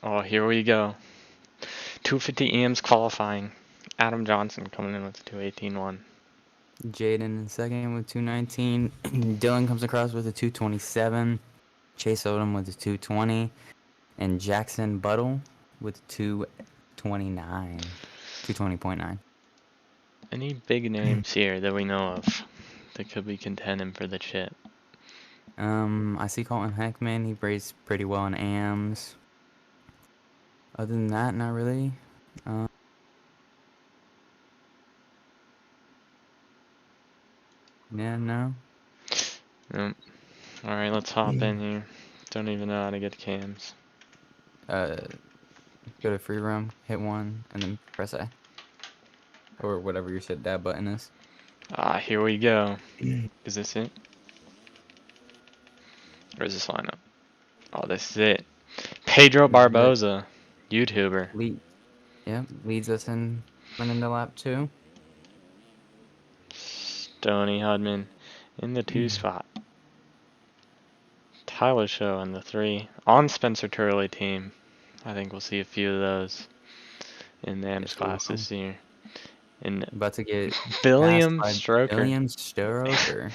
Oh, here we go. 250 Ams qualifying. Adam Johnson coming in with a 218.1. Jayden in second with 219. Dylan comes across with a 227. Chase Odom with a 220. And Jackson Buttle with 229. 220.9. Any big names here that we know of that could be contending for the chip? I see Colton Heckman. He raced pretty well in AMs. Other than that, not really. Yeah, no. Nope. Alright, let's hop in here. Don't even know how to get cams. Go to free roam, hit 1, and then press A. Or whatever your sit dab button is. Ah, here we go. Is this it? Or is this lineup? Oh, this is it. Pedro Barboza, YouTuber. Leads us in running the lap 2. Stoney Hudman in the 2 spot. Tyler Show in the 3. On Spencer Turley team. I think we'll see a few of those in the Ams class this year. And about to get William passed Stroker. by William Stroker.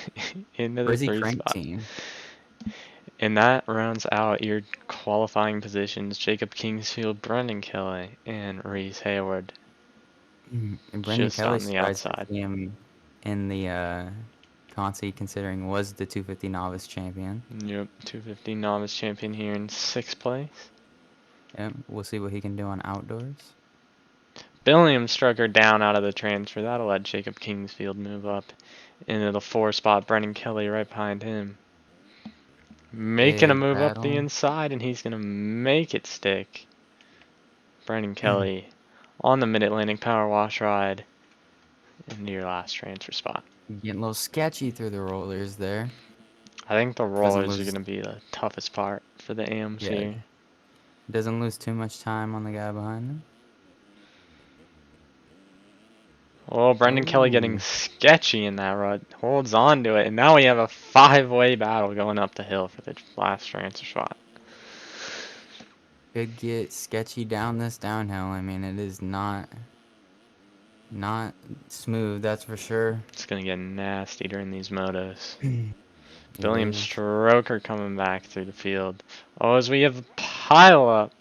into the Brizzy 3 Crank spot. team. And that rounds out your qualifying positions. Jacob Kingsfield, Brendan Kelly, and Reese Hayward. And Brendan Just Kelly on the outside. him in the Conti, considering was the 250 novice champion. Yep, 250 novice champion here in 6th place. Yep, we'll see what he can do on outdoors. William Strucker down out of the transfer. That'll let Jacob Kingsfield move up into the 4 spot. Brendan Kelly right behind him. Making a move up the inside, and he's going to make it stick. Brendan Kelly on the Mid-Atlantic Power Wash ride into your last transfer spot. Getting a little sketchy through the rollers there. I think the rollers are going to be the toughest part for the AMs here. Doesn't lose too much time on the guy behind him. Oh, Brendan Kelly getting sketchy in that rut. Holds on to it. And now we have a 5-way battle going up the hill for the last transfer spot. Could get sketchy down this downhill. I mean, it is not smooth, that's for sure. It's going to get nasty during these motos. William Stroker coming back through the field. Oh, as we have a pile up.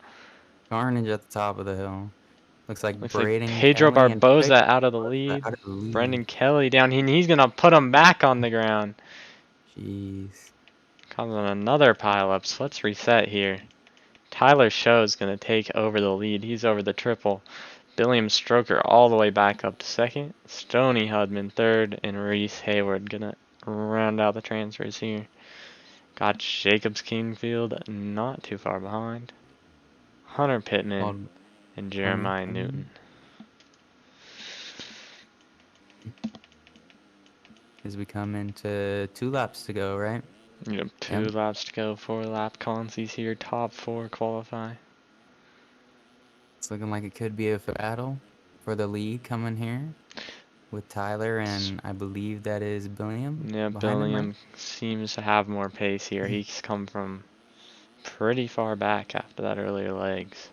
Carnage at the top of the hill. Looks like Pedro Barboza out of the lead. Brendan Kelly down. He's going to put him back on the ground. Jeez. Comes on another pile up. So let's reset here. Tyler Show is going to take over the lead. He's over the triple. William Stroker all the way back up to 2nd. Stoney Hudman 3rd. And Reese Hayward going to round out the transfers here. Got Jacobs Kingfield not too far behind. Hunter Pittman and Jeremiah Newton. As we come into 2 laps to go, right? Yep, 2 laps to go, 4-lap consies here, top 4 qualify. It's looking like it could be a battle for the lead coming here with Tyler, and I believe that is Billiam. Yeah, Billiam seems to have more pace here. He's come from pretty far back after that earlier legs.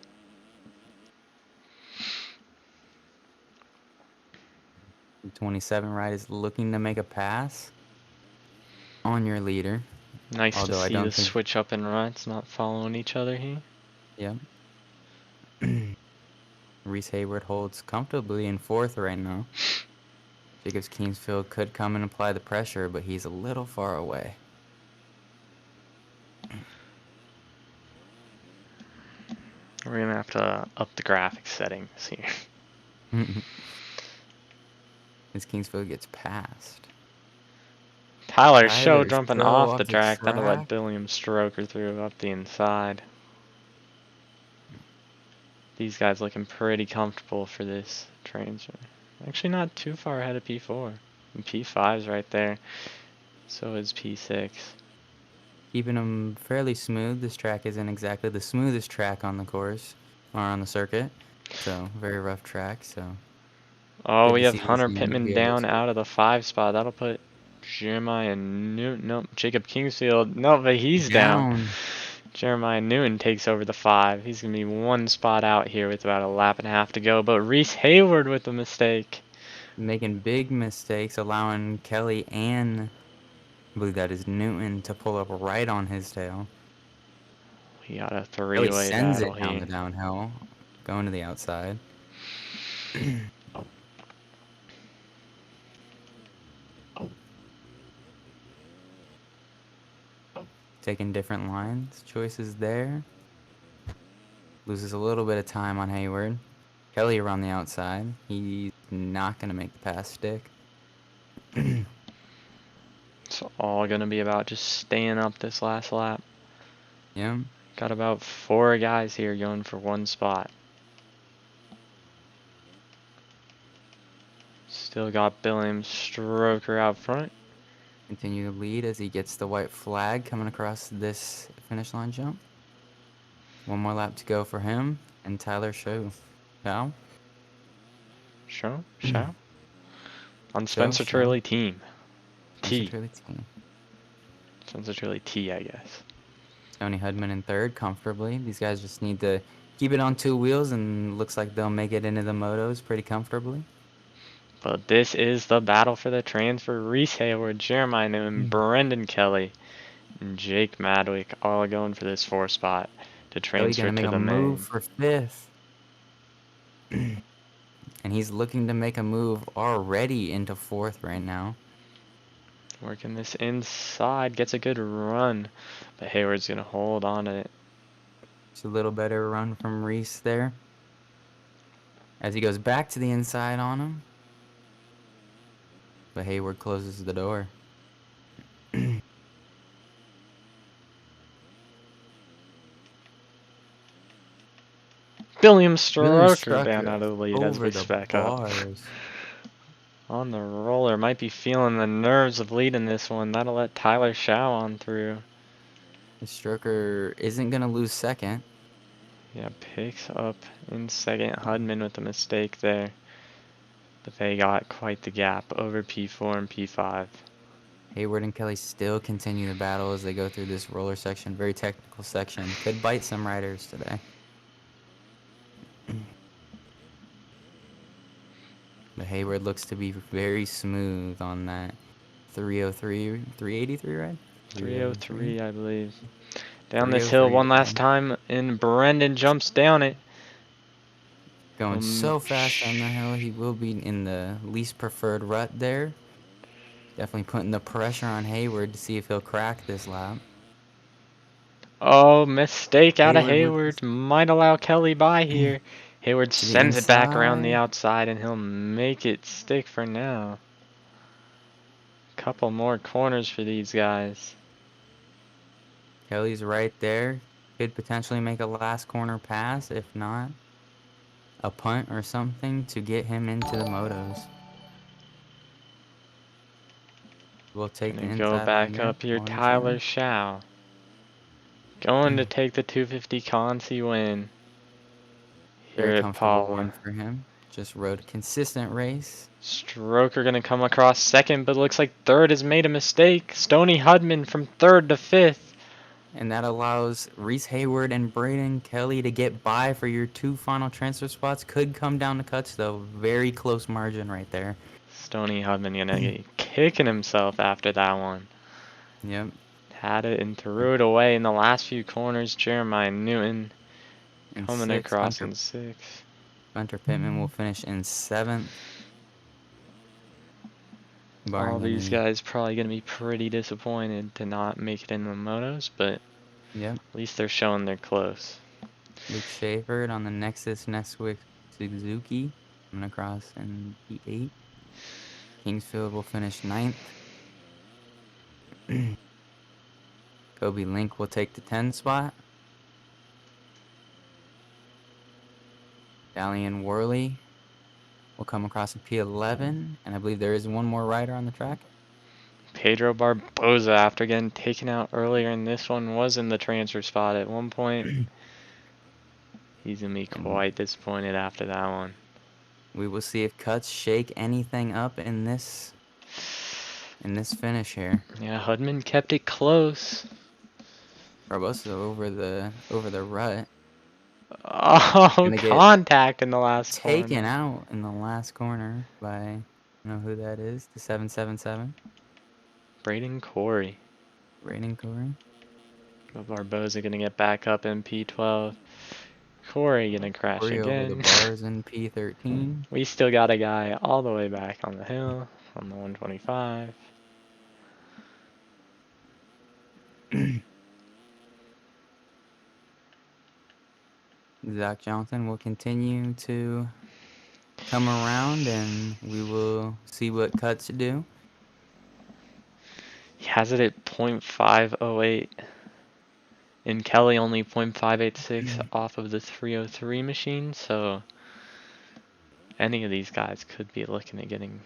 The 27 right is looking to make a pass on your leader. Nice to see the switch up in ruts, not following each other here. Yep. Reese Hayward holds comfortably in 4th right now. Jacobs Kingsfield could come and apply the pressure, but he's a little far away. We're going to have to up the graphics settings here. As Kingsfield gets passed. Tyler Show jumping off the track. That'll let William Stroker through up the inside. These guys looking pretty comfortable for this transfer. Actually not too far ahead of P4. And P5's right there. So is P6. Keeping them fairly smooth. This track isn't exactly the smoothest track on the course or on the circuit. So, very rough track. So. Oh, we have Hunter Pittman down out of the 5 spot. That'll put Jeremiah Newton. Nope, Jacob Kingsfield. No, but he's down. Jeremiah Newton takes over the 5. He's going to be one spot out here with about a lap and a half to go. But Reese Hayward with a mistake. Making big mistakes, allowing Kelly and I believe that is Newton to pull up right on his tail. We got a Kelly three-way sends battle it down here. the downhill, going to the outside. Taking different lines, choices there. Loses a little bit of time on Hayward. Kelly around the outside. He's not going to make the pass stick. It's all going to be about just staying up this last lap. Yeah. Got about 4 guys here going for one spot. Still got Billiam Stroker out front. Continue to lead as he gets the white flag coming across this finish line jump. One more lap to go for him and Tyler Show. Show? Show. On Show, Spencer Turley team. Spencer T. Turley team. Spencer Turley T, I guess. Tony Hudman in third comfortably. These guys just need to keep it on 2 wheels and looks like they'll make it into the motos pretty comfortably. But this is the battle for the transfer. Reese Hayward, Jeremiah Newman, Brendan Kelly, and Jake Madwick all going for this 4 spot to Kelly transfer gonna make to a the move main. for 5th. And he's looking to make a move already into 4th right now. Working this inside, gets a good run, but Hayward's gonna hold on to it. It's a little better run from Reese there. As he goes back to the inside on him. But Hayward closes the door. William William Stroker down Strucker out of the lead as over we the spec up. bars. On the roller, might be feeling the nerves of leading this one. That'll let Tyler Shaw on through. Strucker isn't going to lose second. Yeah, picks up in second. Hudman with a mistake there. But they got quite the gap over P4 and P5. Hayward and Kelly still continue the battle as they go through this roller section. Very technical section. Could bite some riders today. But Hayward looks to be very smooth on that 303, 383 ride? 303, I believe. Down this 303 hill one last ride. time, and Brendan jumps down it. Going so fast down the hill, he will be in the least preferred rut there. Definitely putting the pressure on Hayward to see if he'll crack this lap. Oh, mistake out of Hayward Hayward. Might allow Kelly by here. Hayward to the sends it back around the inside. outside, and he'll make it stick for now. Couple more corners for these guys. Kelly's right there. Could potentially make a last corner pass, if not a punt or something to get him into the motos. We'll take the Gonna go inside line back there. up here, Motor Tyler Jam. Shaw. Going to take the 250 Consi win here Very at comfortable Paula. win for him. Just rode a consistent race. Stroker gonna come across second, but looks like third has made a mistake. Stoney Hudman from third to fifth. And that allows Reese Hayward and Braden Kelly to get by for your 2 final transfer spots. Could come down to cuts, though. Very close margin right there. Stoney Hudman gonna get kicking himself after that one. Yep. Had it and threw it away in the last few corners. Jeremiah Newton In coming 6th, across in 6th. Hunter Pittman will finish in 7th. All Barring these any. guys probably gonna be pretty disappointed to not make it in the motos, but Yep. at least they're showing they're close. Luke Schaefer on the Nexus Nextwick Suzuki. Coming across in P8. Kingsfield will finish 9th. Kobe Link will take the 10 spot. Dalian Worley will come across in P11. And I believe there is one more rider on the track. Pedro Barboza, after getting taken out earlier in this one, was in the transfer spot at one point. He's going to be quite disappointed after that one. We will see if cuts shake anything up in this finish here. Yeah, Hudman kept it close. Barbosa over the rut. Oh, Gonna get contact in the last taken corner. out in the last corner by, you know who that is? The 777. Braden Corey. Raining Corey. Barbosa gonna get back up in P12. Corey gonna crash Corey over the again. bars in P13. We still got a guy all the way back on the hill on the 125. Zach Johnson will continue to come around and we will see what cuts do. He has it at .508. And Kelly only .586 off of the 303 machine, so any of these guys could be looking at getting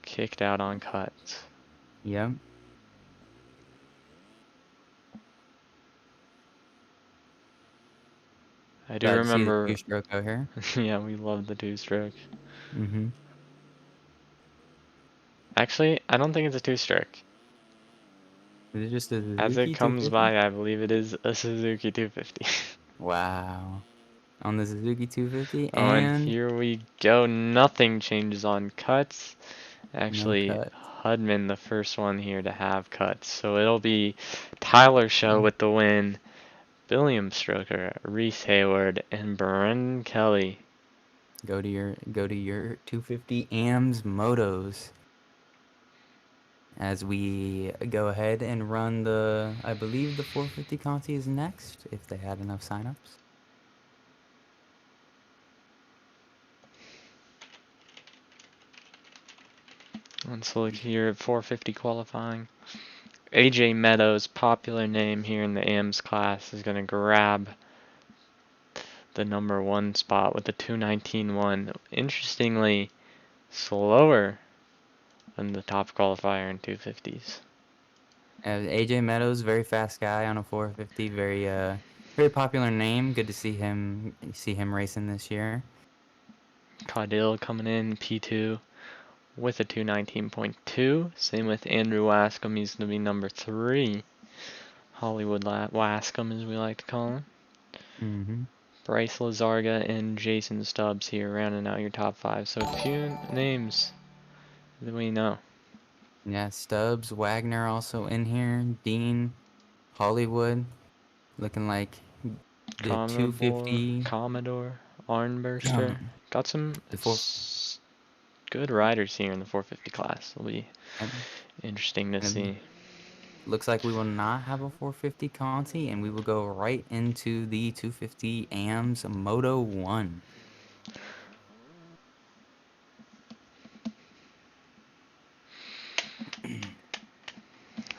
kicked out on cuts. Yep. I do Glad to see the remember, two-stroke out here. yeah, we love the two-stroke. Mm-hmm. Actually, I don't think it's a two-stroke. Is it just a As it Suzuki comes 250? by, I believe it is a Suzuki 250. Wow. On the Suzuki 250 Oh, and and here we go. Nothing changes on cuts. no Actually, cut. Hudman, the first one here to have cuts. So it'll be Tyler Show with the win. Billiam Stroker, Reese Hayward, and Brendan Kelly. Go to your 250 Ams Motos. As we go ahead and run the, I believe the 450 Conti is next, if they had enough signups. Let's look here at 450 qualifying. AJ Meadows, popular name here in the AMS class, is going to grab the number 1 spot with the 219.1. Interestingly, slower than the top qualifier in 250s. AJ Meadows, very fast guy on a 450, very popular name. Good to see him racing this year. Caudill coming in P2 with a 219.2. Same with Andrew Wascom. He's going to be number 3. Hollywood Wascom, as we like to call him. Mm-hmm. Bryce Lazarga and Jason Stubbs here rounding out your top 5. So a few names that we know. Yeah, Stubbs, Wagner also in here. Dean, Hollywood, looking like the 250. Commodore, Arnburster. Got some The four. good riders here in the 450 class. It'll be And, interesting to and see. looks like we will not have a 450 Conti, and we will go right into the 250 Ams Moto 1.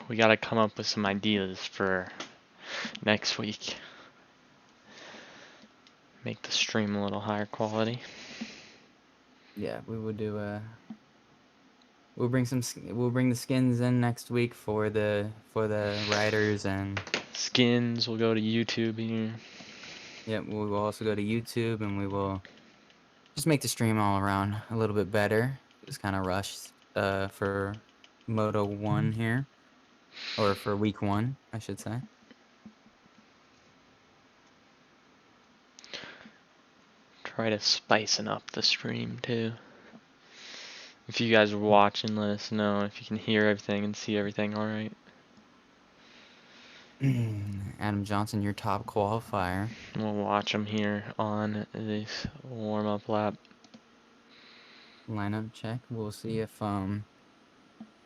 We got to come up with some ideas for next week. Make the stream a little higher quality. Yeah, we will do we'll bring the skins in next week for the riders, and Skins will go to YouTube here. yeah, we will also go to YouTube, and we will just make the stream all around a little bit better. It was kind of rushed for Moto 1 here, or for week 1, I should say. Try to spicing up the stream too. If you guys are watching, let us know if you can hear everything and see everything alright. Adam Johnson, your top qualifier. We'll watch him here on this warm-up lap. Lineup check. We'll see if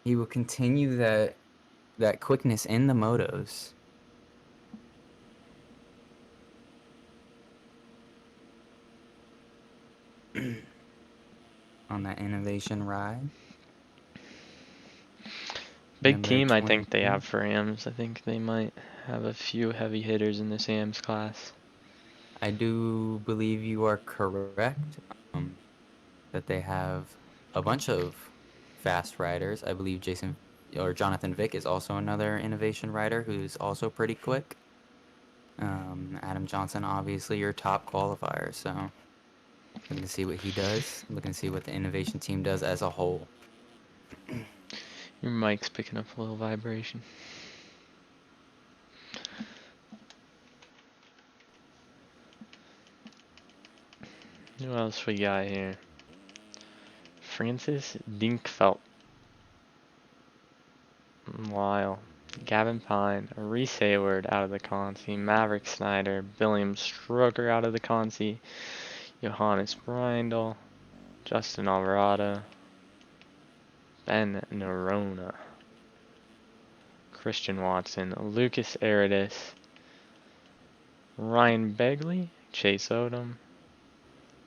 he will continue that quickness in the motos. On that innovation ride. Big Number team I think they 22. have for AMS. I think they might have a few heavy hitters in this AMS class. I do believe you are correct. That they have a bunch of fast riders. I believe Jonathan Vick is also another innovation rider who's also pretty quick. Adam Johnson, obviously your top qualifier, so looking to see what he does. Looking to see what the innovation team does as a whole. Your mic's picking up a little vibration. Who else we got here? Francis Dinkfeld. Lyle. Gavin Pine. Reese Hayward out of the Consi. Maverick Snyder. Billiam Stroker out of the Consi. Johannes Brindle. Justin Alvarado. Ben Nerona. Christian Watson. Lucas Aridis. Ryan Begley. Chase Odom.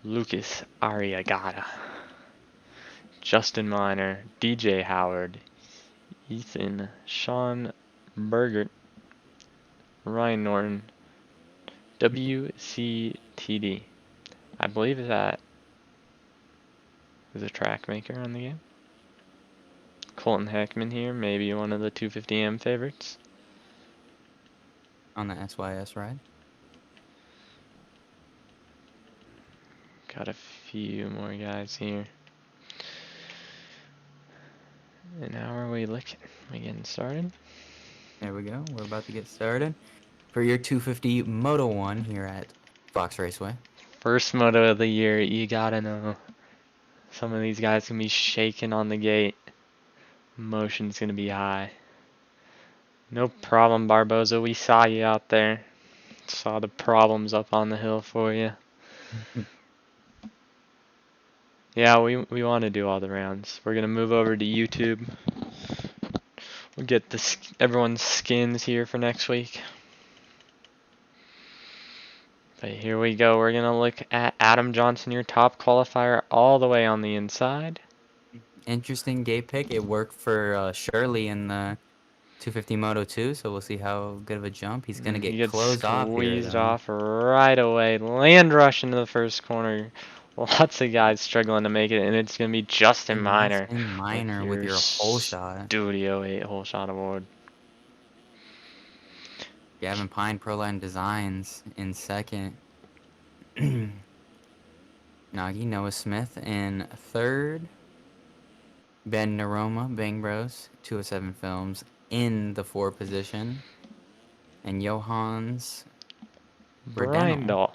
Lucas Ariagata. Justin Miner. DJ Howard. Ethan. Sean Bergert. Ryan Norton. WCTD. I believe that is a track maker on the game. Colton Heckman here, maybe one of the 250M favorites. On the SYS ride. Got a few more guys here. And how are we looking? We getting started? There we go. We're about to get started. For your 250 Moto 1 here at Fox Raceway. First moto of the year, you gotta know. Some of these guys can be shaking on the gate. Motion's gonna be high. No problem, Barboza. We saw you out there. Saw the problems up on the hill for you. Yeah, we want to do all the rounds. We're gonna move over to YouTube. We'll get everyone's skins here for next week. But here we go. We're gonna look at Adam Johnson, your top qualifier, all the way on the inside. Interesting gate pick. It worked for Shirley in the 250 Moto 2, so we'll see how good of a jump. He's going to He get gets closed off here, squeezed though. off right away. Land rush into the first corner. Lots of guys struggling to make it, and it's gonna be Justin Miner Justin Miner with your hole shot. Studio 8 hole shot award. Gavin Pine, Proline Designs in second. Nagi, Noah Smith in third. Ben Naroma, Bang Bros, 207 Films in the 4 position. And Johans Brindle.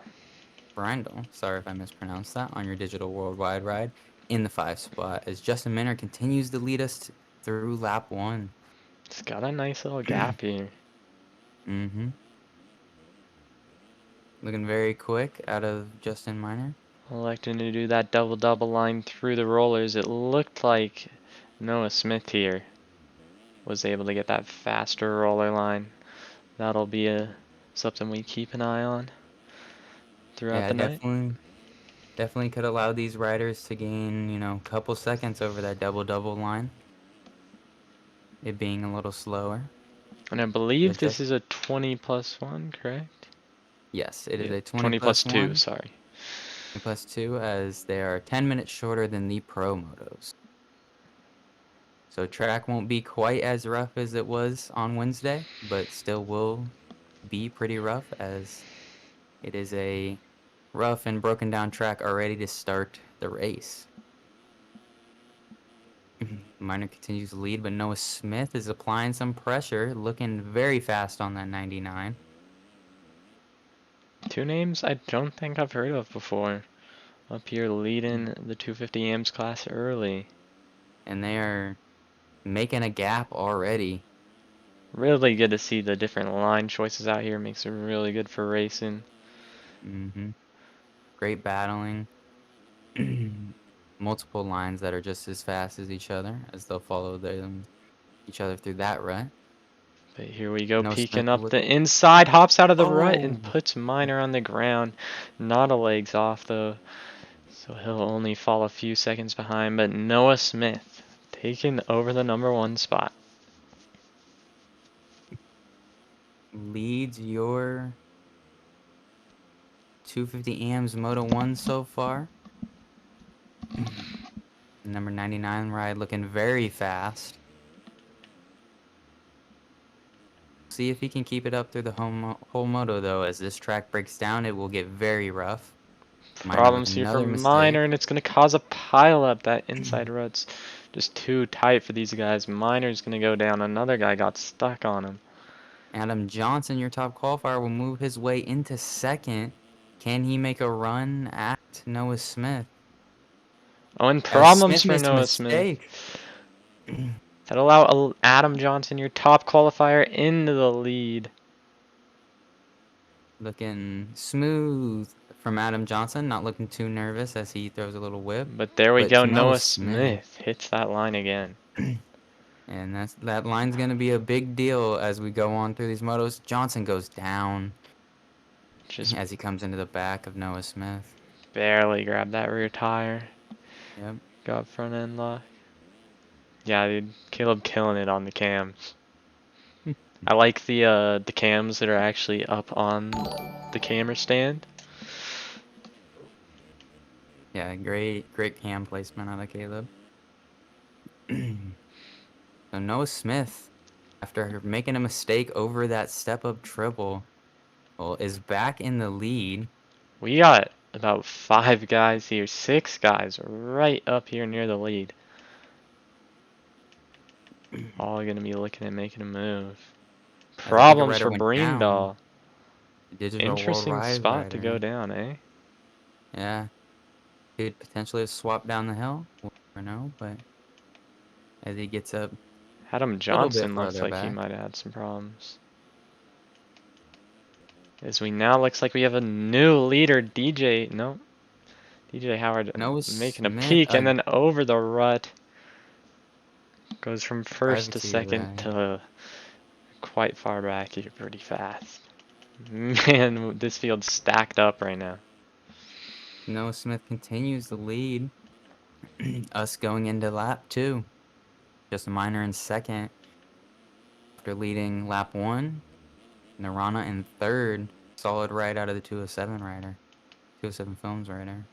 Brindle, sorry if I mispronounced that, on your Digital Worldwide ride in the 5 spot as Justin Miner continues to lead us through lap 1. It's got a nice little gap here. Mm-hmm. Looking very quick out of Justin Miner. Electing to do that double line through the rollers. It looked like Noah Smith here was able to get that faster roller line. That'll be something we keep an eye on throughout the night. Definitely could allow these riders to gain, a couple seconds over that double line. It being a little slower. And I believe this is a 20+1, correct? Yes, it is a 20 plus 2, 1. sorry. 20 plus 2, as they are 10 minutes shorter than the Pro Motos. So track won't be quite as rough as it was on Wednesday, but still will be pretty rough, as it is a rough and broken down track already to start the race. Miner continues to lead, but Noah Smith is applying some pressure, looking very fast on that 99. Two names I don't think I've heard of before. Up here leading the 250 Ams class early. And they are making a gap already. Really good to see the different line choices out here. Makes it really good for racing. Mm-hmm. Great battling. Multiple lines that are just as fast as each other, as they'll follow each other through that rut. But here we go, No peeking Smith up with the inside, hops out of the rut Oh! and puts Miner on the ground. Not a legs off though, so he'll only fall a few seconds behind. But Noah Smith taking over the #1 spot. Leads your 250 Ams Moto 1 so far. Number 99 ride looking very fast. See if he can keep it up through the whole moto, though. As this track breaks down, it will get very rough. Miner with Problems here for another Miner, mistake. and it's going to cause a pileup. That inside rut's just too tight for these guys. Miner's going to go down. Another guy got stuck on him. Adam Johnson, your top qualifier, will move his way into second. Can he make a run at to Noah Smith. Oh, and As problems Smith for missed a Noah Smith. mistake. That allow Adam Johnson, your top qualifier, into the lead. Looking smooth from Adam Johnson, not looking too nervous as he throws a little whip. But there we But go, to Noah Noah Smith. Smith hits that line again. And that line's going to be a big deal as we go on through these motos. Johnson goes down Just as he comes into the back of Noah Smith. barely grabbed that rear tire. Yep. Got front end lock. Yeah, dude, Caleb killing it on the cams. I like the cams that are actually up on the camera stand. Yeah, great cam placement out of Caleb. So Noah Smith, after making a mistake over that step-up triple, well, is back in the lead. We got about 5 guys here, 6 guys right up here near the lead. All gonna be looking at making a move. As the ticket Problems rider for went down, Breendall. the Digital Interesting Worldwide spot to go rider. down, eh? Yeah, could potentially have swapped down the hill. We'll never know, but as he gets up Adam a little bit Johnson looks farther like he back. might have had some problems. As we now looks like we have a new leader, DJ. No, DJ Howard Noah making a Smith, peek and a then over the rut. Goes from first to privacy second ride. to quite far back here pretty fast. Man, this field's stacked up right now. Noah Smith continues the lead. Us going into lap 2. Just a minor in second after leading lap 1. Narana in third. Solid ride out of the 207 rider. 207 Films rider.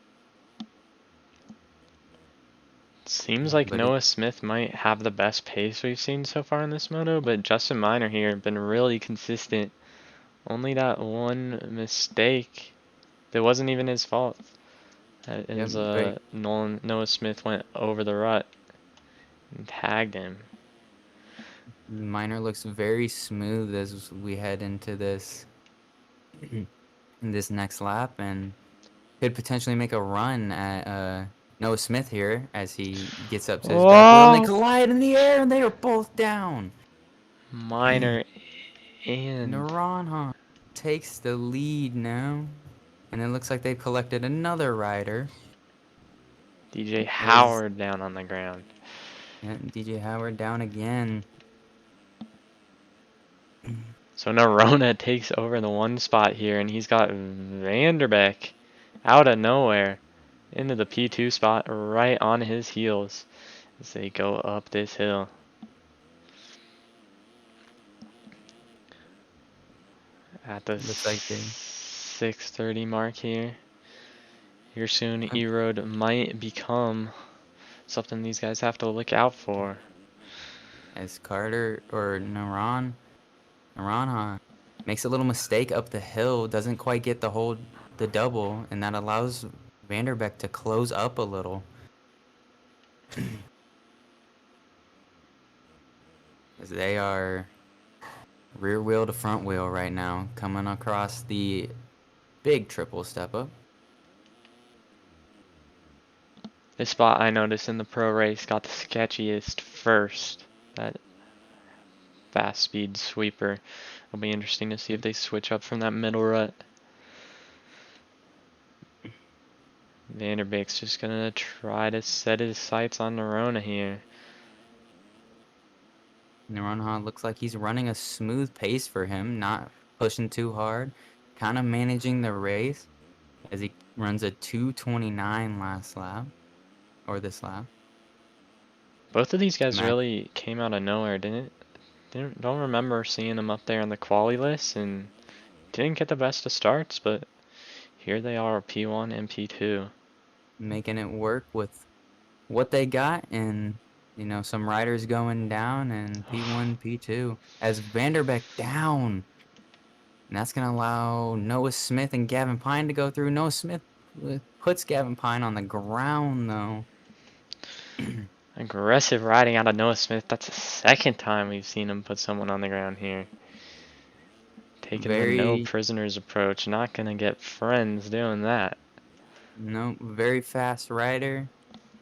Seems like But it, Noah Smith might have the best pace we've seen so far in this moto, but Justin Minor here been really consistent. Only that one mistake that wasn't even his fault. yep, As very Noah Smith went over the rut and tagged him. minor looks very smooth as we head into this this next lap and could potentially make a run at Noah Smith here as he gets up to his back wheel and they Oh! collide in the air and they are both down. Minor and Naranha takes the lead now. And it looks like they've collected another rider. DJ As Howard down on the ground. yeah, DJ Howard down again. So Narona takes over the one spot here, and he's got Vanderbeek out of nowhere into the P2 spot right on his heels as they go up this hill. At the Looks like they 6:30 mark here. Here soon, E-Road might become something these guys have to look out for. as Carter or Naranha makes a little mistake up the hill, doesn't quite get the double, and that allows Vanderbeek to close up a little. As they are rear wheel to front wheel right now, coming across the big triple step up. This spot I noticed in the pro race got the sketchiest first. That fast speed sweeper. It'll be interesting to see if they switch up from that middle rut. Vanderbeek's just gonna try to set his sights on Nerona here. Naranha looks like he's running a smooth pace for him, not pushing too hard, kind of managing the race as he runs a 2:29 last lap, or this lap. Both of these guys Matt, really came out of nowhere, don't remember seeing them up there on the quali list and didn't get the best of starts, but here they are, P1 and P2. making it work with what they got, and some riders going down, and P1, P2 as Vanderbeek down, and that's gonna allow Noah Smith and Gavin Pine to go through. Noah Smith puts Gavin Pine on the ground though. Aggressive riding out of Noah Smith. That's the second time we've seen him put someone on the ground here. Taking the no Very, prisoners approach. Not gonna get friends doing that. No, very fast rider,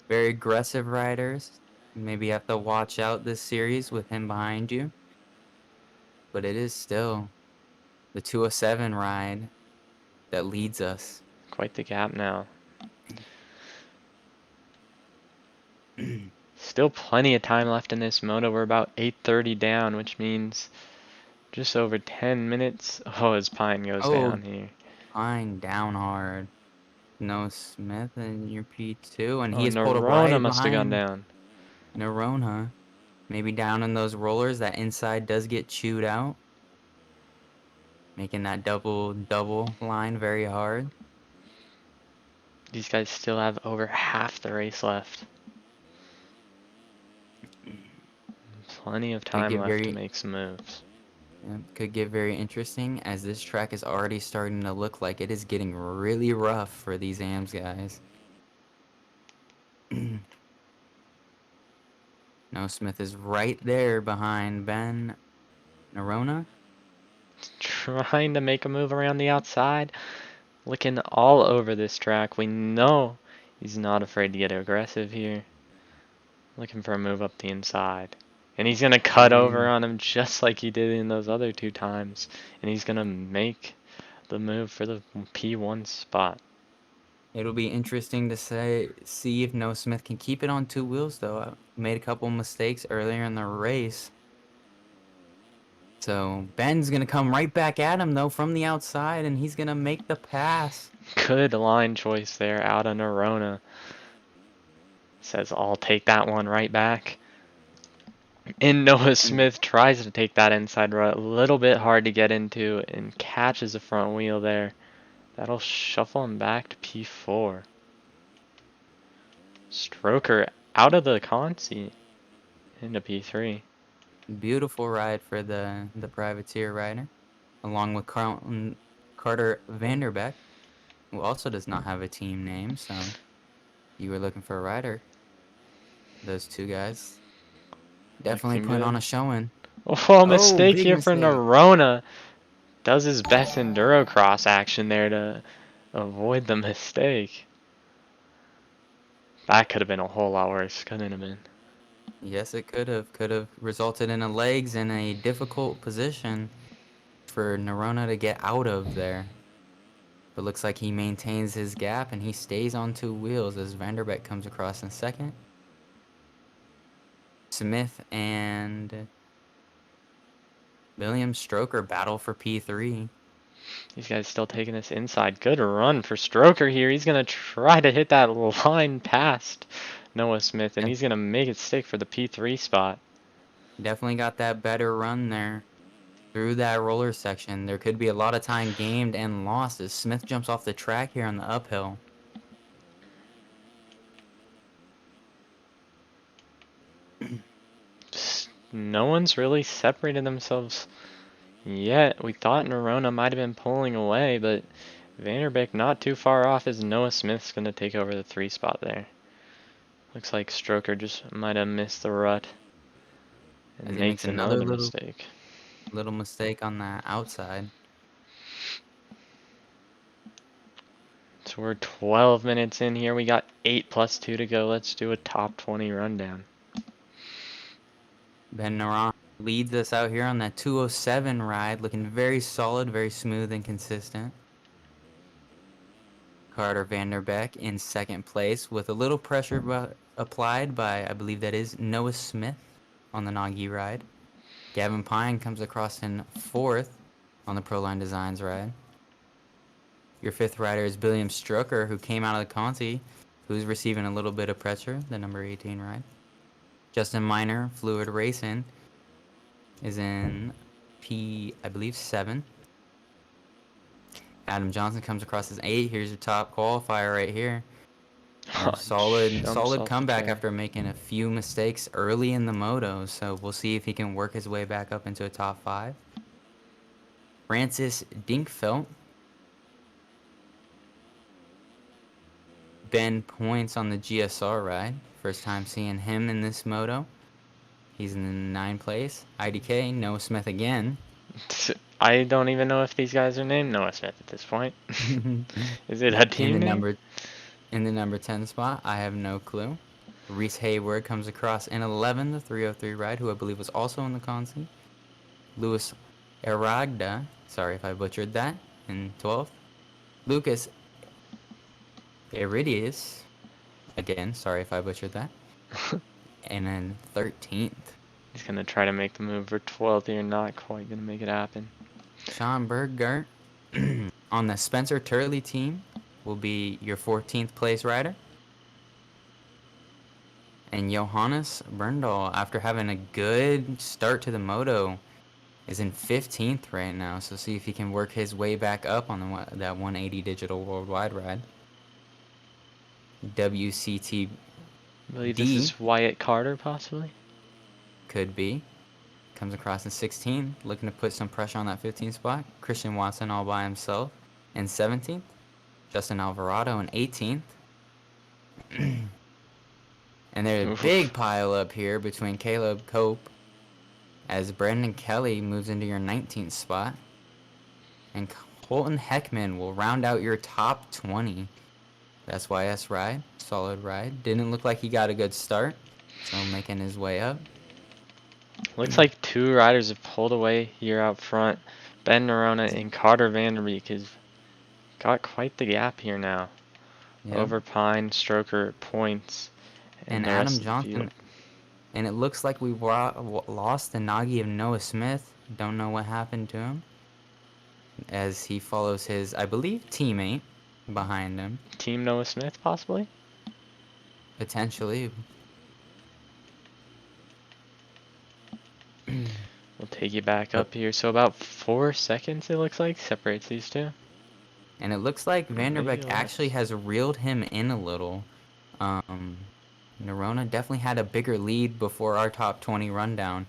very aggressive riders. Maybe you have to watch out this series with him behind you. But it is still the 207 ride that leads us. Quite the gap now. Still plenty of time left in this moto. We're about 8:30 down, which means just over 10 minutes. Oh, his pine goes Oh, down here. Pine down hard. No Smith in your P2, and he Oh, is pulled up Nerona right must have gone behind down. Nerona. Maybe down in those rollers, that inside does get chewed out, making that double line very hard. These guys still have over half the race left. Plenty of Could time get left to very make some moves. could get very interesting as this track is already starting to look like it is getting really rough for these AMS guys. No Smith is right there behind Ben Nerona. Trying to make a move around the outside. Looking all over this track. We know he's not afraid to get aggressive here. Looking for a move up the inside. And he's going to cut over And on him just like he did in those other two times. And he's going to make the move for the P1 spot. it'll be interesting to see if No Smith can keep it on two wheels, though. I made a couple mistakes earlier in the race. So Ben's going to come right back at him, though, from the outside, and he's going to make the pass. Good line choice there out of Nerona. Says, I'll take that one right back. And Noah Smith tries to take that inside rut. A little bit hard to get into and catches the front wheel there. That'll shuffle him back to P4. Stroker out of the consi into P3. Beautiful ride for the privateer rider, along with Carter Vanderbeck, who also does not have a team name, so you were looking for a rider. Those two guys definitely Looking putting on good. a showing. Oh, Oh, mistake big here for mistake. Nerona. Does his best endurocross action there to avoid the mistake. That could have been a whole lot worse, couldn't it have been? Yes, it could have resulted in a legs in a difficult position for Nerona to get out of there. But looks like he maintains his gap and he stays on two wheels as Vanderbeek comes across in second. Smith and William Stroker battle for P3. These guys still taking this inside. Good run for Stroker here. He's going to try to hit that line past Noah Smith, and he's going to make it stick for the P3 spot. Definitely got that better run there through that roller section. There could be a lot of time gained and lost as Smith jumps off the track here on the uphill. No one's really separated themselves yet. We thought Nerona might have been pulling away, but Vanderbeek not too far off as Noah Smith's going to take over the 3 spot there. Looks like Stroker just might have missed the rut and As he makes makes another another mistake. little mistake on the outside. So we're 12 minutes in here. We got 8 plus 2 to go. Let's do a top 20 rundown. Ben Naran leads us out here on that 207 ride, looking very solid, very smooth and consistent. Carter Vanderbeek in second place with a little pressure applied by, I believe that is Noah Smith on the Nagi ride. Gavin Pine comes across in fourth on the Proline Designs ride. Your fifth rider is William Stroker, who came out of the Conti, who's receiving a little bit of pressure, the number 18 ride. Justin Miner, Fluid Racing, is in I believe 7. Adam Johnson comes across as 8. Here's your top qualifier right here. Solid comeback after making a few mistakes early in the moto. So we'll see if he can work his way back up into a top 5. Francis Dinkfeld. Ben Points on the GSR ride. First time seeing him in this moto. He's in 9th place. IDK, Noah Smith again. I don't even know if these guys are named Noah Smith at this point. Is it a team name? In the number 10 spot, I have no clue. Reese Hayward comes across in 11, the 303 ride, who I believe was also in the Consi. Luis Eragda, sorry if I butchered that, in 12th. Lucas Iridius, again, sorry if I butchered that, and then 13th. He's gonna try to make the move for 12th. You're not quite gonna make it happen. Sean Berggart on the Spencer Turley team will be your 14th place rider. And Johannes Berndal, after having a good start to the moto, is in 15th right now. So see if he can work his way back up on that 180 digital worldwide ride. WCTD I believe this is Wyatt Carter, possibly. could be. Comes across in 16th, looking to put some pressure on that 15th spot. Christian Watson all by himself in 17th. Justin Alvarado in 18th. And there's a big pile up here between Caleb Cope as Brandon Kelly moves into your 19th spot. And Colton Heckman will round out your top 20. SYS ride, solid ride. Didn't look like he got a good start, so making his way up. Looks like two riders have pulled away here out front. Ben Nerona and Carter Vanderbeek has got quite the gap here now. Yep. Over Pine, Stroker, Points, and the Adam rest Johnson. Of the field. And it looks like we lost the Nagi of Noah Smith. Don't know what happened to him, as he follows his, I believe, teammate behind him. Team Noah Smith, possibly? Potentially. We'll take you back up here. So about 4 seconds, it looks like, separates these two. And it looks like Vanderbeek actually has reeled him in a little. Nerona definitely had a bigger lead before our top 20 rundown.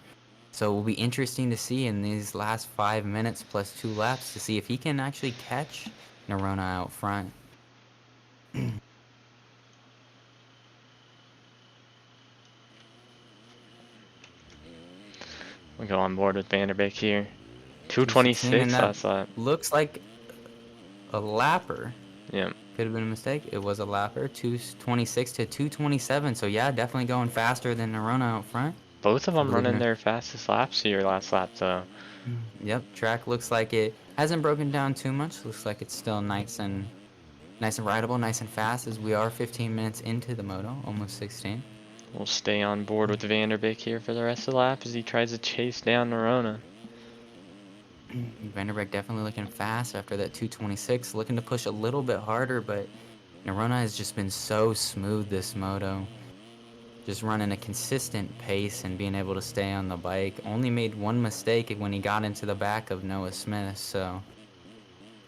So it will be interesting to see in these last 5 minutes plus 2 laps to see if he can actually catch Nerona out front. We'll go on board with Vanderbeek here. 226 last lap. Looks like a lapper. Yeah. Could have been a mistake. It was a lapper. 226 to 227. So yeah, definitely going faster than Nerona out front. Both of them running their fastest laps here last lap, though. Yep, track looks like it hasn't broken down too much. Looks like it's still nice and rideable, nice and fast, as we are 15 minutes into the moto, almost 16. We'll stay on board with Vanderbeek here for the rest of the lap as he tries to chase down Nerona. Vanderbeek definitely looking fast after that 226, looking to push a little bit harder, but Nerona has just been so smooth this moto. Just running a consistent pace and being able to stay on the bike. Only made one mistake when he got into the back of Noah Smith, so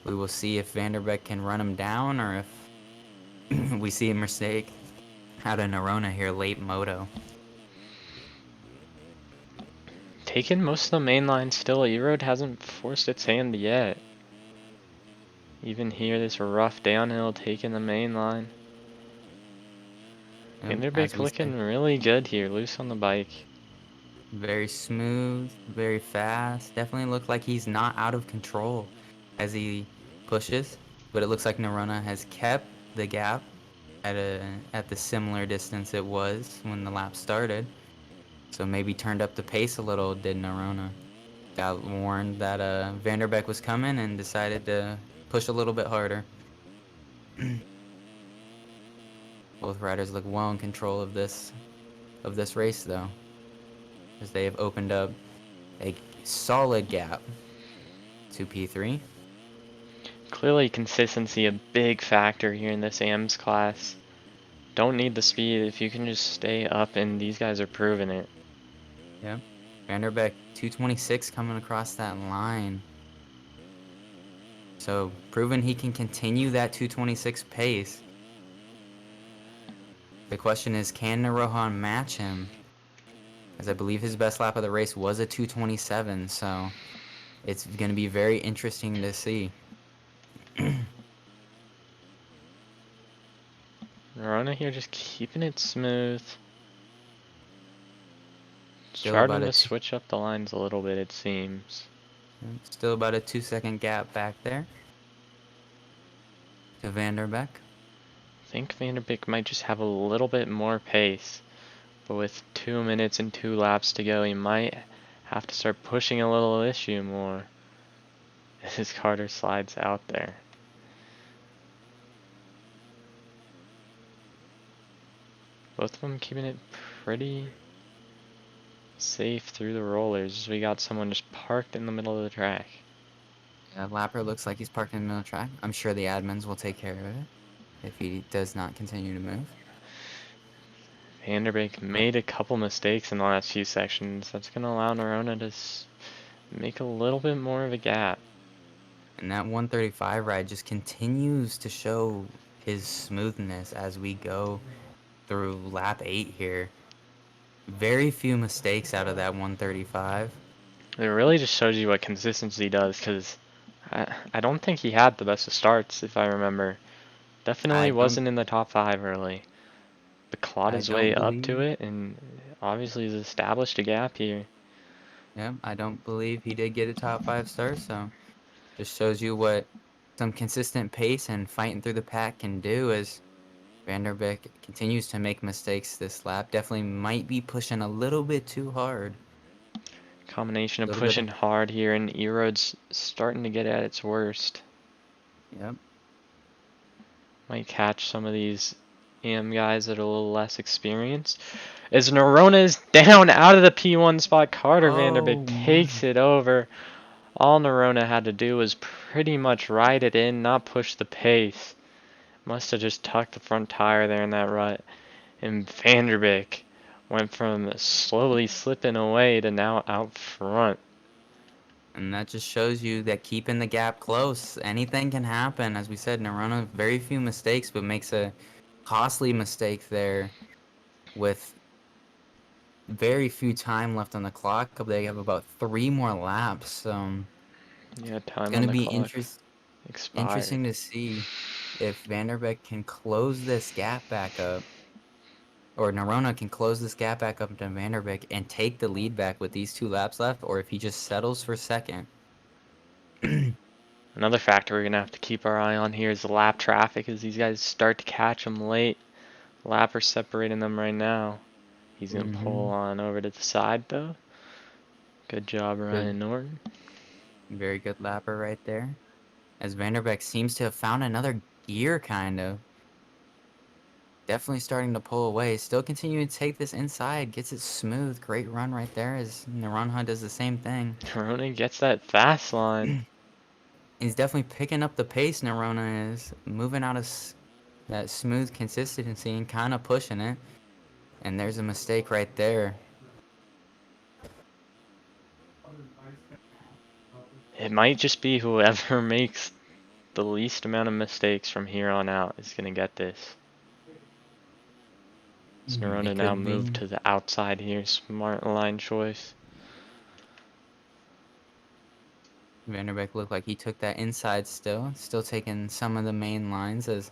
we will see if Vanderbeek can run him down or if we see a mistake out of Nerona here late moto. Taking most of the main line still. E-Road hasn't forced its hand yet. Even here, this rough downhill taking the main line. Vanderbeek looking really good here, loose on the bike. Very smooth, very fast. Definitely look like he's not out of control as he pushes. But it looks like Nerona has kept the gap at the similar distance it was when the lap started. So maybe turned up the pace a little, did Nerona. Got warned that Vanderbeek was coming and decided to push a little bit harder. Both riders look well in control of this race, though, as they have opened up a solid gap to P3. Clearly consistency a big factor here in this Ams class. Don't need the speed if you can just stay up, and these guys are proving it. Yep. Vanderbeek 226 coming across that line. So proving he can continue that 226 pace. The question is, can Narohan match him? As I believe his best lap of the race was a 227, so it's going to be very interesting to see. Nerona here just keeping it smooth. Starting to switch up the lines a little bit, it seems. Still about a 2-second gap back there to Vanderbeek. think Vanderbeek might just have a little bit more pace. But with 2 minutes and 2 laps to go, he might have to start pushing a little issue more as Carter slides out there. Both of them keeping it pretty safe through the rollers. We got someone just parked in the middle of the track. Lapper looks like he's parked in the middle of the track. I'm sure the admins will take care of it if he does not continue to move. Vanderbeek made a couple mistakes in the last few sections. That's going to allow Nerona to make a little bit more of a gap. And that 135 ride just continues to show his smoothness as we go through lap 8 here. Very few mistakes out of that 135. It really just shows you what consistency does, because I don't think he had the best of starts, if I remember. Definitely wasn't in the top 5 early. But clawed I his way don't up to believe. it, and obviously has established a gap here. Yeah, I don't believe he did get a top 5 start, so just shows you what some consistent pace and fighting through the pack can do as Vanderbeek continues to make mistakes this lap. Definitely might be pushing a little bit too hard. Combination A of little bit pushing of, hard here, and E-Road's starting to get at its worst. yep. Might catch some of these AM guys that are a little less experienced. As Nerona is down out of the P1 spot, Carter Vanderbeek Oh takes my. it over. All Nerona had to do was pretty much ride it in, not push the pace. Must have just tucked the front tire there in that rut. And Vanderbeek went from slowly slipping away to now out front. And that just shows you that keeping the gap close, anything can happen. As we said, Nerona, very few mistakes, but makes a costly mistake there with very few time left on the clock. They have about 3 more laps. Yeah, It's time going on to the be clock expired. interesting to see if Vanderbeek can close this gap back up, or Nerona can close this gap back up to Vanderbeek and take the lead back with these 2 laps left, or if he just settles for second. Another factor we're going to have to keep our eye on here is the lap traffic as these guys start to catch them late. Lapper's separating them right now. He's going to pull Mm-hmm. on over to the side though. Good job, Good, Ryan Norton. very good lapper right there. As Vanderbeek seems to have found another gear, kind of. Definitely starting to pull away. Still continuing to take this inside. Gets it smooth. Great run right there as Naranha does the same thing. Nerona gets that fast line. He's definitely picking up the pace, Nerona is. Moving out of that smooth consistency and kind of pushing it. And there's a mistake right there. It might just be whoever makes the least amount of mistakes from here on out is going to get this. As Nerona It now could moved be. to the outside here. Smart line choice. Vanderbeek looked like he took that inside still. Still taking some of the main lines as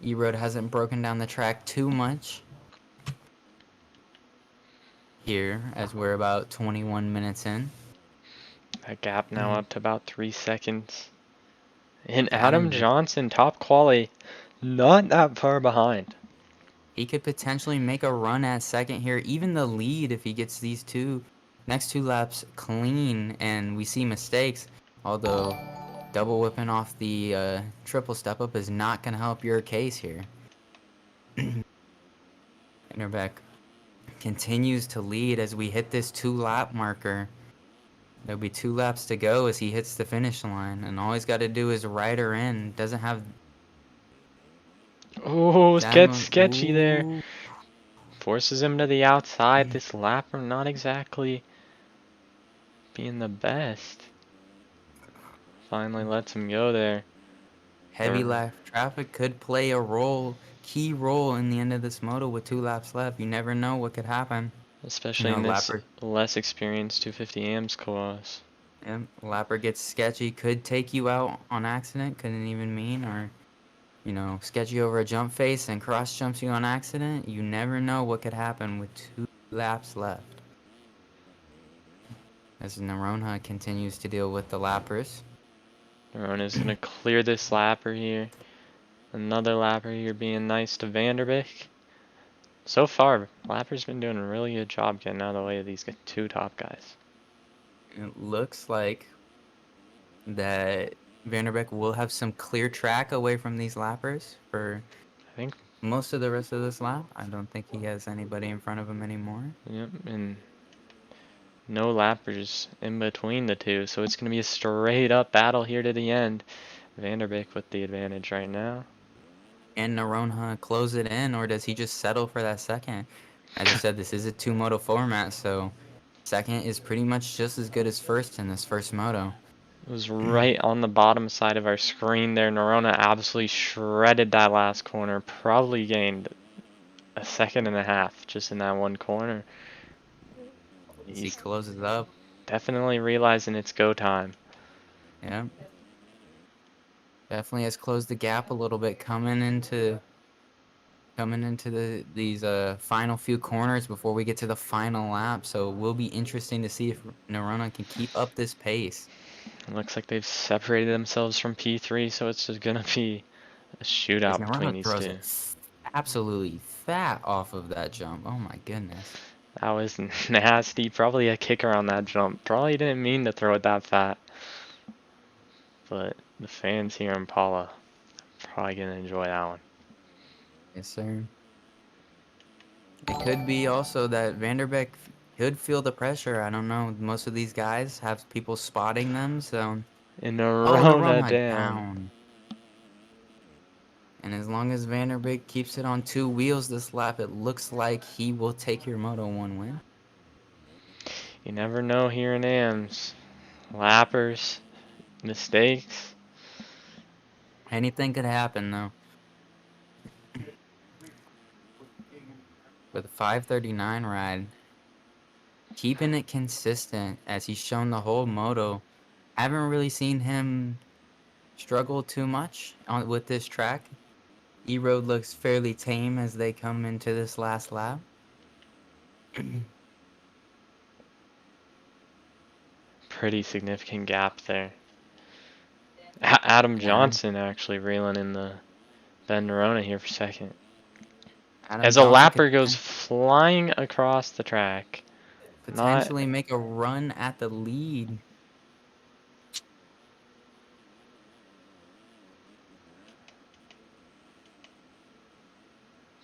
E-Road hasn't broken down the track too much here as we're about 21 minutes in. That gap now up to about 3 seconds. And Adam Adam, Johnson, top quality, not that far behind. he could potentially make a run at second here, even the lead if he gets these next 2 laps clean and we see mistakes. Although double whipping off the triple step up is not going to help your case here. Vanderbeek continues to lead as we hit this 2-lap marker. There'll be 2 laps to go as he hits the finish line, and all he's got to do is ride her in. Doesn't have Oh, it that gets much. sketchy there. Ooh. Forces him to the outside. This lapper not exactly being the best. Finally lets him go there. Heavy lap traffic could play a key role in the end of this moto with 2 laps left. You never know what could happen. Especially in this Lapper, less experienced 250 Ams class. yeah, Lapper gets sketchy, could take you out on accident, couldn't even mean, or sketch you over a jump face and cross jumps you on accident. You never know what could happen with 2 laps left. As Naronha continues to deal with the lappers. Nerona's gonna clear this lapper here. Another lapper here being nice to Vanderbeek. So far, Lapper's been doing a really good job getting out of the way of these two top guys. It looks like that Vanderbeek will have some clear track away from these lappers for I think, most of the rest of this lap. I don't think he has anybody in front of him anymore. yep, and no lappers in between the two, so it's going to be a straight up battle here to the end. Vanderbeek with the advantage right now. And Noronha close it in, or does he just settle for that second? As I said, this is a two-moto format, so second is pretty much just as good as first in this first moto. It was right on the bottom side of our screen there. Norona absolutely shredded that last corner. Probably gained a second and a half just in that one corner. As he He's closes up. definitely realizing it's go time. Yeah. Definitely has closed the gap a little bit coming into these final few corners before we get to the final lap. So it will be interesting to see if Norona can keep up this pace. It looks like they've separated themselves from P3, so it's just gonna be a As shootout between Norona these throws two. it absolutely fat off of that jump. Oh my goodness. That was nasty. Probably a kicker on that jump. Probably didn't mean to throw it that fat. But the fans here in Paula probably gonna enjoy that one. Yes, sir. It could be also that Vanderbeek could feel the pressure. I don't know. Most of these guys have people spotting them, so... And Oh, Norona Norona down. down. And as long as Vanderbeek keeps it on two wheels this lap, it looks like he will take your Moto 1 win. You never know here in Ams. Lappers, mistakes. Anything could happen, though. With a 539 ride, keeping it consistent as he's shown the whole moto. Haven't really seen him struggle too much with this track. E-Road looks fairly tame as they come into this last lap. Pretty significant gap there. Adam Yeah, Johnson actually reeling in the Ben Norona here for second. Adam As a Johnson could lapper goes flying across the track. Not potentially make a run at the lead.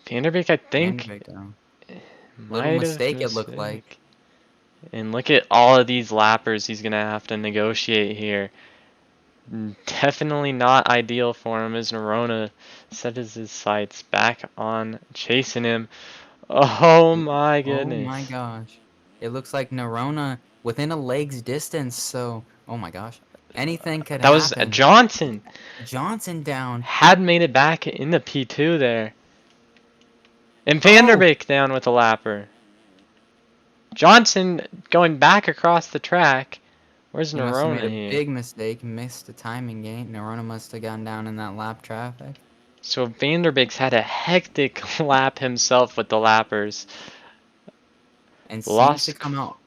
Vanderbeek, I think, Vanderbeek, little might have mistake it looked like. mistake. And look at all of these lappers he's gonna have to negotiate here. Definitely not ideal for him as Norona sets his sights back on chasing him. Oh my Oh my goodness. gosh. It looks like Norona within a leg's distance, so oh my gosh. Anything could That was happen. Johnson. Johnson down. Had made it back in the P2 there. And Oh! Vanderbeek down with a lapper. Johnson going back across the track. Where's He must have made Norona a here? big mistake, missed the timing gate. Norona must have gone down in that lap traffic. So Vanderbeek's had a hectic lap himself with the lappers. And seems to Lost. come out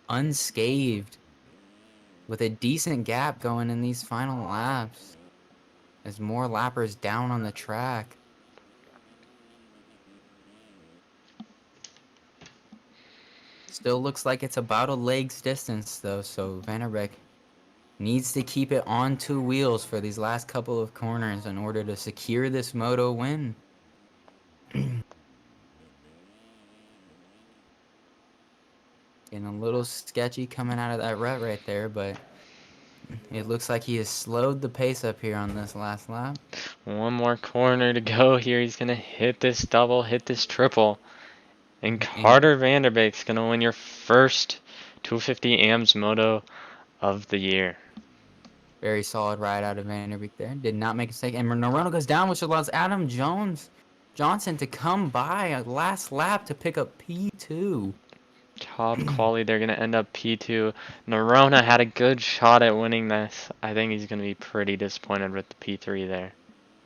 unscathed with a decent gap going in these final laps. As more lappers down on the track. Still looks like it's about a leg's distance though, so Vanderbeek needs to keep it on two wheels for these last couple of corners in order to secure this moto win. Getting a little sketchy coming out of that rut right there, but it looks like he has slowed the pace up here on this last lap. One more corner to go here. He's going to hit this double, hit this triple. And And Carter Vanderbeek's going to win your first 250 AMS Moto of the year. very solid ride out of Vanderbeek there. Did not make a mistake. And Norona goes down, which allows Adam Johnson to come by a last lap to pick up P2. Top quality, they're going to end up P2. Norona had a good shot at winning this. I think he's going to be pretty disappointed with the P3 there.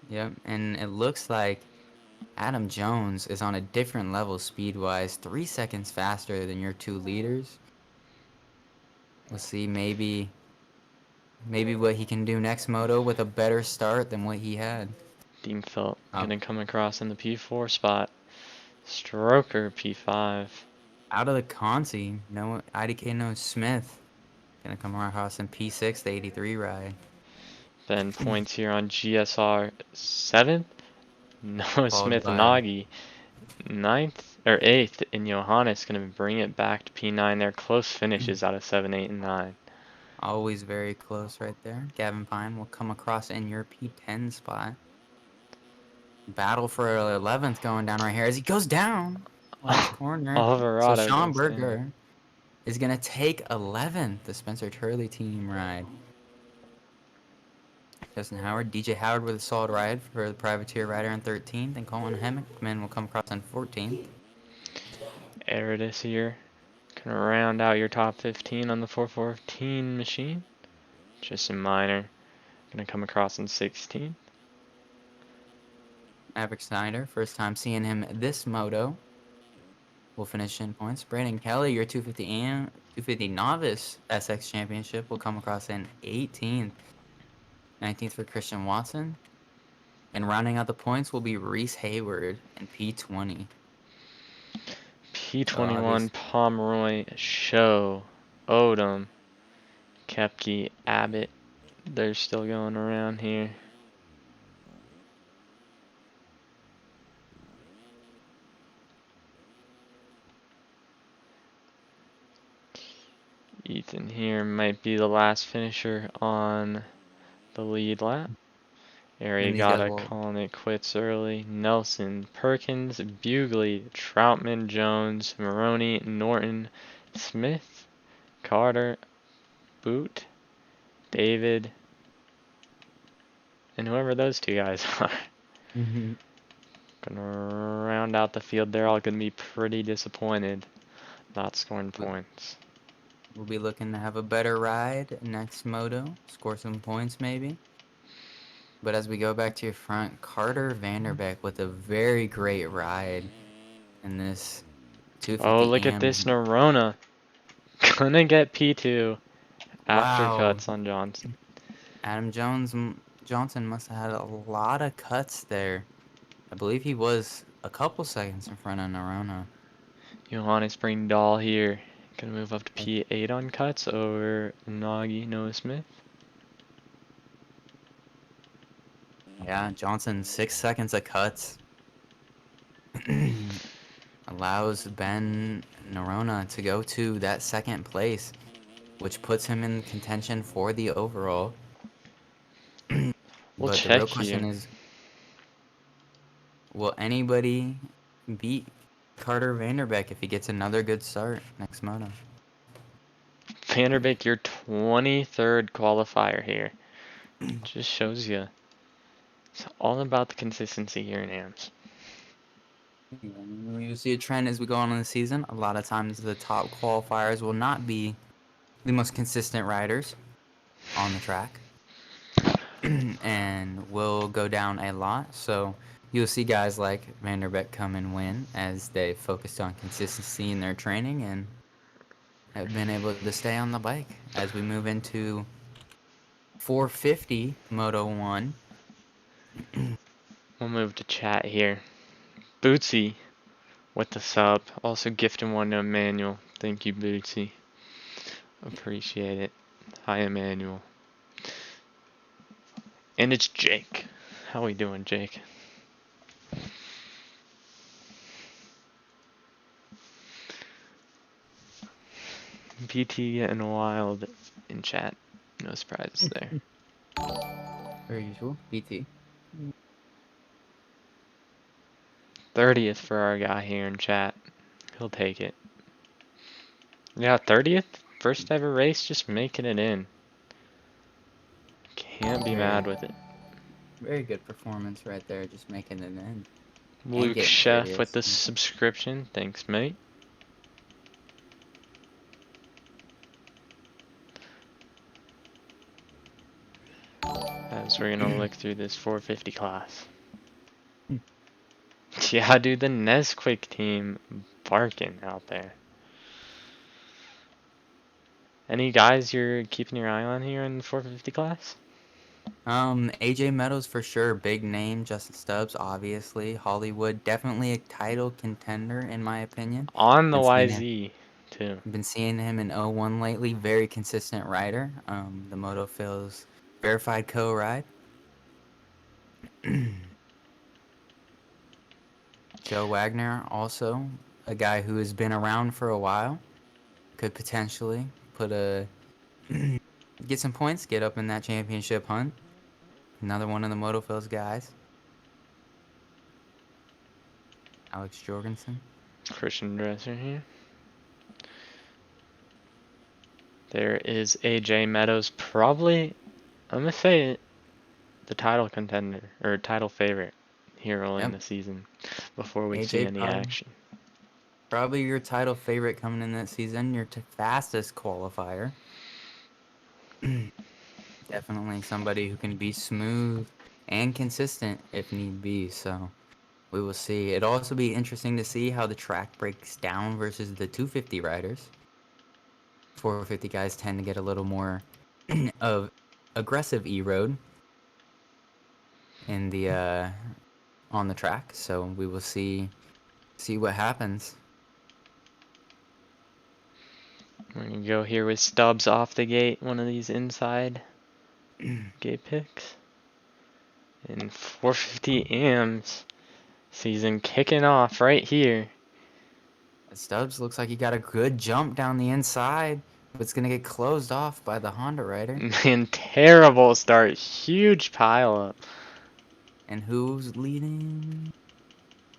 Yep, and it looks like Adam Jones is on a different level speed-wise, 3 seconds faster than your two leaders. We'll see maybe what he can do next moto with a better start than what he had. Deemfelt Oh, gonna come across in the P4 spot. Stroker P5. out of the Conti, no IDK, no Smith. Gonna come across in P6, the 83 ride. Then points here on GSR 7th. Noah Followed Smith by Nagy ninth or 8th, and Johannes gonna bring it back to P9 there. Close finishes out of 7, 8, and 9. always very close right there. Gavin Pine will come across in your P10 spot. Battle for 11th going down right here as he goes down. Last corner. So Alvarado Sean goes down. Berger is going to take 11th, the Spencer Turley team ride. Justin Howard, DJ Howard with a solid ride for the privateer rider in 13th, and Colin Hemmingman will come across in 14th. Eridus here. Gonna round out your top 15 on the 414 machine. Just a minor. Gonna come across in 16th. Maverick Snyder, first time seeing him this moto, will finish in points. Brandon Kelly, your 250 novice SX championship, will come across in 18th. 19th for Christian Watson. And rounding out the points will be Reese Hayward in P20. So P21, obvious. Pomeroy, Show, Odom, Kepke, Abbott. They're still going around here. Ethan here might be the last finisher on the lead lap. And these guys Ariagata will. calling it quits early. Nelson, Perkins, Bugley, Troutman, Jones, Maroney, Norton, Smith, Carter, Boot, David, and whoever those two guys are. Gonna round out the field. They're all gonna be pretty disappointed not scoring points. We'll be looking to have a better ride next moto, score some points maybe. But as we go back to your front, Carter Vanderbeck with a very great ride in this Oh, 250 look at this AM. Nerona. Gonna get P2 after Wow, cuts on Johnson. Adam Johnson must have had a lot of cuts there. I believe he was a couple seconds in front of Nerona. Johannes Bringdahl here. Gonna move up to P8 on cuts over Nagy, Noah Smith. Yeah, Johnson 6 seconds of cuts. Allows Ben Nerona to go to that second place, which puts him in contention for the overall. We'll But the check real question here. is, will anybody beat Carter Vanderbeck if he gets another good start next moto? Vanderbeek, your 23rd qualifier here. Just shows you. It's all about the consistency here in AMS. You see a trend as we go on in the season. A lot of times the top qualifiers will not be the most consistent riders on the track and will go down a lot. So you'll see guys like Vanderbeek come and win as they focused on consistency in their training and have been able to stay on the bike as we move into 450 Moto 1. We'll move to chat here. Bootsy with the sub. Also gifting one to Emmanuel. Thank you, Bootsy. Appreciate it. Hi, Emmanuel. And it's Jake. How we doing, Jake? PT getting wild in chat. No surprises there. Per usual, BT. 30th for our guy here in chat. He'll take it. Yeah, 30th. First ever race, just making it in. Can't be mad with it. Very good performance right there, just making it in. And Luke getting Chef 30th. with the subscription. Thanks, mate. As we're gonna look through this 450 class. Yeah, dude, the Nesquik team barking out there. Any guys you're keeping your eye on here in the 450 class? AJ Meadows for sure, big name. Justin Stubbs, obviously. Hollywood, definitely a title contender in my opinion. On the Been seeing him, YZ, too. been seeing him in 01 lately. Very consistent rider. The Moto Phil's verified co-ride. Joe Wagner, also a guy who has been around for a while, could potentially put a get some points, get up in that championship hunt. Another one of the Moto Phil's guys. Alex Jorgensen. Christian Dresser here. There is AJ Meadows, probably, I'm going to say it, the title contender, or title favorite here early in Yep. the season before we see AJ any action. probably your title favorite coming in that season. Your fastest qualifier. Definitely somebody who can be smooth and consistent if need be. So we will see. It'll also be interesting to see how the track breaks down versus the 250 riders. 450 guys tend to get a little more of aggressive e-road in the on the track. So we will see what happens. We're going to go here with Stubbs off the gate, one of these inside gate picks. And 450 Ams season kicking off right here. Stubbs looks like he got a good jump down the inside, but it's gonna get closed off by the Honda rider. Man, terrible start. Huge pile up. And who's leading?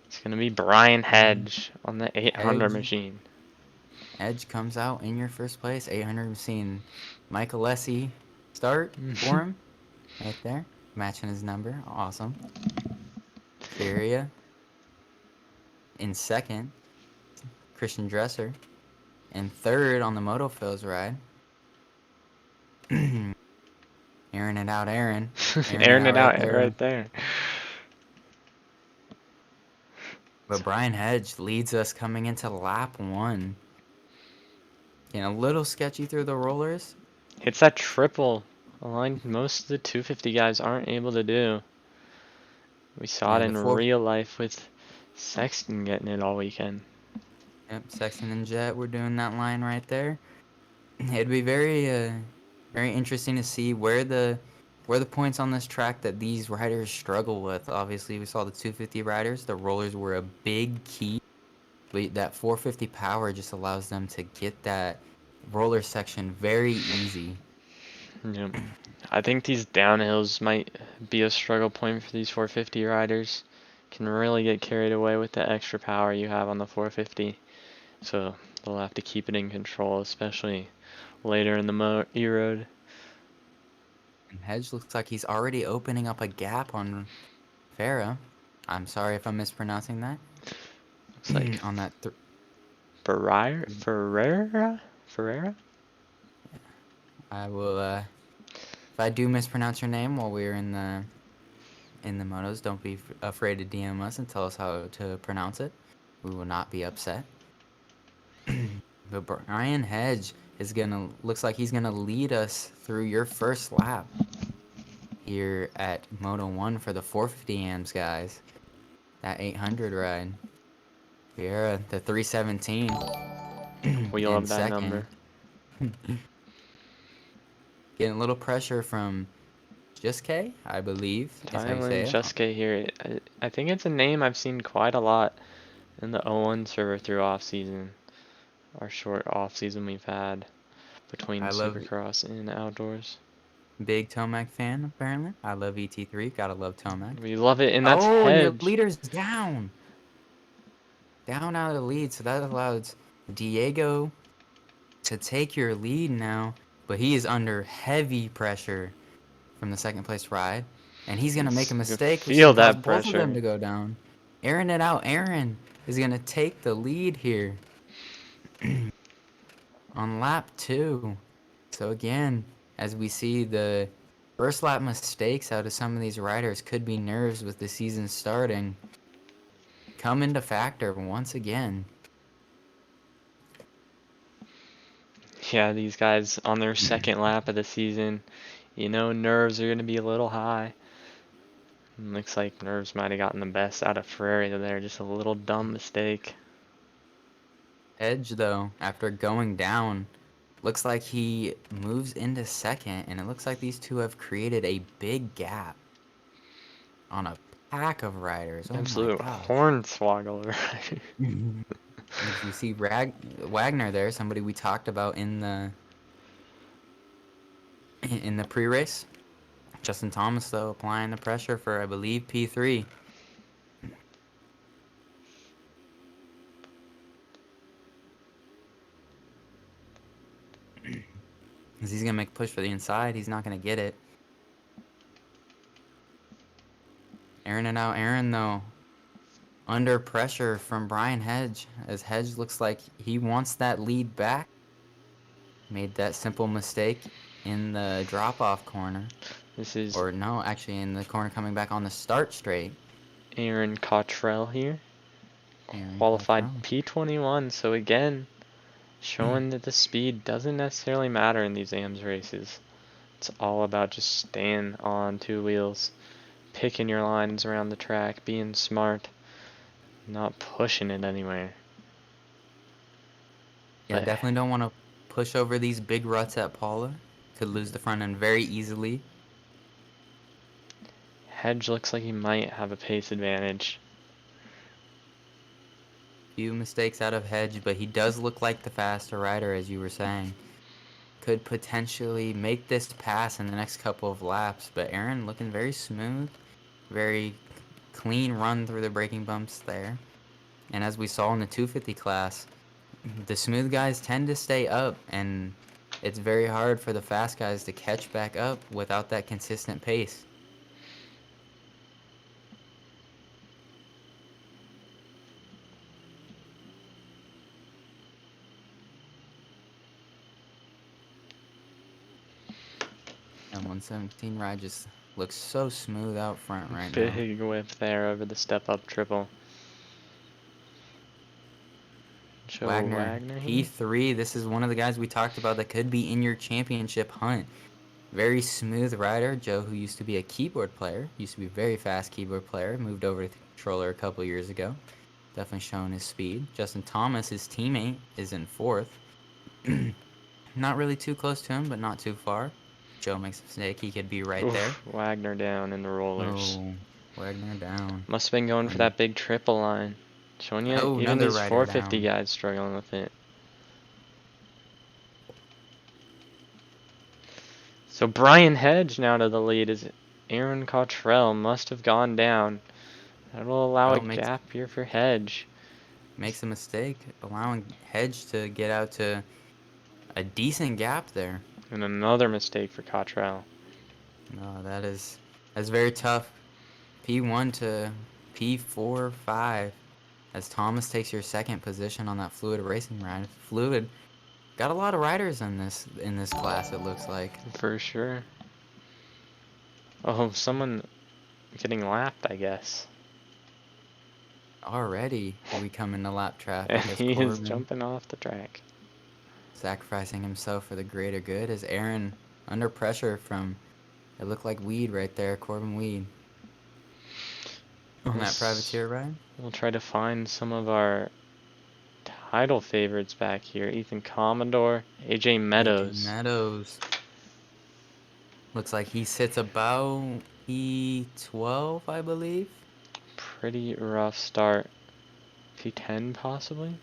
It's going to be Brian Hedge on the 800 Hedge. machine. Hedge comes out in your first place. 800 machine. Michael Lessie start for him. Right there. Matching his number. Awesome. Feria in second. Christian Dresser in third on the Moto Phil's ride. Airing it out, Aaron. Airing it out right there. But Brian Hedge leads us coming into lap 1. Getting a little sketchy through the rollers. Hits that triple, a line most of the 250 guys aren't able to do. We saw it in real life with Sexton getting it all weekend. Yep, Sexton and Jet were doing that line right there. It'd be very interesting to see where the points on this track that these riders struggle with. Obviously, we saw the 250 riders. The rollers were a big key. But that 450 power just allows them to get that roller section very easy. Yep. I think these downhills might be a struggle point for these 450 riders. Can really get carried away with the extra power you have on the 450. So they'll have to keep it in control, especially later in the E-road. And Hedge looks like he's already opening up a gap on Farah. I'm sorry if I'm mispronouncing that. Looks like on that Ferreira? I will if I do mispronounce your name while we're in the motos, don't be afraid to DM us and tell us how to pronounce it. We will not be upset. But Brian Hedge is looks like he's gonna lead us through your first lap here at Moto 1 for the 450 Ams guys. That 800 ride. Vieira, the 317. We love that number. Getting a little pressure from Just K, I believe, is how you say it. Just K here. I think it's a name I've seen quite a lot in the 01 server through off-season. Our short off-season we've had between Supercross and outdoors. Big Tomac fan, apparently. I love ET3. Gotta love Tomac. We love it, and that's Hedge. And your leader's down. Down out of the lead, so that allows Diego to take your lead now. But he is under heavy pressure from the second place ride. And he's going to make a mistake, which will cause both of them to go down. Airing it out. Aaron is going to take the lead here on lap 2. So again, as we see, the first lap mistakes out of some of these riders could be nerves with the season starting. Come into factor once again. Yeah, these guys on their second lap of the season, You know nerves are going to be a little high. Looks like nerves might have gotten the best out of Ferrari there. Just a little dumb mistake. Edge, though, after going down, looks like he moves into second, and it looks like these two have created a big gap on a pack of riders. Oh my Absolute gosh. hornswoggle. As you see Wagner there, somebody we talked about in the pre-race. Justin Thomas, though, applying the pressure for, I believe, P3. As he's going to make a push for the inside. He's not going to get it. Aaron and now Aaron, though, under pressure from Brian Hedge, as Hedge looks like he wants that lead back. Made that simple mistake in the drop-off corner. This is Or no, actually in the corner coming back on the start straight. Aaron Cottrell here. Aaron Qualified Cottrell. P21, so again, showing that the speed doesn't necessarily matter in these AMS races. It's all about just staying on two wheels, picking your lines around the track, being smart, not pushing it anywhere. Yeah, But definitely don't want to push over these big ruts at Paula. Could lose the front end very easily. Hedge looks like he might have a pace advantage. Few mistakes out of Hedge, but he does look like the faster rider, as you were saying. Could potentially make this pass in the next couple of laps, but Aaron looking very smooth. Very clean run through the braking bumps there. And as we saw in the 250 class, the smooth guys tend to stay up, and it's very hard for the fast guys to catch back up without that consistent pace. And 117 ride just looks so smooth out front right now. Big whip there over the step-up triple. Joe Wagner, Wagner here. P3. This is one of the guys we talked about that could be in your championship hunt. Very smooth rider. Joe, who used to be a keyboard player, used to be a very fast keyboard player, moved over to the controller a couple years ago. Definitely showing his speed. Justin Thomas, his teammate, is in fourth. Not really too close to him, but not too far. Joe makes a mistake. He could be right there. Wagner down in the rollers. Oh, Wagner down. Must have been going for that big triple line. Showing you, Oh, even another these rider 450 down. guys struggling with it. So Brian Hedge now to the lead as Aaron Cottrell must have gone down. That'll allow a gap here for Hedge. Makes a mistake, allowing Hedge to get out to a decent gap there. And another mistake for Cottrell. No, that's very tough. P1 to P4, 5. As Thomas takes your second position on that Fluid racing ride. Fluid got a lot of riders in this class, it looks like. For sure. Oh, someone getting lapped, I guess. Already we come into lap traffic And as he Corbin is jumping off the track. sacrificing himself for the greater good as Aaron under pressure from, it looked like Weed right there, Corbin Weed. On that privateer ride. We'll try to find some of our title favorites back here. Ethan Commodore, AJ Meadows. AJ Meadows. Looks like he sits about P12, I believe. Pretty rough start. P10 possibly?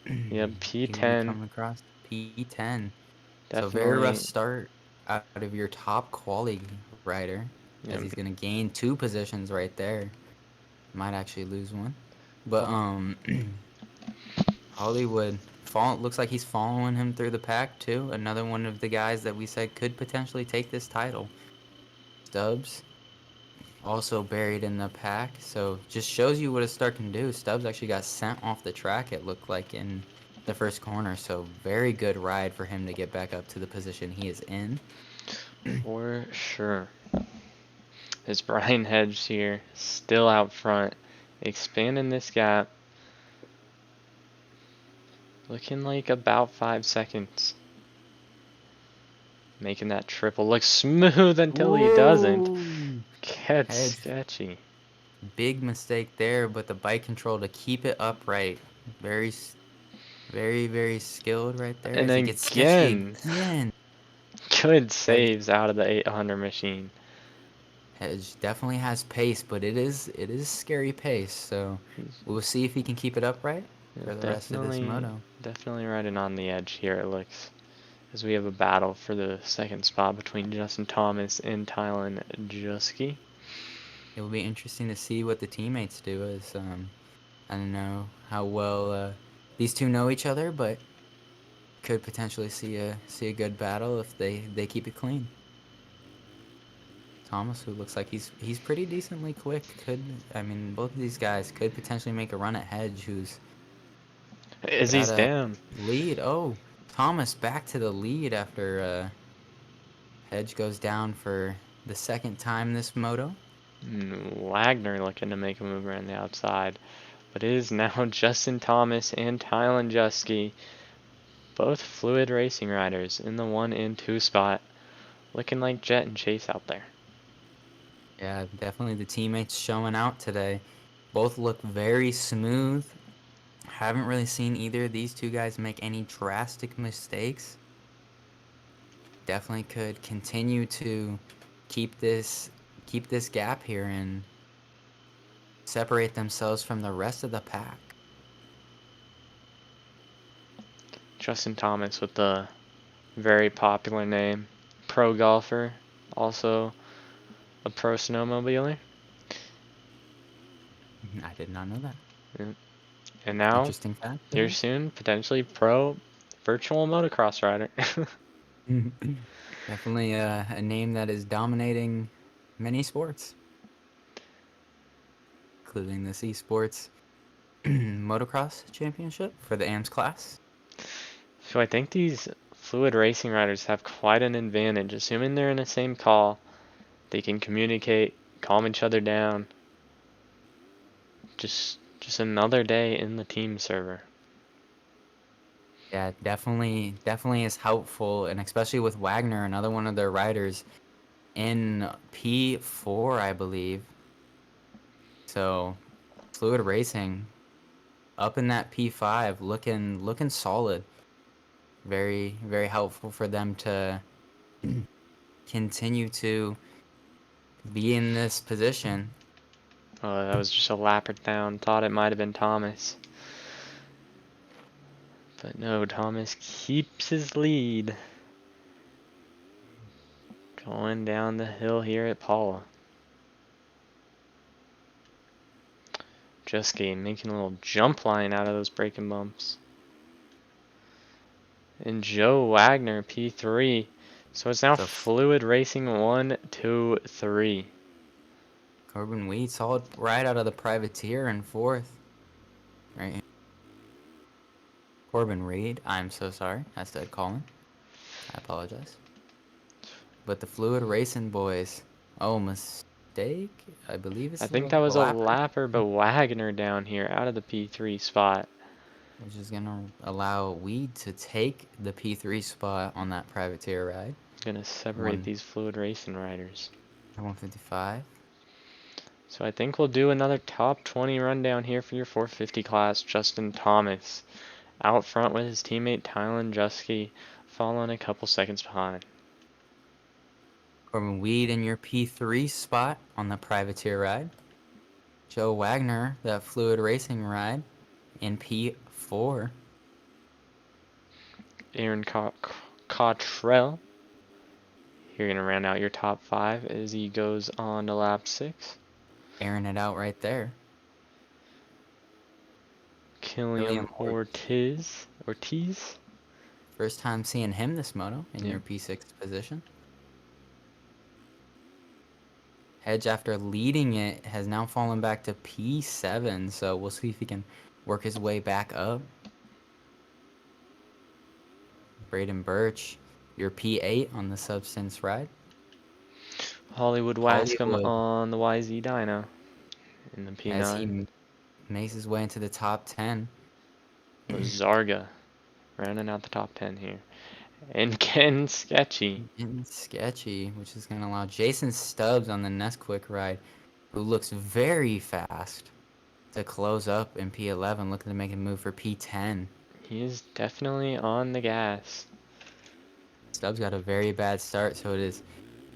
Yep, P10. Coming across P10. Definitely. So very rough start out of your top quality rider. Yep. As he's going to gain 2 positions right there. Might actually lose one. But Hollywood looks like he's following him through the pack too. Another one of the guys that we said could potentially take this title. Stubbs also buried in the pack, so just shows you what a start can do. Stubbs actually got sent off the track, it looked like, in the first corner, so very good ride for him to get back up to the position he is in. For sure. There's Brian Hedge here, still out front, expanding this gap. Looking like about 5 seconds. Making that triple look smooth until he doesn't. Whoa! Gets Hedge. sketchy. Big mistake there, but the bike control to keep it upright. Very, very skilled right there And as he gets sketchy again, again. good Hedge, saves out of the 800 machine. Hedge definitely has pace, but it is scary pace. So He's we'll see if he can keep it upright yeah, for the rest of this definitely, moto. definitely riding on the edge here, it looks. As we have a battle for the second spot between Justin Thomas and Tylen Juski. It will be interesting to see what the teammates do. As I don't know how well these two know each other, but could potentially see a good battle if they keep it clean. Thomas, who looks like he's pretty decently quick, both of these guys could potentially make a run at Hedge, who's got Izzy's a down. lead. Oh, Thomas back to the lead after Hedge goes down for the second time this moto. Wagner looking to make a move around the outside. But it is now Justin Thomas and Tylen Juski, both fluid racing riders in the 1 and 2 spot. Looking like Jet and Chase out there. Yeah, definitely the teammates showing out today. Both look very smooth. Haven't really seen either of these two guys make any drastic mistakes. Definitely could continue to keep this gap here and separate themselves from the rest of the pack. Justin Thomas with the very popular name. Pro golfer. Also a pro snowmobiler. I did not know that. And now, Interesting fact to here know. soon, potentially pro virtual motocross rider. Definitely a name that is dominating many sports, including this esports motocross championship for the AMS class. So I think these fluid racing riders have quite an advantage. Assuming they're in the same call, they can communicate, calm each other down. Just another day in the team server. Yeah, definitely is helpful, and especially with Wagner, another one of their riders in P4, I believe. So, fluid racing up in that P5, looking solid. Very helpful for them to continue to be in this position. Oh, that was just a lapper down. Thought it might have been Thomas. But no, Thomas keeps his lead. Going down the hill here at Paula. Juski making a little jump line out of those braking bumps. And Joe Wagner, P3. So it's now So fluid racing 1, 2, 3. Corbin Weed, solid ride out of the privateer in fourth. Right here. Corbin Reed, I'm so sorry. I said Colin. I apologize. But the fluid racing boys. Oh, mistake? I believe I it's think the that was a lapper, lapper, but Wagner down here out of the P3 spot. which is going to allow Weed to take the P3 spot on that privateer ride. Gonna separate One these fluid racing riders. 155. So I think we'll do another top 20 rundown here for your 450 class. Justin Thomas out front with his teammate Tylen Juski, following a couple seconds behind. Corbin Weed in your P3 spot on the privateer ride. Joe Wagner, that fluid racing ride, in P4. Aaron Cottrell, you're gonna round out your top 5 as he goes on to lap 6. Airing it out right there. Killiam Ortiz. First time seeing him this moto in Yeah. your P6 position. Hedge, after leading it, has now fallen back to P7, so we'll see if he can work his way back up. Braden Birch, your P8 on the Substance ride. Hollywood Wascom Hollywood, on the YZ Dyno in the as P9. he makes his way into the top 10. Zarga rounding out the top 10 here. And getting sketchy. Getting sketchy, which is going to allow Jason Stubbs on the next quick ride, who looks very fast, to close up in P11, looking to make a move for P10. He is definitely on the gas. Stubbs got a very bad start, so it is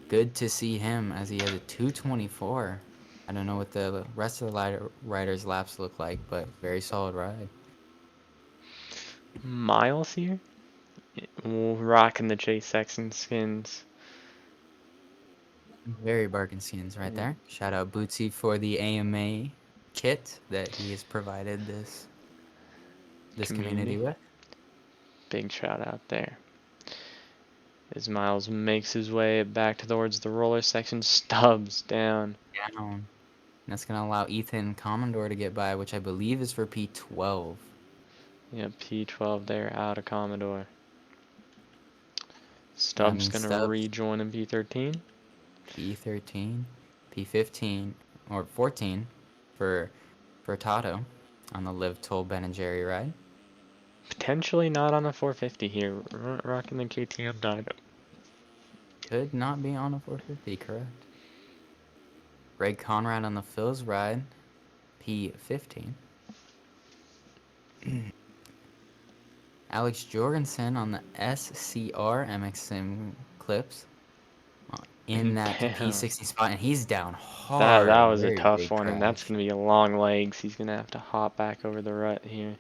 good to see him as he has a 224. I don't know what the rest of the riders' laps look like, but very solid ride. Miles here, rocking the Jay Sexton skins. Very bargain skins right there. Shout out Bootsy for the AMA kit that he has provided this community Community. with. Big shout out there. As Miles makes his way back towards the roller section, Stubbs down. Down. And that's going to allow Ethan Commodore to get by, which I believe is for P12. Yeah, P12 there out of Commodore. So that Stubbs means gonna Stubbs, rejoin in P13. P13, P15, or 14 for Tato on the Live Toll Ben and Jerry ride. Potentially not on a 450 here, rocking the KTM dyno. Could not be on a 450, correct. Greg Conrad on the Phil's ride, P15. Alex Jorgensen on the SCR MX Sim clips in And that damn, P60 spot, and he's down that hard. was a Very tough big one, and that's crash. gonna be a long legs. He's gonna have to hop back over the rut here.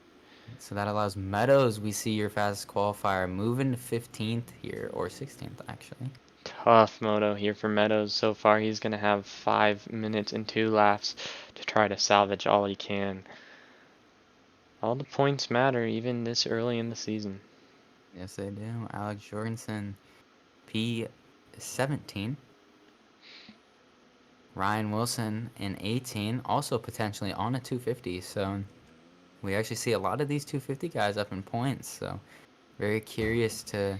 So that allows Meadows, we see your fastest qualifier, moving to 15th here, or 16th actually. Tough moto here for Meadows. So far, he's gonna have 5 minutes and 2 laps to try to salvage all he can. All the points matter, even this early in the season. Yes, they do. Alex Jorgensen, P17. Ryan Wilson in 18, also potentially on a 250. So we actually see a lot of these 250 guys up in points. So very curious to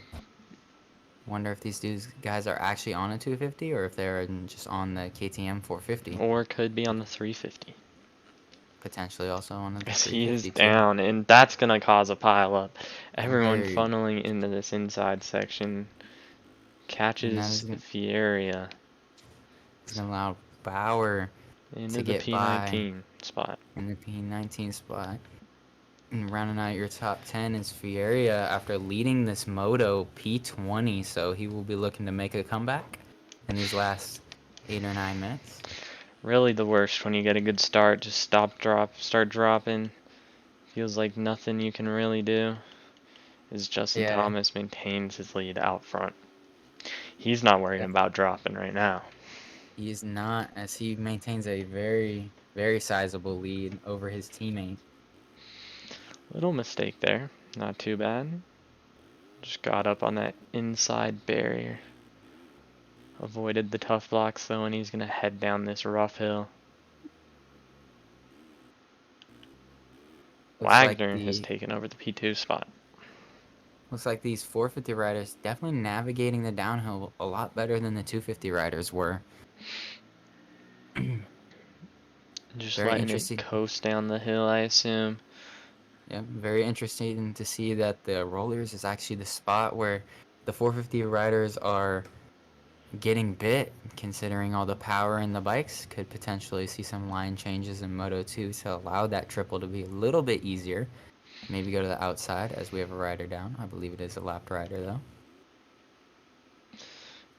wonder if these guys are actually on a 250 or if they're just on the KTM 450. Or could be on the 350. Potentially also on the As he is 350 too. down, and that's gonna cause a pileup. Everyone Very, funneling into this inside section. and that Catches is going Fiera to allow Bauer into to the get by P19 spot. in the P19 spot. And rounding out your top 10 is Fieria after leading this moto P20, so he will be looking to make a comeback in these last 8 or 9 minutes. Really the worst when you get a good start, just start dropping. Feels like nothing you can really do. As Justin Yeah, Thomas maintains his lead out front. He's not worried about dropping right now. he is not, as he maintains a very, very sizable lead over his teammate. Little mistake there, not too bad. Just got up on that inside barrier. Avoided the tough blocks though, and he's gonna head down this rough hill. Looks like Wagner has the taken over the P2 spot. looks like these 450 riders definitely navigating the downhill a lot better than the 250 riders were. Just Very letting it interesting. coast down the hill, I assume. Yeah, very interesting to see that the rollers is actually the spot where the 450 riders are getting bit, considering all the power in the bikes. Could potentially see some line changes in Moto 2 to allow that triple to be a little bit easier. Maybe go to the outside as we have a rider down. I believe it is a lapped rider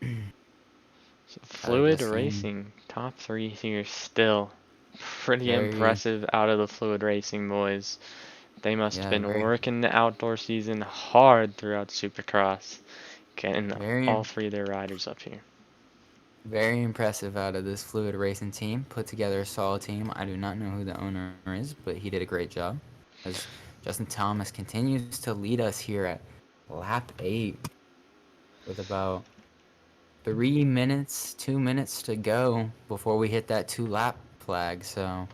though. So Tyler Fluid Justine, Racing, top 3 here still. Pretty very, impressive out of the Fluid Racing boys. They must have yeah, been working the outdoor season hard throughout Supercross, getting very, all 3 of their riders up here. very impressive out of this Fluid Racing team. Put together a solid team. I do not know who the owner is, but he did a great job. As Justin Thomas continues to lead us here at lap 8 with about 3 minutes, 2 minutes to go before we hit that 2-lap flag. So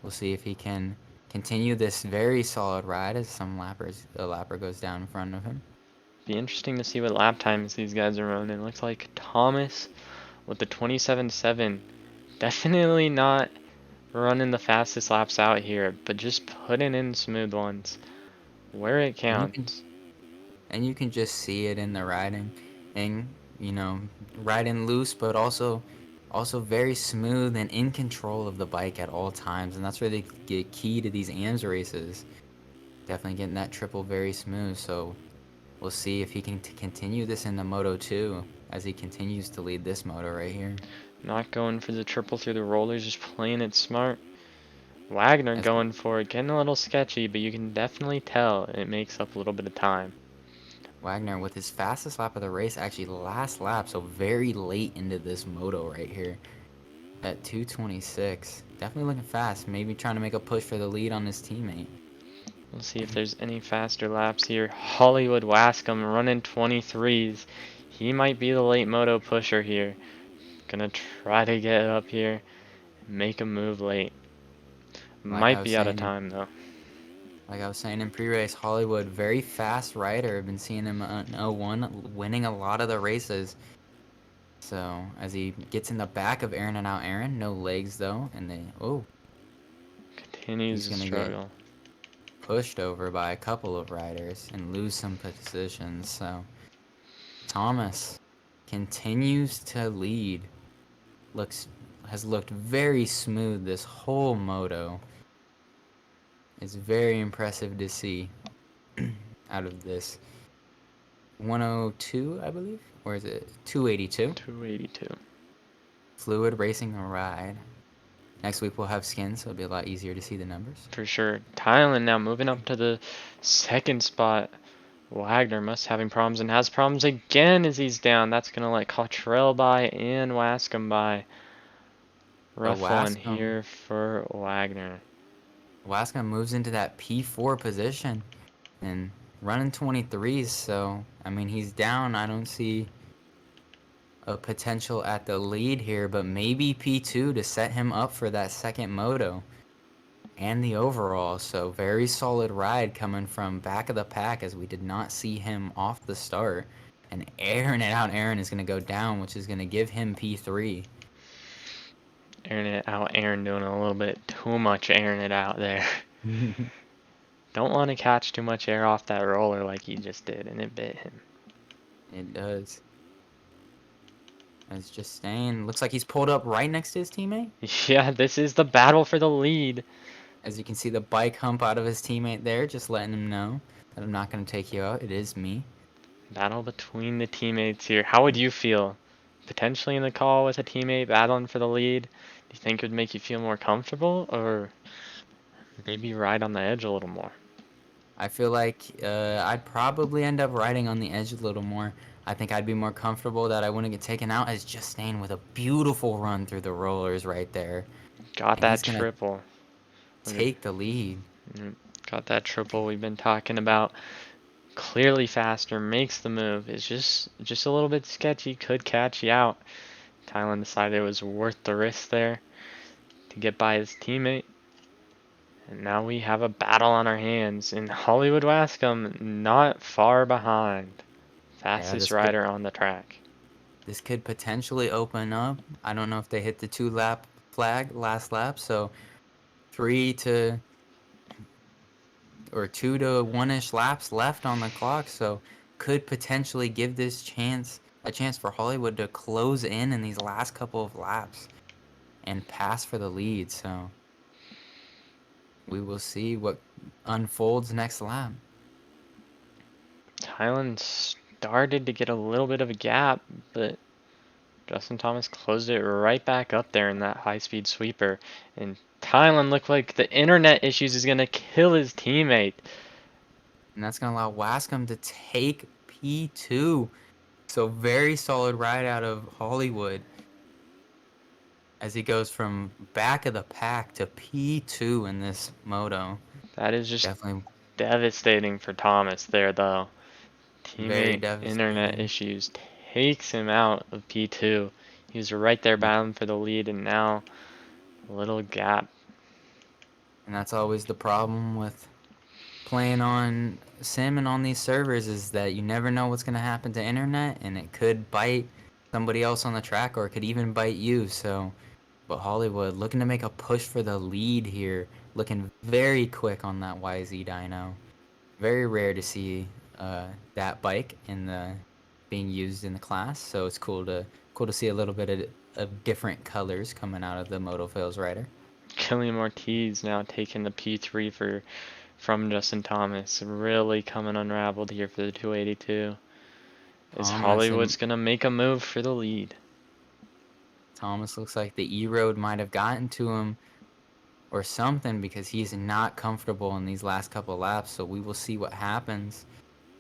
we'll see if he can continue this very solid ride as a lapper goes down in front of him. Be interesting to see what lap times these guys are running. Looks like Thomas with the 27.7. Definitely not running the fastest laps out here, but just putting in smooth ones where it And you can counts. and you can just see it in the riding, and you know, riding loose, but also very smooth and in control of the bike at all times, and that's really the key to these AMS races. Definitely getting that triple very smooth. So we'll see if he can continue this in the Moto 2 as he continues to lead this moto right here. Not going for the triple through the rollers, just playing it smart. Wagner As going for it, getting a little sketchy, but you can definitely tell it makes up a little bit of time. Wagner with his fastest lap of the race, actually last lap, so very late into this moto right here at 2:26. Definitely looking fast, maybe trying to make a push for the lead on his teammate. We'll see if there's any faster laps here. Hollywood Wascom running 23s. He might be the late moto pusher here. Gonna try to get up here, make a move late. Like I Might was be out of saying, time though. like I was saying in pre-race, Hollywood, very fast rider. I've been seeing him in 01, winning a lot of the races. So as he gets in the back of Aaron and out Aaron, no legs though, and Continues he's to gonna get struggle. pushed over by a couple of riders and lose some positions. So Thomas continues to lead. Has looked very smooth this whole moto. It's very impressive to see out of this 102, I believe, or is it 282? 282. Fluid racing a ride. Next week we'll have skins, so it'll be a lot easier to see the numbers. For sure. Thailand now moving up to the second spot. Wagner must having problems and has problems again as he's down. That's going to let Cottrell by and Wascom by. But Rough one here for Wagner. Wascom moves into that P4 position and running 23s, so I mean he's down. I don't see a potential at the lead here, but maybe P2 to set him up for that second moto and the overall. So very solid ride coming from back of the pack as we did not see him off the start. And airing it out, Aaron is going to go down, which is going to give him P3. Airing it out, Aaron doing a little bit too much airing it out there. Don't want to catch too much air off that roller like he just did, and it bit him. It does. It's just staying. Looks like he's pulled up right next to his teammate. Yeah, this is the battle for the lead. As you can see the bike hump out of his teammate there, just letting him know that I'm not going to take you out. It is me. Battle between the teammates here. How would you feel? Potentially in the call with a teammate battling for the lead? Do you think it would make you feel more comfortable, or maybe ride on the edge a little more? I feel like I'd probably end up riding on the edge a little more. I think I'd be more comfortable that I wouldn't get taken out as just staying with a beautiful run through the rollers right there. Got And that he's going to triple. take the lead. Got that triple we've been talking about. Clearly faster, makes the move. It's just a little bit sketchy, could catch you out. Thailand decided it was worth the risk there to get by his teammate. And now we have a battle on our hands. And Hollywood Wascom not far behind. Yeah, Fastest rider on the track. this could potentially open up. I don't know if they hit the 2-lap flag last lap, so 2 to 1-ish laps left on the clock, so could potentially give this a chance for Hollywood to close in these last couple of laps and pass for the lead. So we will see what unfolds next lap. Thailand started to get a little bit of a gap, but Justin Thomas closed it right back up there in that high-speed sweeper. And Thailand looked like the internet issues is going to kill his teammate. And that's going to allow Wascom to take P2. So very solid ride out of Hollywood as he goes from back of the pack to P2 in this moto. That is just Definitely devastating for Thomas there, though. very Teammate internet devastating. issues takes him out of P2. He was right there Yeah. battling for the lead, and now a little gap. And that's always the problem with playing on sim and on these servers, is that you never know what's going to happen to internet, and it could bite somebody else on the track, or it could even bite you. So, but Hollywood looking to make a push for the lead here, looking very quick on that YZ dyno. Very rare to see that bike in the being used in the class. So it's cool to see a little bit of different colors coming out of the Moto Fails rider. Killian Ortiz now taking the P3 from Justin Thomas. Really coming unraveled here for the 282. Is Thomas Hollywood's and gonna make a move for the lead? Thomas looks like the E-Road might have gotten to him or something because he's not comfortable in these last couple laps. So we will see what happens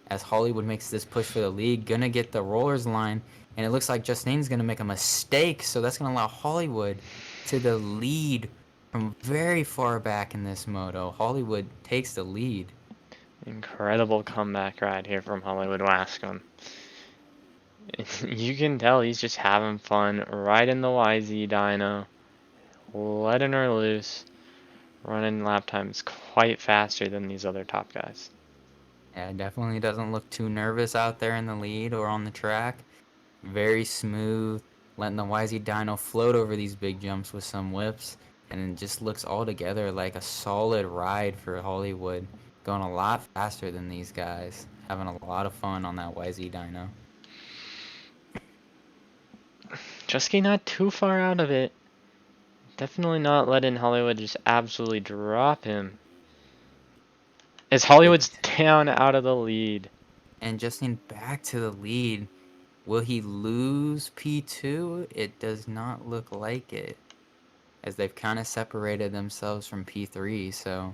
as Hollywood makes this push for the lead. Gonna get the rollers line, and it looks like Justain's gonna make a mistake. So that's gonna allow Hollywood to the lead from very far back in this moto. Hollywood takes the lead. Incredible comeback ride here from Hollywood Wascom. You can tell he's just having fun riding the YZ dyno, letting her loose, running lap times quite faster than these other top guys. Yeah, definitely doesn't look too nervous out there in the lead or on the track. Very smooth, letting the YZ dyno float over these big jumps with some whips, and it just looks altogether like a solid ride for Hollywood. Going a lot faster than these guys. Having a lot of fun on that YZ dyno. Jusky not too far out of it. Definitely not letting Hollywood just absolutely drop him. As Hollywood's down out of the lead. And Justin back to the lead. Will he lose P2? It does not look like it, as they've kind of separated themselves from P3. So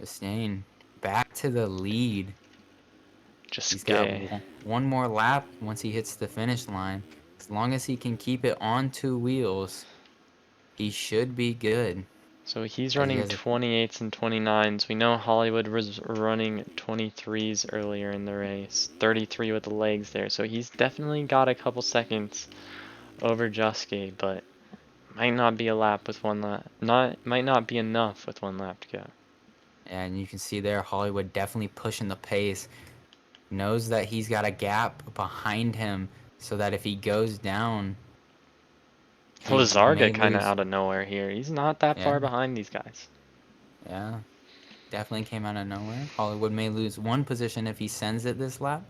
Justin back to the lead. He's got one more lap once he hits the finish line. As long as he can keep it on two wheels, he should be good. So he's running 28s and 29s. We know Hollywood was running 23s earlier in the race. 33 with the legs there. So he's definitely got a couple seconds over Jusky, but might not be a lap with one lap. Might not be enough with one lap to go. And you can see there Hollywood definitely pushing the pace. Knows that he's got a gap behind him so that if he goes down, Lazarga kind of out of nowhere here. He's not that far behind these guys. Yeah, definitely came out of nowhere. Hollywood may lose one position if he sends it this lap,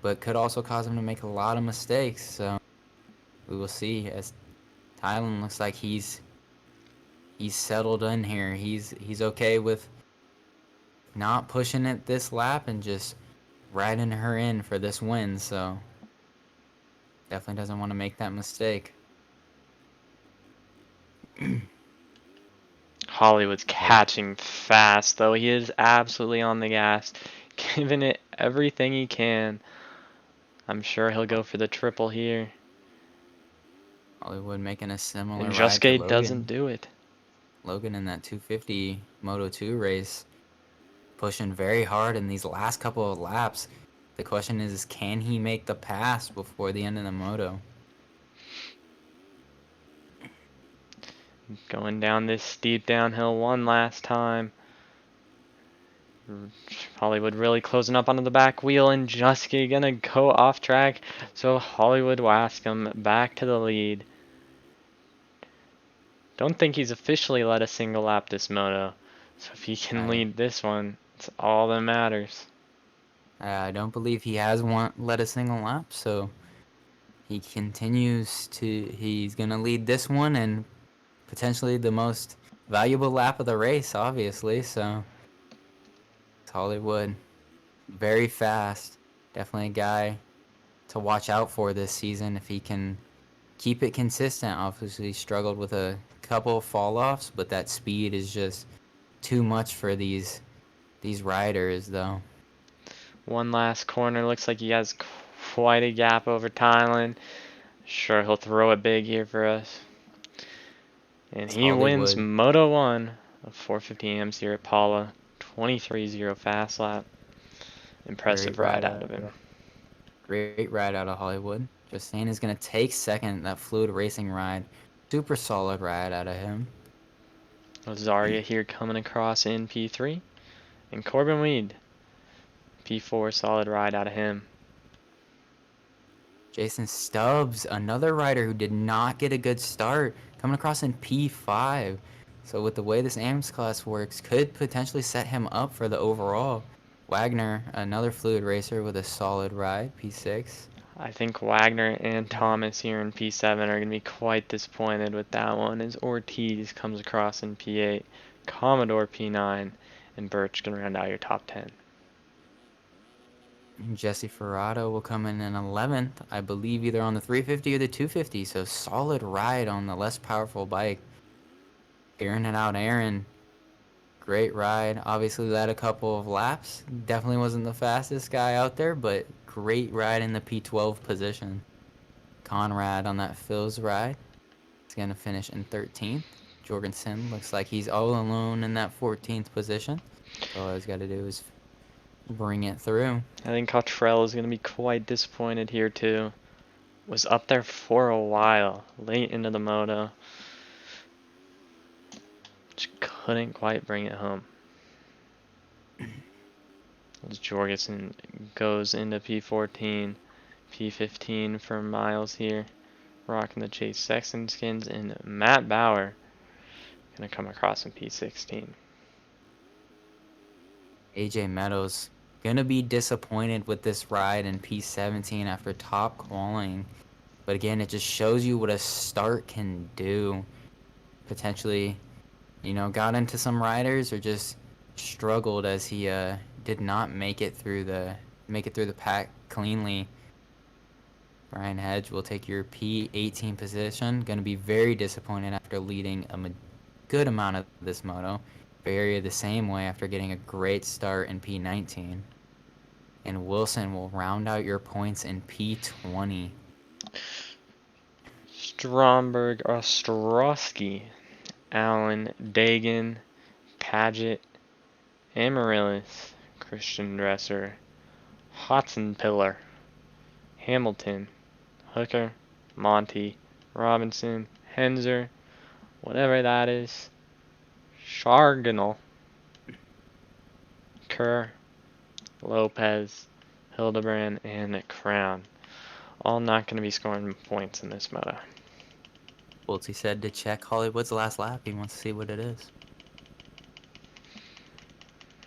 but could also cause him to make a lot of mistakes. So we will see. As Thailand looks like he's settled in here. He's okay with not pushing it this lap and just riding her in for this win. So definitely doesn't want to make that mistake. Hollywood's catching fast, though. He is absolutely on the gas, giving it everything he can. I'm sure he'll go for the triple here. Hollywood making a similar and ride to Logan doesn't do it. Logan in that 250 Moto2 race, pushing very hard in these last couple of laps. The question is can he make the pass before the end of the moto? Going down this steep downhill one last time. Hollywood really closing up onto the back wheel, and Jusky gonna go off track. So Hollywood Wascom back to the lead. Don't think he's officially led a single lap this moto. So if he can lead this one, it's all that matters. I don't believe he has led a single lap, so he continues to. He's gonna lead this one and potentially the most valuable lap of the race, obviously. So it's Hollywood, very fast. Definitely a guy to watch out for this season if he can keep it consistent. Obviously struggled with a couple of fall-offs, but that speed is just too much for these riders, though. One last corner. Looks like he has quite a gap over Thailand. Sure, he'll throw it big here for us. And he wins Moto 1 of 450 Ams here at Paula. 23.0 fast lap. Impressive ride out of him. Great ride out of Hollywood. Justine is going to take second that fluid racing ride. Super solid ride out of him. Zarya here coming across in P3. And Corbin Weed, P4, solid ride out of him. Jason Stubbs, another rider who did not get a good start, coming across in P5. So with the way this Ams class works, could potentially set him up for the overall. Wagner, another fluid racer with a solid ride, P6. I think Wagner and Thomas here in P7 are going to be quite disappointed with that one as Ortiz comes across in P8, Commodore P9, and Birch can round out your top 10. Jesse Ferrado will come in 11th, I believe either on the 350 or the 250, so solid ride on the less powerful bike. Airing it out, Aaron. Great ride. Obviously led a couple of laps. Definitely wasn't the fastest guy out there, but great ride in the P12 position. Conrad on that Phil's ride. He's going to finish in 13th. Jorgensen looks like he's all alone in that 14th position. So all he's got to do is bring it through. I think Cottrell is going to be quite disappointed here too. Was up there for a while, late into the moto. Just couldn't quite bring it home. As Jorgensen goes into P14, P15 for Miles here. Rocking the Chase Sexton skins, and Matt Bauer going to come across in P16. AJ Meadows going to be disappointed with this ride in P17 after top qualifying. But again, it just shows you what a start can do. Potentially, got into some riders or just struggled as he did not make it through the pack cleanly. Brian Hedge will take your P18 position. Going to be very disappointed after leading a good amount of this moto. Barry the same way after getting a great start in P19. And Wilson will round out your points in P20. Stromberg, Ostrowski, Allen, Dagan, Paget, Amaryllis, Christian Dresser, Hodson Pillar, Hamilton, Hooker, Monty, Robinson, Henzer, whatever that is, Sharganel, Kerr, Lopez, Hildebrand, and Crown. All not going to be scoring points in this moto. Bolty said to check Hollywood's last lap. He wants to see what it is.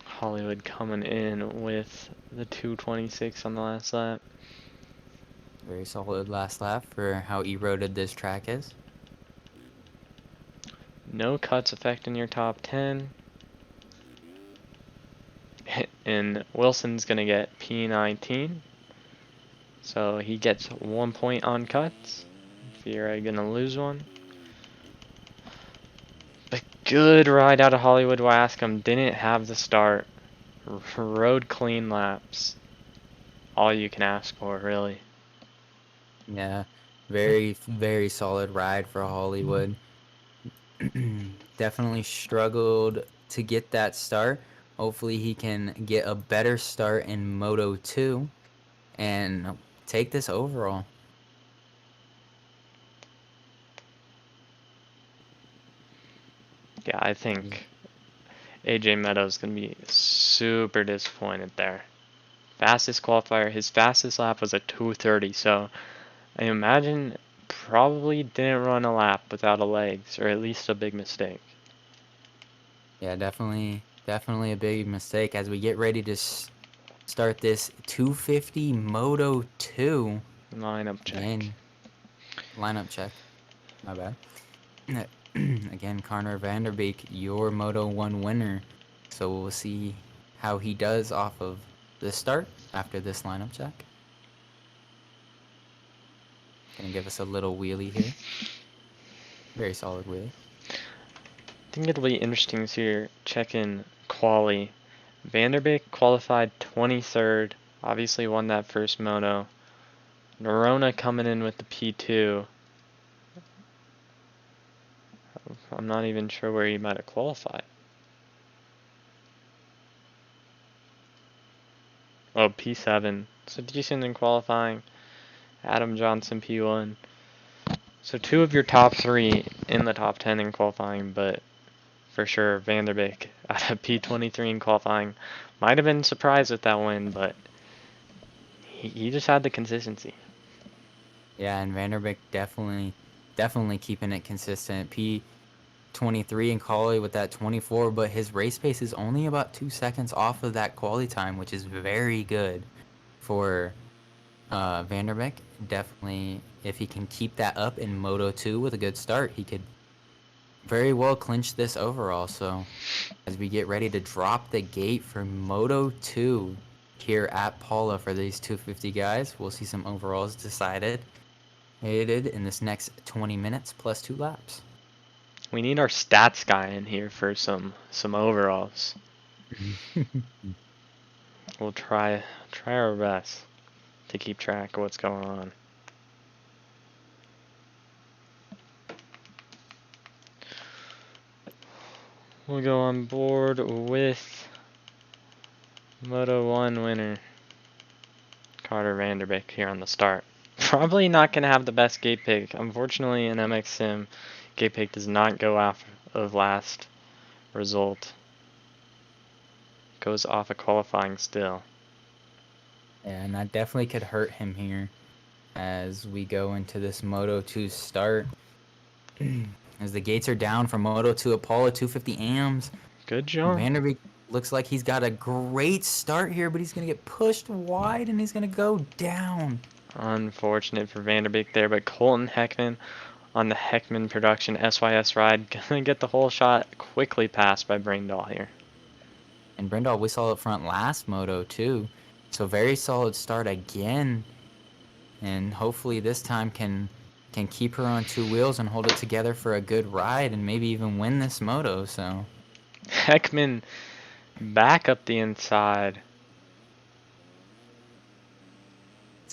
Hollywood coming in with the 226 on the last lap. Very solid last lap for how eroded this track is. No cuts affecting your top 10. And Wilson's going to get P19. So he gets 1 point on cuts. If you're going to lose one. But good ride out of Hollywood Wascom. Didn't have the start. Rode clean laps. All you can ask for, really. Yeah, very, very solid ride for Hollywood. Definitely struggled to get that start. Hopefully he can get a better start in Moto 2 and take this overall. Yeah, I think AJ Meadows is going to be super disappointed there. Fastest qualifier, his fastest lap was a 2:30, so I imagine probably didn't run a lap without a legs, or at least a big mistake. Yeah, definitely a big mistake as we get ready to start this 250 Moto 2. Lineup check. Again, lineup check. My bad. Again, Connor Vanderbeek, your Moto 1 winner. So we'll see how he does off of the start after this lineup check. Gonna give us a little wheelie here. Very solid wheelie. I think it'll be interesting to see your check-in quali. Vanderbeek qualified 23rd, obviously won that first moto. Nerona coming in with the P2. I'm not even sure where he might have qualified. Oh, P7. So decent in qualifying. Adam Johnson, P1. So 2 of your top 3 in the top 10 in qualifying, but for sure Vanderbeek out of P23 in qualifying. Might have been surprised with that win, but he just had the consistency. Yeah, and Vanderbeek definitely keeping it consistent. 23 and quali with that 24, but his race pace is only about 2 seconds off of that quali time, which is very good for Vanderbeek. Definitely, if he can keep that up in Moto 2 with a good start, he could very well clinch this overall. So as we get ready to drop the gate for Moto 2 here at Paula for these 250 guys, we'll see some overalls decided in this next 20 minutes plus 2 laps. We need our stats guy in here for some overalls. We'll try our best to keep track of what's going on. We'll go on board with Moto 1 winner Carter Vanderbeek here on the start. Probably not going to have the best gate pick. Unfortunately, in MX Sim, gate pick does not go off of last result. Goes off of qualifying still. Yeah, and that definitely could hurt him here as we go into this Moto 2 start. As the gates are down for Moto 2 Apollo 250 Ams. Good job. Vanderbeek looks like he's got a great start here, but he's going to get pushed wide and he's going to go down. Unfortunate for Vanderbeek there, but Colton Heckman on the Heckman Production SYS ride gonna get the whole shot quickly passed by Braindahl here. And Brendel, we saw up front last Moto too, so very solid start again, and hopefully this time can keep her on 2 wheels and hold it together for a good ride and maybe even win this Moto. So Heckman back up the inside.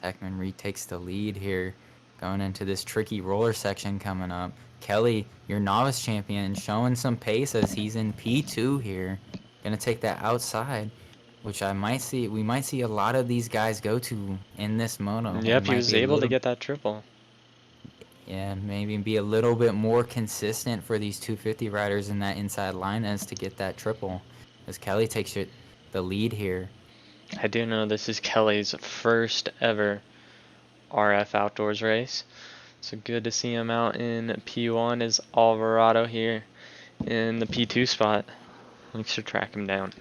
Heckman retakes the lead here, going into this tricky roller section coming up. Kelly, your novice champion, showing some pace as he's in P2 here. Gonna take that outside, which we might see a lot of these guys go to in this Moto. Yep, he was able to get that triple. Yeah, maybe be a little bit more consistent for these 250 riders in that inside line as to get that triple. As Kelly takes the lead here. I do know this is Kelly's first ever RF Outdoors race. So good to see him out in P1 is Alvarado here in the P2 spot. We should track him down.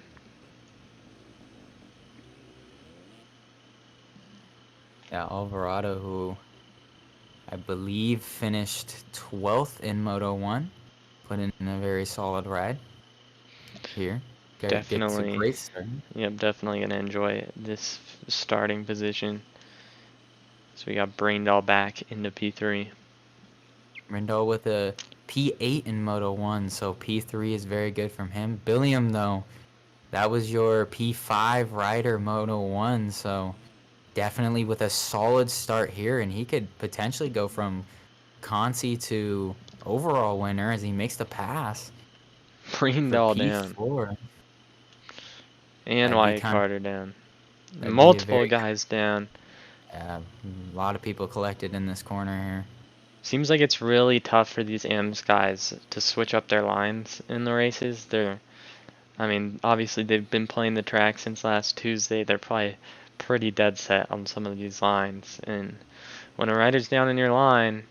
Yeah, Alvarado, who I believe finished 12th in Moto 1, put in a very solid ride here. Definitely. Gets a great start. Yep, definitely going to enjoy this starting position. So we got Braindahl back into P3. Brindle with a P8 in Moto 1, so P3 is very good from him. Billiam, though, that was your P5 rider Moto 1, so definitely with a solid start here, and he could potentially go from Consi to overall winner as he makes the pass. Braindahl down. And Wyatt Carter down. Multiple guys down. A lot of people collected in this corner here. Seems like it's really tough for these Ams guys to switch up their lines in the races. I mean, obviously they've been playing the track since last Tuesday. They're probably pretty dead set on some of these lines. And when a rider's down in your line,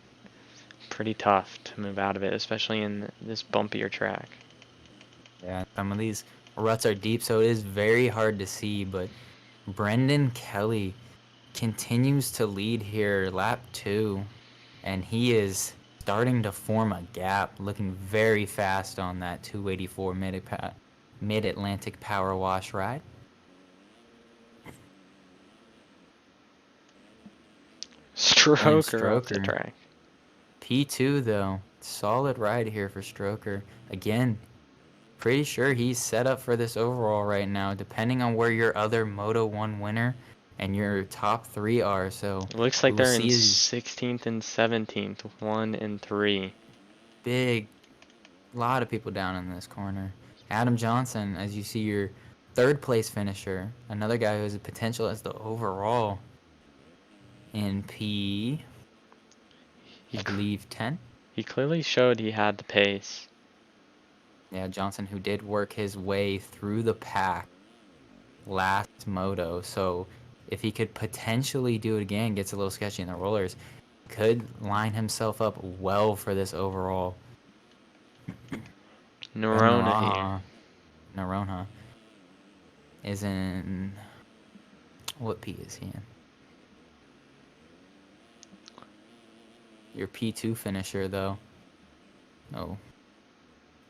pretty tough to move out of it, especially in this bumpier track. Yeah, some of these ruts are deep, so it is very hard to see, but Brendan Kelly continues to lead here lap 2, and he is starting to form a gap, looking very fast on that 284 mid-Atlantic power wash ride. Stroker off the track. P2 though, solid ride here for Stroker. Again, pretty sure he's set up for this overall right now, depending on where your other Moto 1 winner and your top 3 are. So it looks like they're in 16th and 17th, 1 and 3. Big, lot of people down in this corner. Adam Johnson, as you see, your 3rd place finisher, another guy who has a potential as the overall in P, I believe 10. He clearly showed he had the pace. Yeah, Johnson, who did work his way through the pack last Moto, so if he could potentially do it again, gets a little sketchy in the rollers, could line himself up well for this overall. Norona here. Noronha is in. What P is he in? Your P2 finisher, though. Oh.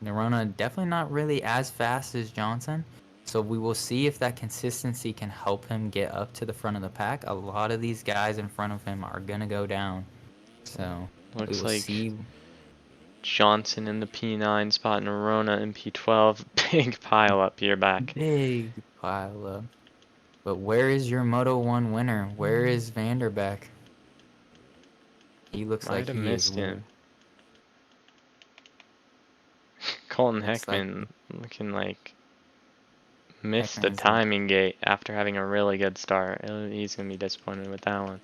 Norona definitely not really as fast as Johnson. So we will see if that consistency can help him get up to the front of the pack. A lot of these guys in front of him are going to go down. So we Looks will like see. Johnson in the P9 spot, Norona in P12. Big pile up here back. Big pile up. But where is your Moto 1 winner? Where is Vanderbeck? He looks like Might have he is. missed him. Colton Looks like Heckman looking like missed the Heckman is in. timing gate after having a really good start. He's going to be disappointed with that one.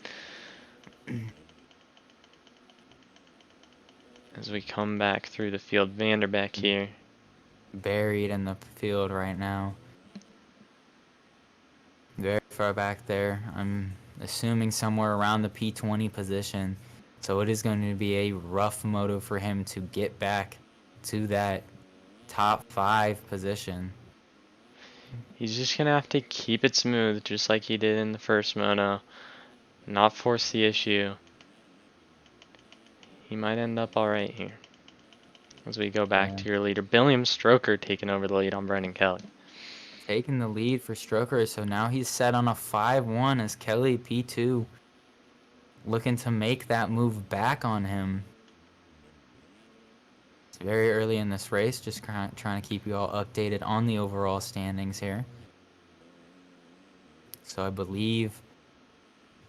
As we come back through the field, Vanderbeck here. Buried in the field right now. Very far back there. I'm assuming somewhere around the P20 position. So it is going to be a rough moto for him to get back to that top 5 position. He's just going to have to keep it smooth, just like he did in the first moto. Not force the issue. He might end up alright here. As we go back to your leader, William Stroker taking over the lead on Brendan Kelly. Taking the lead for Stroker, so now he's set on a 5-1 as Kelly P2 looking to make that move back on him. It's very early in this race, just trying to keep you all updated on the overall standings here. So I believe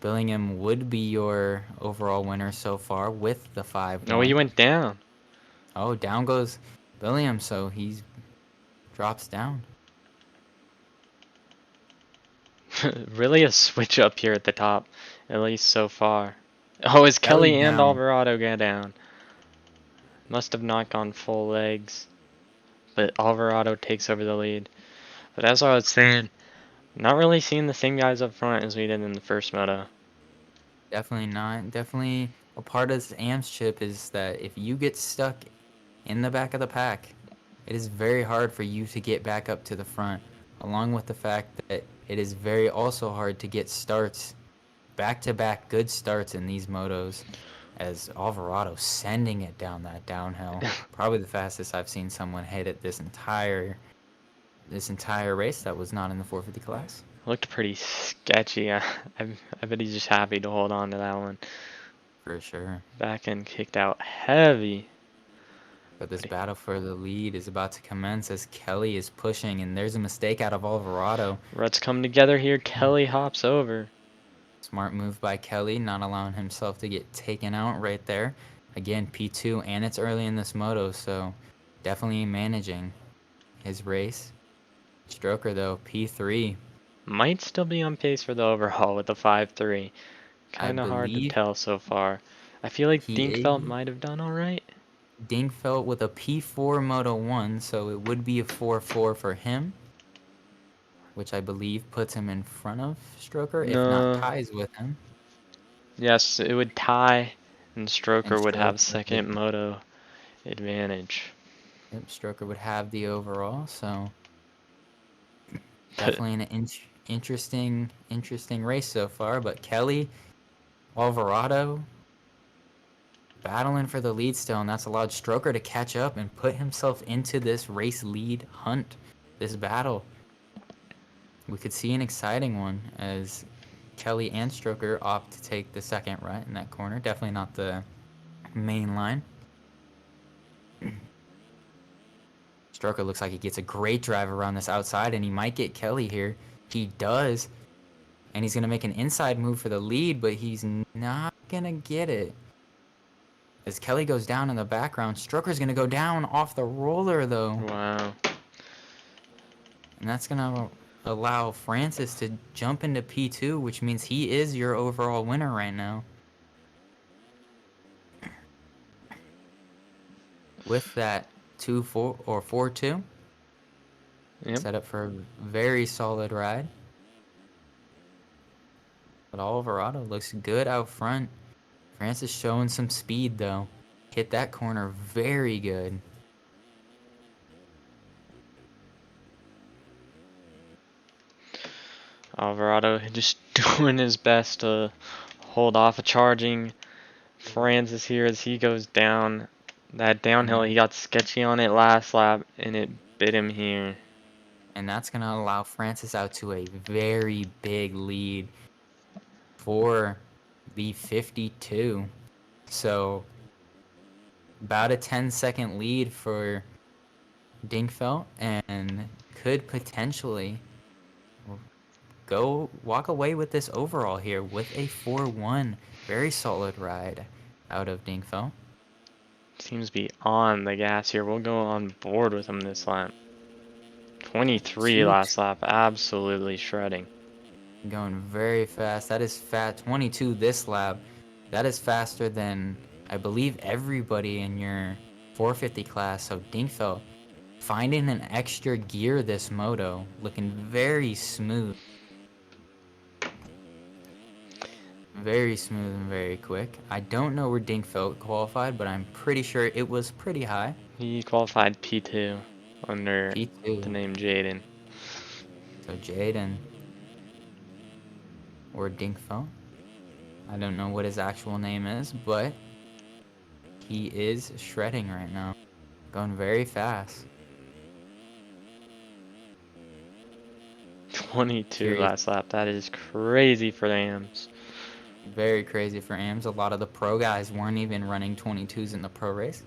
Billingham would be your overall winner so far with the 5-1. Oh, he went down. Oh, down goes Billingham, so he drops down. Really a switch up here at the top, at least so far. Oh, is Kelly and down. Alvarado go down? Must have not gone full legs, but Alvarado takes over the lead. But as I was saying, not really seeing the same guys up front as we did in the first moto. Definitely not. Definitely a part of this AMS chip is that if you get stuck in the back of the pack, it is very hard for you to get back up to the front, along with the fact that it is very also hard to get starts, back-to-back good starts in these motos, as Alvarado sending it down that downhill. Probably the fastest I've seen someone hit it this entire race that was not in the 450 class. Looked pretty sketchy. I bet he's just happy to hold on to that one. For sure. Back end kicked out heavy. But this battle for the lead is about to commence as Kelly is pushing, and there's a mistake out of Alvarado. Ruts come together here. Kelly hops over. Smart move by Kelly, not allowing himself to get taken out right there. Again, P2, and it's early in this moto, so definitely managing his race. Stroker, though, P3. Might still be on pace for the overhaul with the 5-3. Kind of hard to tell so far. I feel like Dinkfeld might have done alright. Dinkfeld with a P4 Moto 1, so it would be a 4-4 for him, which I believe puts him in front of Stroker, if not ties with him. Yes, it would tie, and Stroker would have second moto advantage. Yep, Stroker would have the overall, so definitely an interesting race so far. But Kelly, Alvarado, battling for the lead still, and that's allowed Stroker to catch up and put himself into this race lead hunt, this battle. We could see an exciting one as Kelly and Stroker opt to take the second right in that corner. Definitely not the main line. Stroker looks like he gets a great drive around this outside, and he might get Kelly here. He does. And he's going to make an inside move for the lead, but he's not going to get it. As Kelly goes down in the background, Stroker's going to go down off the roller, though. Wow. And that's going to allow Francis to jump into P2, which means he is your overall winner right now. With that 2-4 or 4-2. Yep. Set up for a very solid ride. But Alvarado looks good out front. Francis showing some speed, though. Hit that corner very good. Alvarado just doing his best to hold off a charging Francis here as he goes down. That downhill, he got sketchy on it last lap, and it bit him here. And that's going to allow Francis out to a very big lead for the 52. So about a 10-second lead for Dingfeld, and could potentially walk away with this overall here with a 4-1. Very solid ride out of Dingfeld. Seems to be on the gas here. We'll go on board with him this lap. 23 last lap, absolutely shredding. Going very fast. That is fat. 22 this lap. That is faster than, I believe, everybody in your 450 class. So Dingfeld finding an extra gear this moto, looking very smooth. Very smooth and very quick. I don't know where Dingfeld qualified, but I'm pretty sure it was pretty high. He qualified P2 under P2. the name Jayden. So Jayden or Dingfeld. I don't know what his actual name is, but he is shredding right now. Going very fast. 22 last lap. That is crazy for the Ams. Very crazy for Ams. A lot of the pro guys weren't even running 22s in the pro race.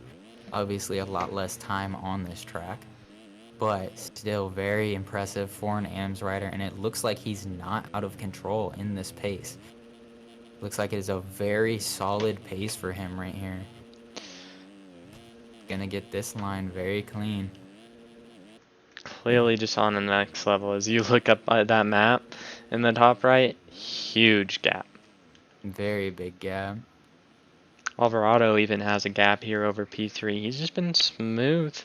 Obviously a lot less time on this track, but still very impressive for an Ams rider, and it looks like he's not out of control in this pace. Looks like it is a very solid pace for him right here. Gonna get this line very clean. Clearly just on the next level. As you look up at that map in the top right, huge gap. Very big gap. Alvarado even has a gap here over P3. He's just been smooth.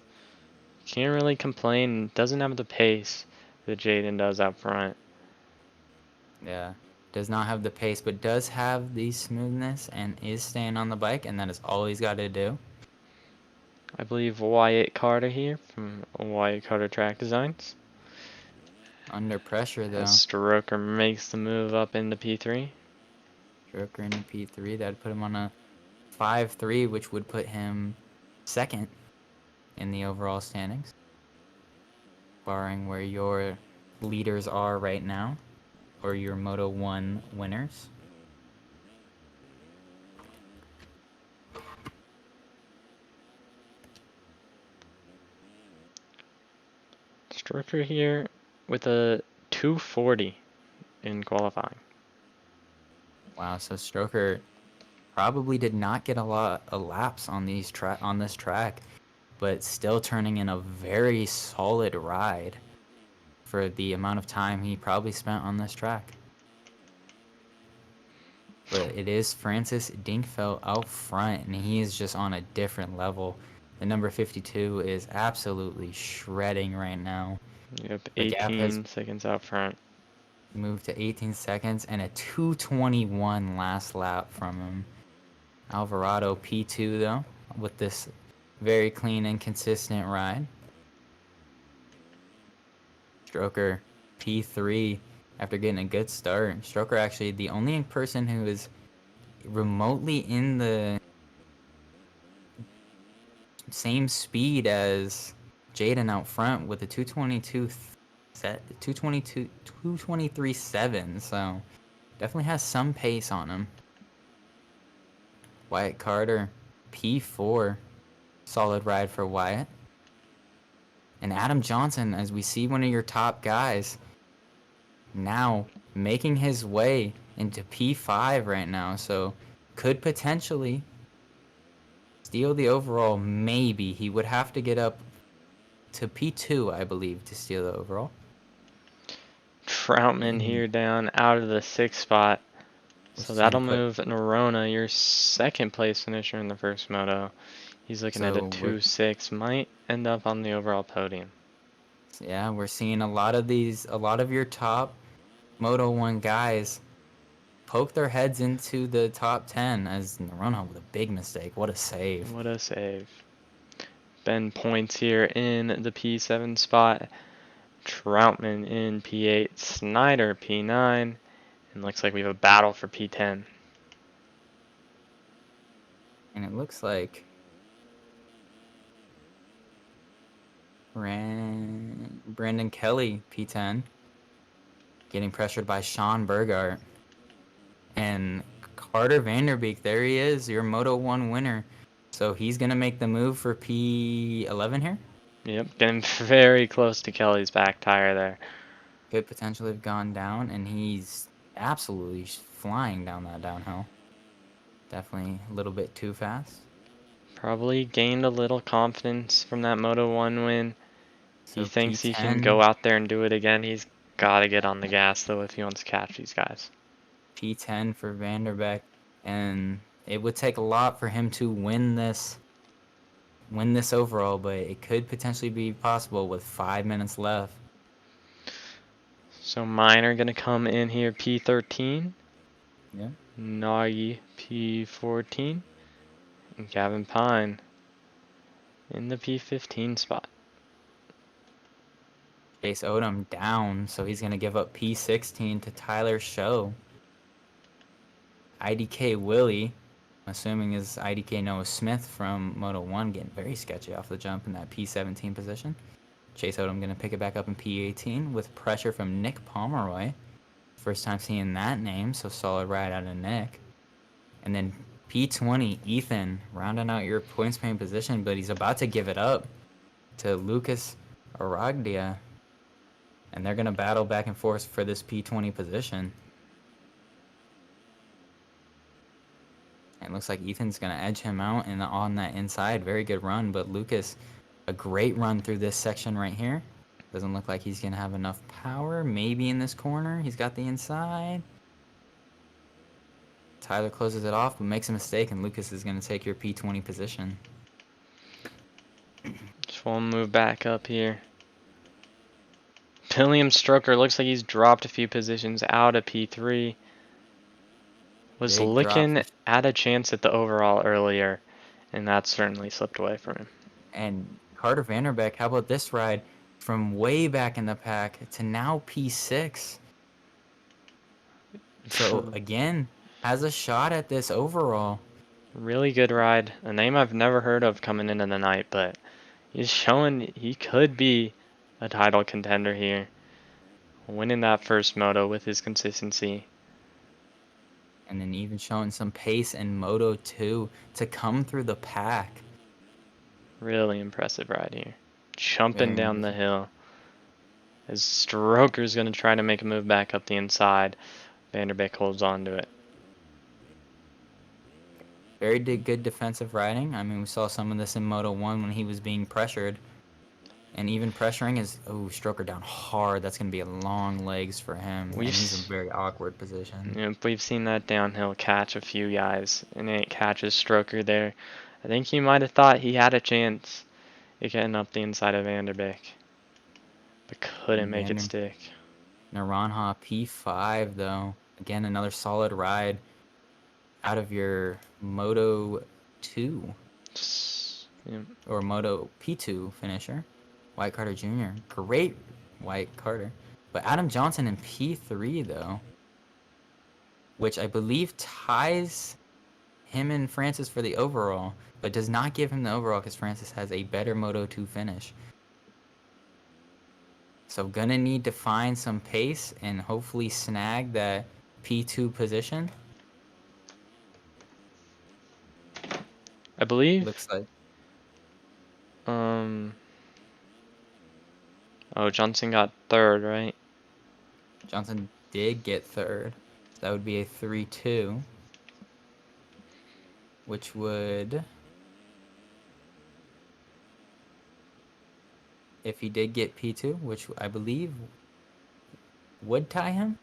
Can't really complain. Doesn't have the pace that Jayden does up front. Yeah. Does not have the pace, but does have the smoothness and is staying on the bike, and that is all he's got to do. I believe Wyatt Carter here from Wyatt Carter Track Designs. Under pressure, though. As Stroker makes the move up into P3. Stroker into P3. That'd put him on a 5-3, which would put him second in the overall standings, barring where your leaders are right now, or your Moto 1 winners. Stroker here with a 240 in qualifying. Wow, so Stroker probably did not get a lot of laps on this track, but still turning in a very solid ride for the amount of time he probably spent on this track. But it is Francis Dingfeld out front, and he is just on a different level. The number 52 is absolutely shredding right now. Yep, 18 seconds out front. Moved to 18 seconds and a 2:21 last lap from him. Alvarado P2 though, with this very clean and consistent ride. Stroker P3 after getting a good start. Stroker actually the only person who is remotely in the same speed as Jayden out front with a 223.7, so definitely has some pace on him. Wyatt Carter P4, solid ride for Wyatt. And Adam Johnson, as we see one of your top guys, now making his way into P5 right now, so could potentially steal the overall. Maybe he would have to get up to P2, I believe, to steal the overall. Troutman here down out of the 6th spot. So that'll move Norona, your second place finisher in the first moto. He's looking at a 2.6, might end up on the overall podium. Yeah, we're seeing a lot of your top Moto 1 guys poke their heads into the top 10, as Norona with a big mistake. What a save. What a save. Ben points here in the P7 spot. Troutman in P8, Snyder P9, and looks like we have a battle for P10. And it looks like Brandon Kelly, P10, getting pressured by Sean Burgart. And Carter Vanderbeek, there he is, your Moto 1 winner. So he's going to make the move for P11 here? Yep, getting very close to Kelly's back tire there. Could potentially have gone down, and he's absolutely flying down that downhill. Definitely a little bit too fast. Probably gained a little confidence from that Moto 1 win. He So thinks he can P10, go out there and do it again. He's got to get on the gas, though, if he wants to catch these guys. P10 for Vanderbeek, and it would take a lot for him to win this overall, but it could potentially be possible with 5 minutes left. So Miner going to come in here P13. Yeah. Nagy P14. And Gavin Pine in the P15 spot. Chase Odom down, so he's going to give up P16 to Tyler Show. IDK Willie, assuming is IDK Noah Smith from Moto 1, getting very sketchy off the jump in that P17 position. Chase Odom going to pick it back up in P18 with pressure from Nick Pomeroy. First time seeing that name, so solid ride out of Nick. And then P20, Ethan, rounding out your points paying position, but he's about to give it up to Lucas Aragdia. And they're going to battle back and forth for this P20 position. And it looks like Ethan's going to edge him out and on that inside. Very good run, but Lucas, a great run through this section right here. Doesn't look like he's going to have enough power. Maybe in this corner. He's got the inside. Tyler closes it off, but makes a mistake, and Lucas is going to take your P20 position. Just one move back up here. William Stroker looks like he's dropped a few positions out of P3. Was Big looking drop. at a chance at the overall earlier, and that certainly slipped away from him. And Carter Vanderbeek, how about this ride from way back in the pack to now P6? So again, has a shot at this overall. Really good ride. A name I've never heard of coming into the night, but he's showing he could be a title contender here. Winning that first moto with his consistency. And then even showing some pace in Moto 2 to come through the pack. Really impressive ride here. Jumping Very down the impressive. hill. As Stroker's going to try to make a move back up the inside. Vanderbeek holds on to it. Very good defensive riding. I mean, we saw some of this in Moto 1 when he was being pressured. And even pressuring is, Stroker down hard. That's going to be long legs for him. And he's in a very awkward position. Yeah, we've seen that downhill catch a few guys, and it catches Stroker there. I think he might have thought he had a chance at getting up the inside of Vanderbeek, but couldn't make it stick. Naranha P5, though. Again, another solid ride out of your Moto 2. Yeah. Or Moto P2 finisher. White Carter Jr. Great White Carter. But Adam Johnson in P3, though. Which I believe ties him and Francis for the overall. But does not give him the overall because Francis has a better Moto 2 finish. So gonna need to find some pace and hopefully snag that P2 position. I believe. Looks like. Oh, Johnson got third, right? Johnson did get third. So that would be a 3-2. Which would... If he did get P2, which I believe would tie him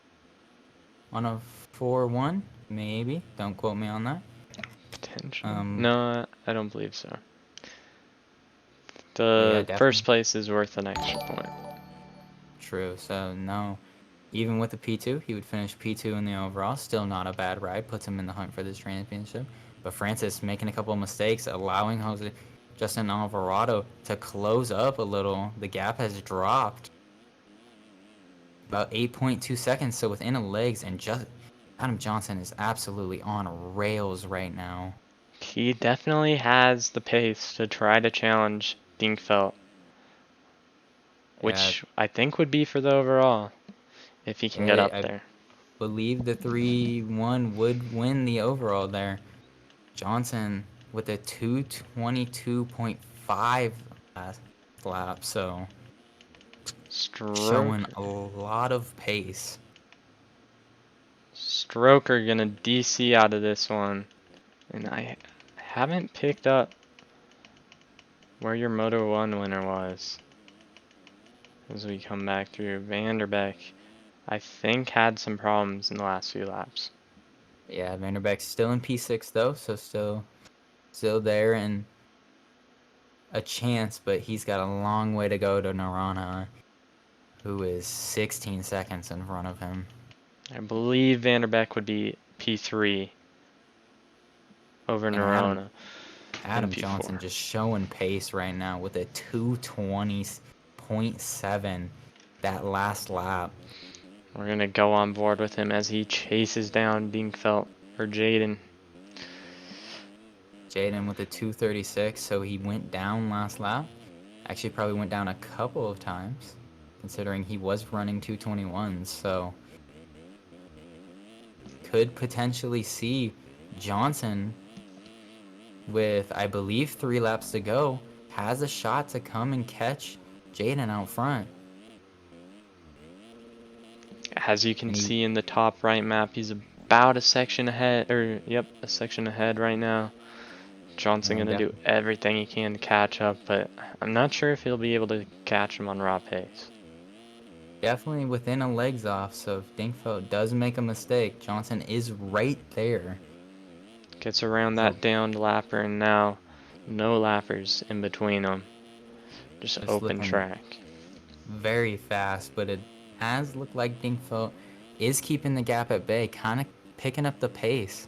on a 4-1, maybe. Don't quote me on that. Potentially. No, I don't believe so. The Yeah, first place is worth an extra point. True. So no, even with the P2, he would finish P2 in the overall. Still not a bad ride. Puts him in the hunt for this championship. But Francis making a couple of mistakes, allowing Justin Alvarado to close up a little. The gap has dropped. about 8.2 seconds, so within a legs, and just Adam Johnson is absolutely on rails right now. He definitely has the pace to try to challenge Dinkfeld, Yeah, which I think would be for the overall if he can get up I there. believe the 3-1 would win the overall there. Johnson with a 2:22.5 last lap, so showing Stroker, a lot of pace. Stroker gonna DC out of this one, and I haven't picked up where your Moto 1 winner was as we come back through. Vanderbeek, I think, had some problems in the last few laps. Yeah, Vanderbeek's still in P6 though, so still there and a chance, but he's got a long way to go to Narana, who is 16 seconds in front of him. I believe Vanderbeek would be P3 over And Nerona in Adam P4. Johnson just showing pace right now with a 2:20.7 that last lap. We're gonna go on board with him as he chases down Dinkfeld or Jayden. Jayden with a 2:36, so he went down last lap. Actually, probably went down a couple of times, considering he was running 2:21s. So could potentially see Johnson with, I believe, 3 laps to go, has a shot to come and catch Jayden out front. As you can And he, see in the top right map, he's about a section ahead, or yep, a section ahead right now. Johnson yeah, gonna do everything he can to catch up, but I'm not sure if he'll be able to catch him on raw pace. definitely within a legs off. So if Dinkfeld does make a mistake, Johnson is right there. Gets around So that downed lapper, and now no lappers in between them. Just it's open looking track. very fast, but it has looked like Dinkfeld is keeping the gap at bay, kind of picking up the pace.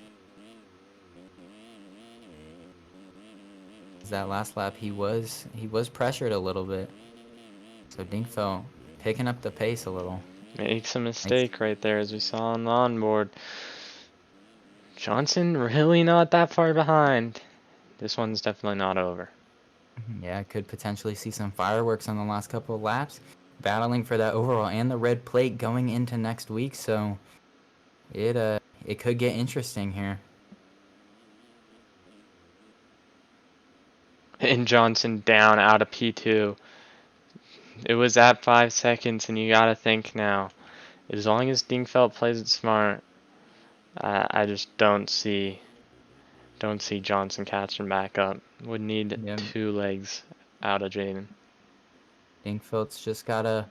That last lap he was pressured a little bit, so Dinkfeld picking up the pace a little. Makes a mistake right there, as we saw on the onboard. Johnson really not that far behind. This one's definitely not over. Yeah, could potentially see some fireworks on the last couple of laps, battling for that overall and the red plate going into next week. So it could get interesting here. And Johnson down out of P2. It was at 5 seconds, and you gotta think now. As long as Dingfeld plays it smart, I just don't see Johnson catching back up. Would need Yeah, 2 legs out of Jayden. Dinkfeld's just gotta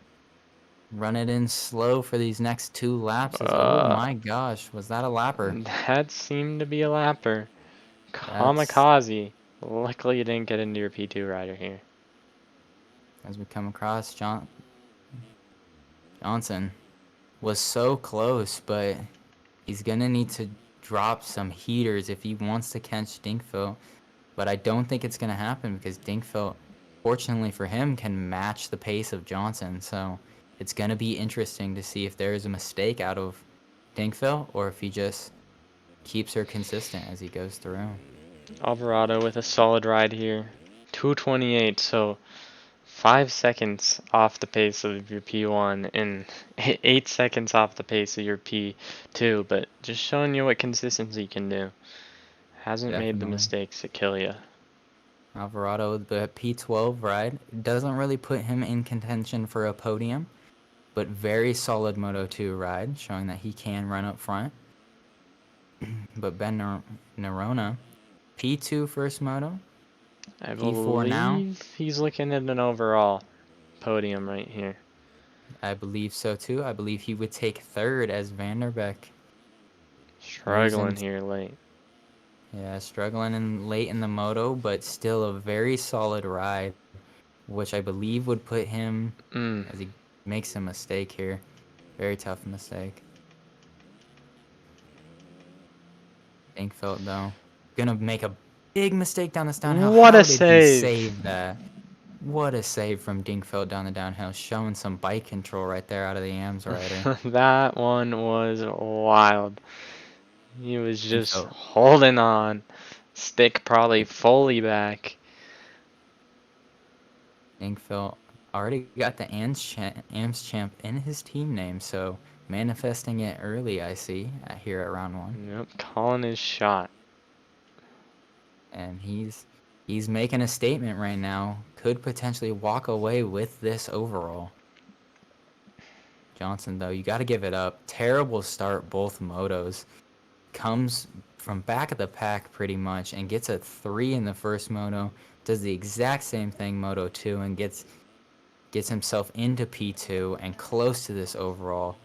run it in slow for these next 2 laps. As oh Uh, my gosh, was that a lapper? that seemed to be a lapper. That's Kamikaze. Luckily you didn't get into your P2 rider here. as we come across Johnson was so close, but he's gonna need to drop some heaters if he wants to catch Dinkfeld. But I don't think it's gonna happen because Dinkfeld, fortunately for him, can match the pace of Johnson. So it's gonna be interesting to see if there is a mistake out of Dinkfeld or if he just keeps her consistent as he goes through. Alvarado with a solid ride here. 228, so 5 seconds off the pace of your P1 and 8 seconds off the pace of your P2, but just showing you what consistency can do. Hasn't made the Definitely. mistakes that kill you. Alvarado, the P12 ride, doesn't really put him in contention for a podium, but very solid Moto 2 ride, showing that he can run up front. But Ben Nerona, P2 first moto, I P4 now. believe he's looking at an overall podium right here. I believe so too. I believe he would take third as Vanderbeek. Struggling Losing, here late. yeah, struggling in late in the moto, but still a very solid ride, which I believe would put him Mm. as he makes a mistake here. Very tough mistake. Dinkfeld though, gonna make a big mistake down this downhill. What a How did he save! save that? What a save from Dingfeld down the downhill, showing some bike control right there out of the Ams rider. That one was wild. He was just Dingfeld, holding on. Stick probably fully back. Dingfeld already got the Ams champ in his team name, so manifesting it early, I see, here at round 1. Yep, calling his shot. And he's making a statement right now. Could potentially walk away with this overall. Johnson, though, you got to give it up. Terrible start, both motos. Comes from back of the pack pretty much and gets a 3 in the first moto. Does the exact same thing moto 2 and gets himself into P2 and close to this overall.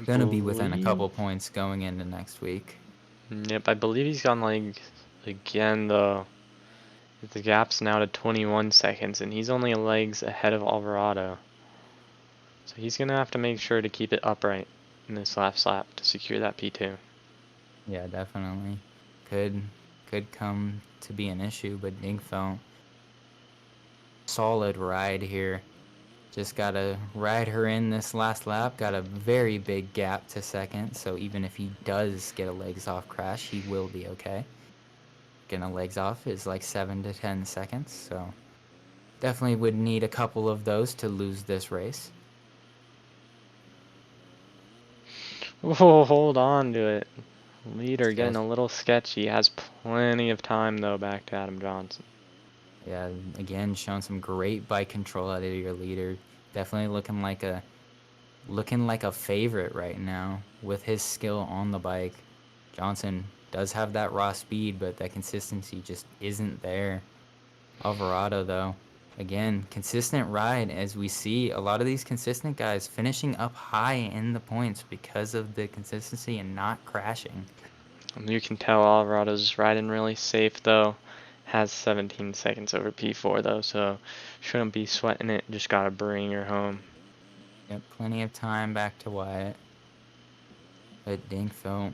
Gonna be within a couple points going into next week. Yep, I believe he's gone like again though. The gap's now to 21 seconds, and he's only legs ahead of Alvarado. So he's gonna have to make sure to keep it upright in this last lap to secure that P2. Yeah, definitely. Could come to be an issue, but Dingfeld, solid ride here. Just gotta ride her in this last lap. Got a very big gap to second, so even if he does get a legs off crash, he will be okay. Getting a legs off is like 7 to 10 seconds, so definitely would need a couple of those to lose this race. Oh, hold on to it. Leader getting Yes. a little sketchy. Has plenty of time though back to Adam Johnson. Yeah, again, showing some great bike control out of your leader. Definitely looking like a favorite right now with his skill on the bike. Johnson does have that raw speed, but that consistency just isn't there. Alvarado, though, again, consistent ride as we see a lot of these consistent guys finishing up high in the points because of the consistency and not crashing. You can tell Alvarado's riding really safe though. Has 17 seconds over P4 though, so shouldn't be sweating it. Just gotta bring her home. Yep, plenty of time back to Wyatt. But Dingfeld,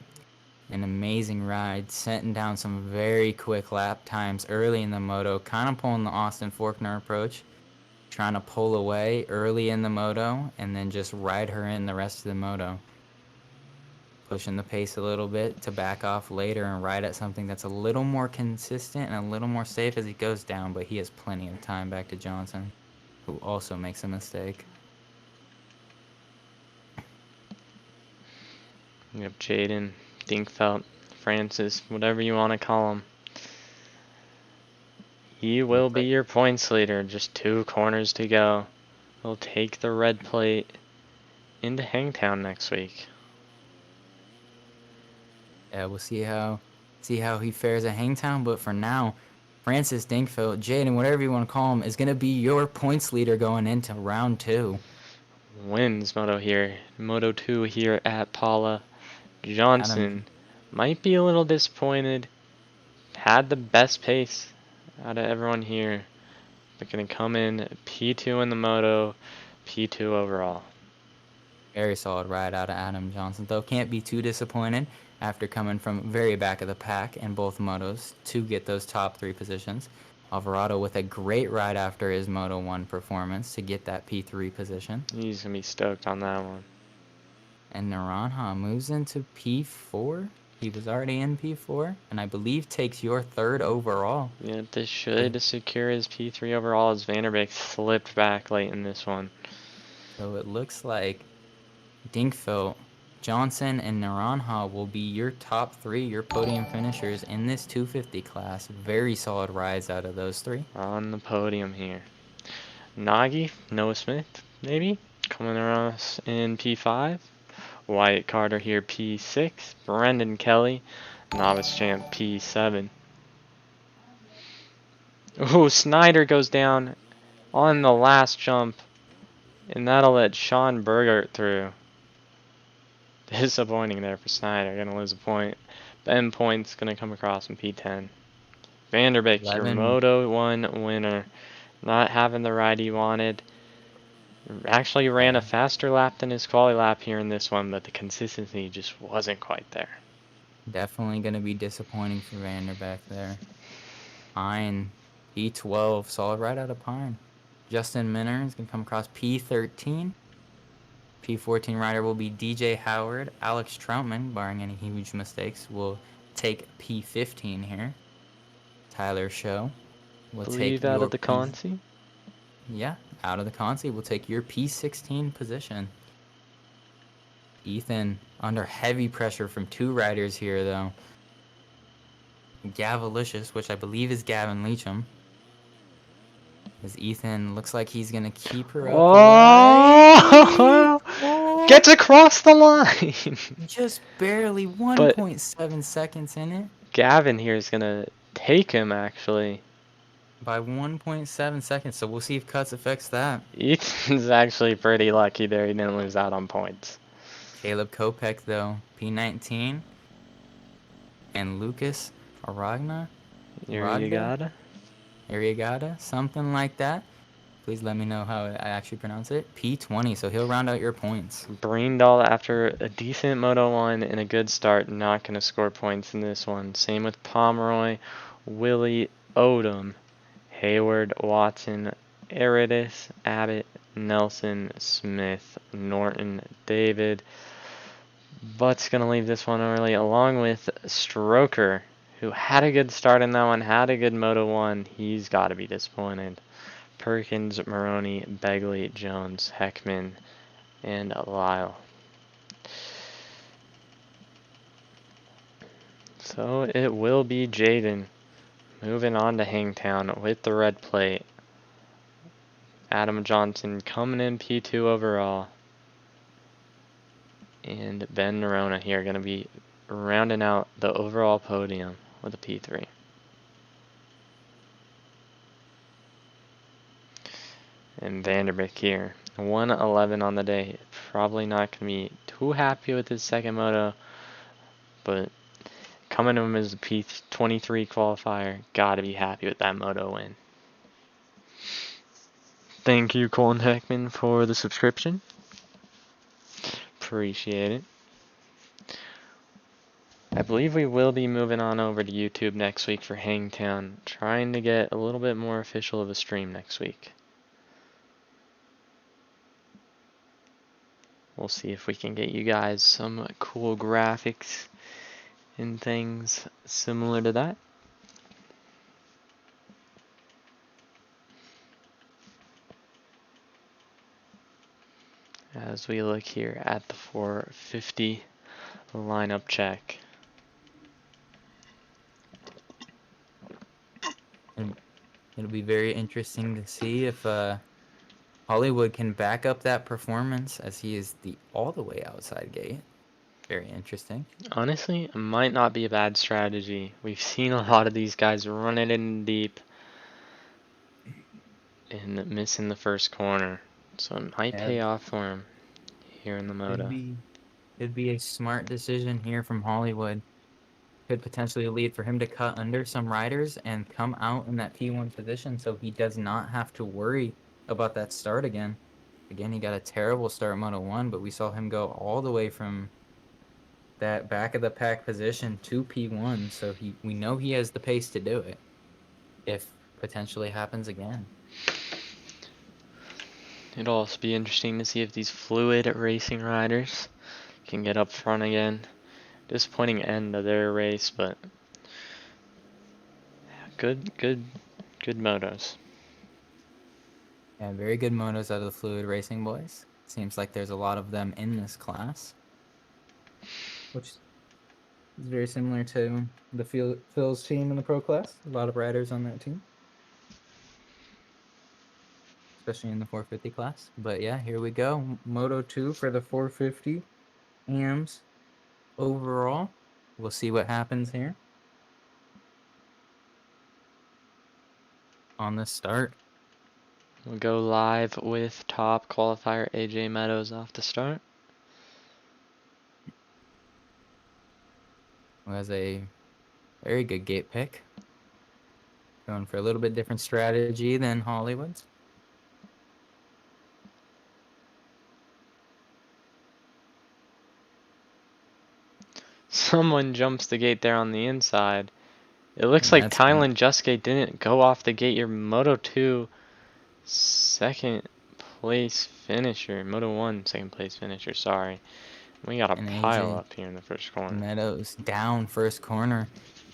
an amazing ride, setting down some very quick lap times early in the moto, kind of pulling the Austin Forkner approach, trying to pull away early in the moto and then just ride her in the rest of the moto. Pushing the pace a little bit to back off later and ride at something that's a little more consistent and a little more safe as he goes down, but he has plenty of time back to Johnson, who also makes a mistake. Yep, Jayden, Dinkfeld, Francis, whatever you want to call him. He will be your points leader. Just 2 corners to go. He'll take the red plate into Hangtown next week. Yeah, we'll see how he fares at Hangtown, but for now, Francis Dinkfeld, Jayden, whatever you want to call him, is going to be your points leader going into round 2. Wins Moto here. Moto 2 here at Paula. Johnson might be a little disappointed. Had the best pace out of everyone here. But gonna come in P2 in the moto, P2 overall. Very solid ride out of Adam Johnson, though. Can't be too disappointed after coming from very back of the pack in both motos to get those top 3 positions. Alvarado with a great ride after his Moto 1 performance to get that P3 position. He's gonna be stoked on that one. And Naranjo moves into P4. He was already in P4, and I believe takes your 3rd overall. Yeah, this should secure his P3 overall as Vanderbeek slipped back late in this one. So it looks like Dinkfeld, Johnson, and Naranjo will be your top 3, your podium finishers in this 250 class. Very solid rides out of those 3. On the podium here. Nagy, Noah Smith, maybe, coming around us in P5. Wyatt Carter here, P6. Brendan Kelly, novice champ, P7. Ooh, Snyder goes down on the last jump, and that'll let Sean Bergert through. Disappointing there for Snyder, gonna lose a point. Ben Point's gonna come across in P10. Vanderbeek, your Moto 1 winner. Not having the ride he wanted. Actually ran a faster lap than his quali lap here in this one, but the consistency just wasn't quite there. Definitely going to be disappointing for Vanderbeek there. Fine P12, solid right out of Pine. Justin Minner is going to come across P13. P14 rider will be DJ Howard. Alex Troutman, barring any huge mistakes, will take P15 here. Tyler Show will take Believe out your of the P. Consi. Yeah, out of the Consi will take your P16 position. Ethan under heavy pressure from two riders here, though. Gavalicious, which I believe is Gavin Leacham. As Ethan looks like he's going to keep her up right. Oh! Oh, Gets across the line! just barely But 1.7 seconds in it. Gavin here is going to take him, actually. By 1.7 seconds, so we'll see if Cuts affects that. Ethan's actually pretty lucky there. He didn't lose out on points. Caleb Kopech, though, P19. And Lucas Aragna? Ragda? Iriagata. Ariagata? Something like that. Please let me know how I actually pronounce it. P20, so he'll round out your points. Breendall, after a decent Moto 1 and a good start, not going to score points in this one. Same with Pomeroy, Willie Odom, Hayward, Watson, Aridis, Abbott, Nelson, Smith, Norton, David. Butt's going to leave this one early, along with Stroker, who had a good start in that one, had a good Moto 1. He's got to be disappointed. Perkins, Maroney, Begley, Jones, Heckman, and Lyle. So it will be Jayden moving on to Hangtown with the red plate. Adam Johnson coming in P2 overall. And Ben Nerona here going to be rounding out the overall podium with a P3. And Vanderbeek here, 111 on the day. Probably not going to be too happy with his second moto, but coming to him as a P23 qualifier, gotta be happy with that moto win. Thank you, Colin Heckman, for the subscription. Appreciate it. I believe we will be moving on over to YouTube next week for Hangtown, trying to get a little bit more official of a stream next week. We'll see if we can get you guys some cool graphics and things similar to that. As we look here at the 450 lineup check. And it'll be very interesting to see if Hollywood can back up that performance as he is all the way outside gate. Very interesting. Honestly, it might not be a bad strategy. We've seen a lot of these guys run it in deep and missing the first corner. So it might pay off for him here in the Moto. It'd be a smart decision here from Hollywood. Could potentially lead for him to cut under some riders and come out in that P1 position so he does not have to worry about that start again. Again, he got a terrible start Moto 1, but we saw him go all the way from that back of the pack position to P1, so we know he has the pace to do it if potentially happens again. It'll also be interesting to see if these fluid racing riders can get up front again. Disappointing end of their race, but good motos. Yeah, very good motos out of the fluid racing boys. Seems like there's a lot of them in this class, which is very similar to the Phil's team in the pro class. A lot of riders on that team, especially in the 450 class. But yeah, here we go. Moto 2 for the 450 Ams overall. We'll see what happens here on the start. We'll go live with top qualifier AJ Meadows off the start. Who has a very good gate pick. Going for a little bit different strategy than Hollywood's. Someone jumps the gate there on the inside. It looks And like that's gonna Kylan Juske didn't go off the gate. Your Moto 2 second place finisher. Moto 1 second place finisher, sorry. We got a an pile AJ up here in the first corner. Meadows down first corner.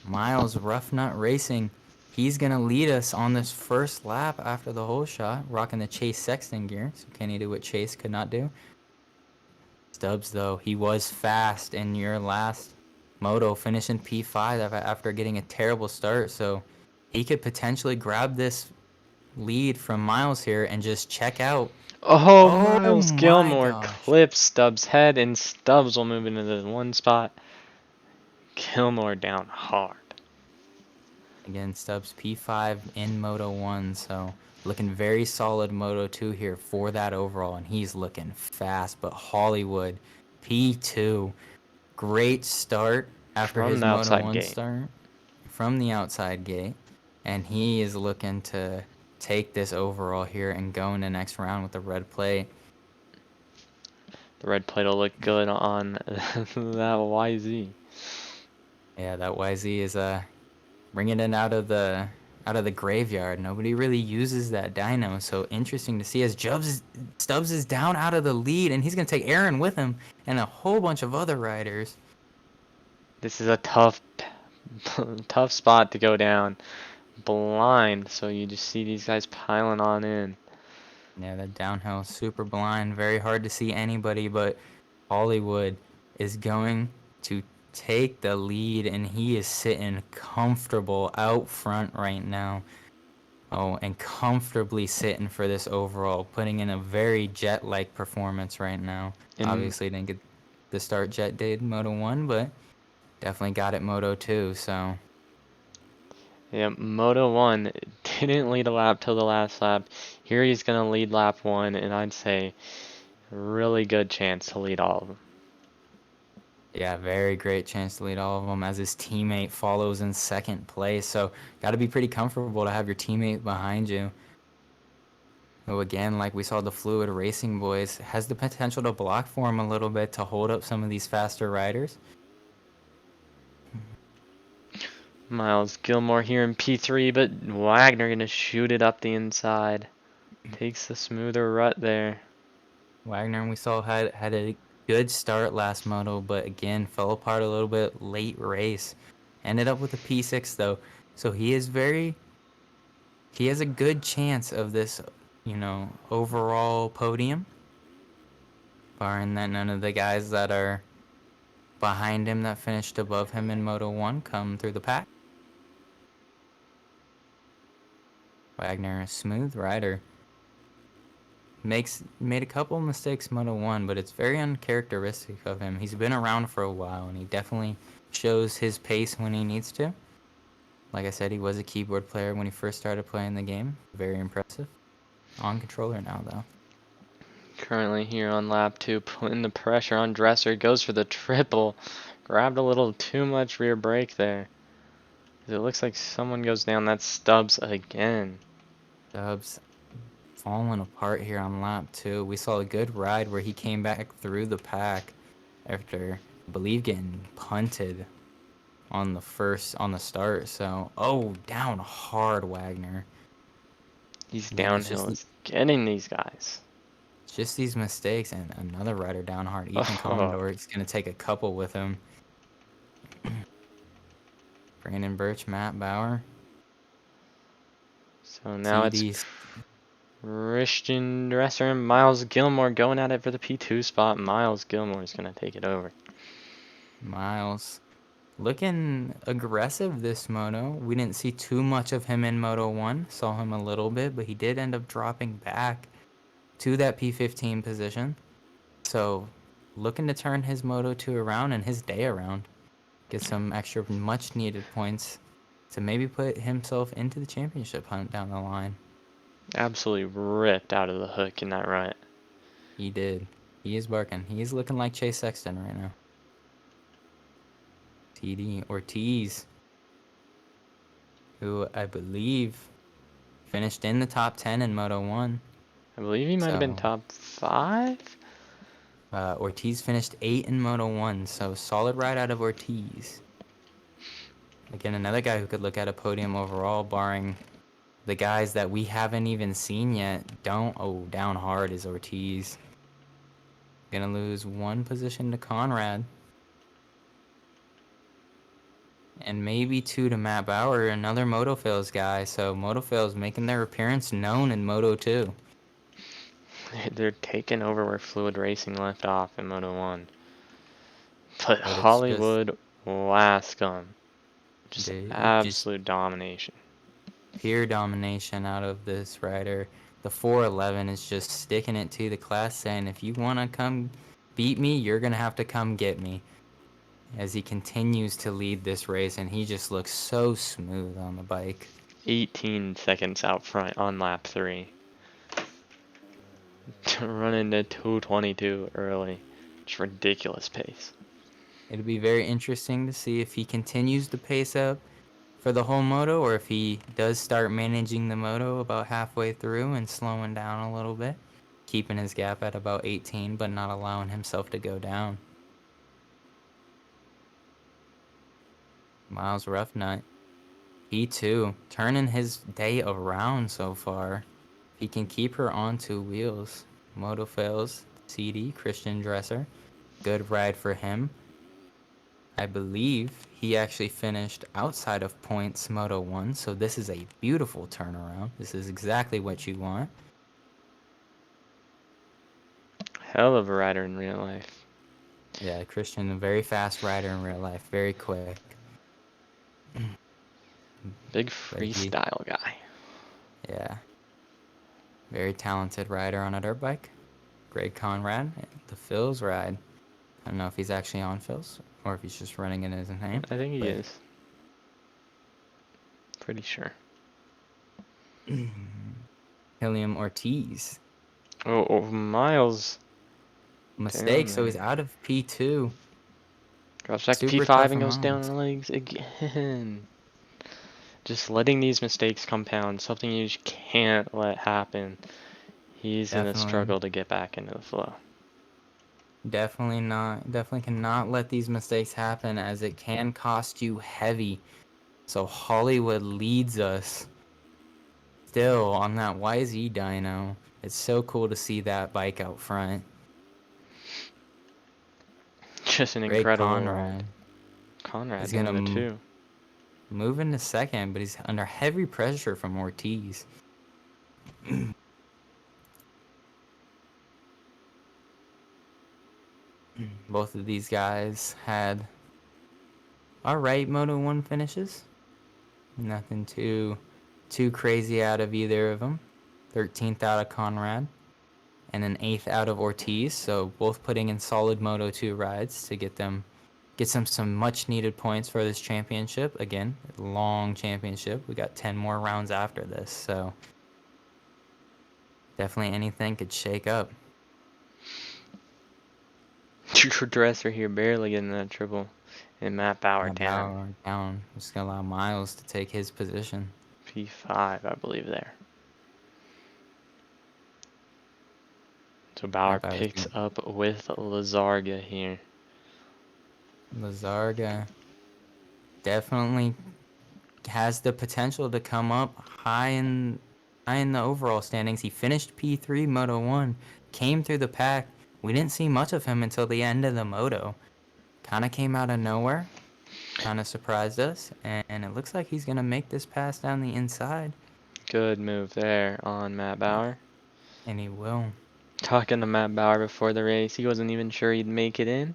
Miles Rough Nut Racing. He's gonna lead us on this first lap after the whole shot, rocking the Chase Sexton gear. So can he do what Chase could not do? Stubbs, though, he was fast in your last moto, finishing P5 after getting a terrible start. So he could potentially grab this lead from Miles here and just check out. Oh, Oh Miles my Gilmore gosh. clips Stubbs' head, and Stubbs will move into the one spot. Gilmore down hard. Again, Stubbs P5 in Moto 1, so looking very solid Moto 2 here for that overall, and he's looking fast. But Hollywood P2, great start after From his the Moto outside 1 gate. start from the outside gate, and he is looking to take this overall here and go in the next round with the red plate. The red plate will look good on that YZ. Yeah, that YZ is bringing it out of the graveyard. Nobody really uses that dyno, so interesting to see as Stubbs is down out of the lead, and he's gonna take Aaron with him and a whole bunch of other riders. This is a tough spot to go down. Blind, so you just see these guys piling on in. Yeah, that downhill super blind, very hard to see anybody, but Hollywood is going to take the lead, and he is sitting comfortable out front right now. Oh, and comfortably sitting for this overall, putting in a very Jet-like performance right now. And Obviously didn't get the start Jet did Moto 1, but definitely got it Moto 2, so yeah, Moto 1 didn't lead a lap till the last lap. Here he's going to lead lap 1, and I'd say really good chance to lead all of them. yeah, very great chance to lead all of them as his teammate follows in second place. So got to be pretty comfortable to have your teammate behind you. Who again, like we saw the Fluid Racing boys, has the potential to block for him a little bit to hold up some of these faster riders. Miles Gilmore here in P3, but Wagner going to shoot it up the inside. Takes the smoother rut there. Wagner, we saw had a good start last moto, but again fell apart a little bit late race. Ended up with a P6 though, so he has a good chance of this, overall podium. Barring that none of the guys that are behind him that finished above him in Moto 1 come through the pack. Wagner, a smooth rider. Made a couple mistakes Moto 1, but it's very uncharacteristic of him. He's been around for a while, and he definitely shows his pace when he needs to. Like I said, he was a keyboard player when he first started playing the game. Very impressive. On controller now, though. Currently here on lap 2, putting the pressure on Dresser. Goes for the triple. Grabbed a little too much rear brake there. It looks like someone goes down. That's Stubbs again. Stubbs falling apart here on lap 2. We saw a good ride where he came back through the pack after, I believe, getting punted on the start. So, down hard, Wagner. He's Again, it's downhill. He's getting these guys. just these mistakes, and another rider down hard. Ethan Oh, Commodore is going to take a couple with him. Brandon Birch, Matt Bauer. so now it's Christian Dresser and Miles Gilmore going at it for the P2 spot. Miles Gilmore is going to take it over. Miles looking aggressive this moto. We didn't see too much of him in Moto 1. Saw him a little bit, but he did end up dropping back to that P15 position. So looking to turn his Moto 2 around and his day around. Get some extra much needed points to maybe put himself into the championship hunt down the line. Absolutely ripped out of the hook in that rut. He did. He is barking. He is looking like Chase Sexton right now. TD Ortiz, who I believe finished in the top 10 in Moto 1. I believe he might have been top 5. Ortiz finished 8 in Moto 1, so solid ride out of Ortiz. Again, another guy who could look at a podium overall, barring the guys that we haven't even seen yet. Down hard is Ortiz. Gonna lose one position to Conrad. And maybe two to Matt Bauer, another Moto Fails guy. So Moto Fails making their appearance known in Moto 2. They're taking over where Fluid Racing left off in Moto 1. But It's just Hollywood last gun. Just just absolute domination. pure domination out of this rider. The 411 is just sticking it to the class, saying, if you want to come beat me, you're going to have to come get me. As he continues to lead this race, and he just looks so smooth on the bike. 18 seconds out front on lap 3. Running to 222 early. Just ridiculous pace. It'll be very interesting to see if he continues the pace up for the whole moto, or if he does start managing the moto about halfway through and slowing down a little bit, keeping his gap at about 18, but not allowing himself to go down. Miles Roughnut, he too, turning his day around so far. He can keep her on two wheels. Moto fails, CD, Christian Dresser. Good ride for him. I believe he actually finished outside of points Moto 1, so this is a beautiful turnaround. This is exactly what you want. Hell of a rider in real life. Yeah, Christian, a very fast rider in real life, very quick. Big freestyle guy. Yeah. Very talented rider on a dirt bike. Greg Conrad, the Phil's ride. I don't know if he's actually on Phil's or if he's just running in his name. I think he is. Pretty sure. William Ortiz. Oh, Miles. Mistake, so he's out of P2. Goes back to Super P5 tough and goes down amount. on legs again. Just letting these mistakes compound. Something you just can't let happen. He's going to struggle to get back into the flow. Definitely not. Definitely cannot let these mistakes happen, as it can cost you heavy. So Hollywood leads us still on that YZ dyno. It's so cool to see that bike out front. Just an Great incredible Conrad. ride. Conrad He's doing the gonna two. move into second, but he's under heavy pressure from Ortiz. Both of these guys had alright Moto 1 finishes. Nothing too crazy out of either of them. 13th out of Conrad and an 8th out of Ortiz, so both putting in solid Moto 2 rides to get some much needed points for this championship. Again, long championship. We got 10 more rounds after this, so definitely anything could shake up. Dresser here barely getting that triple. And Matt Bauer down. Just gonna allow Miles to take his position. P5, I believe there. So Bauer picks up with Lazarga here. Lazarga definitely has the potential to come up high in the overall standings. He finished P3 Moto 1, came through the pack. We didn't see much of him until the end of the moto. Kind of came out of nowhere. Kind of surprised us. And it looks like he's going to make this pass down the inside. Good move there on Matt Bauer. And he will. Talking to Matt Bauer before the race, he wasn't even sure he'd make it in.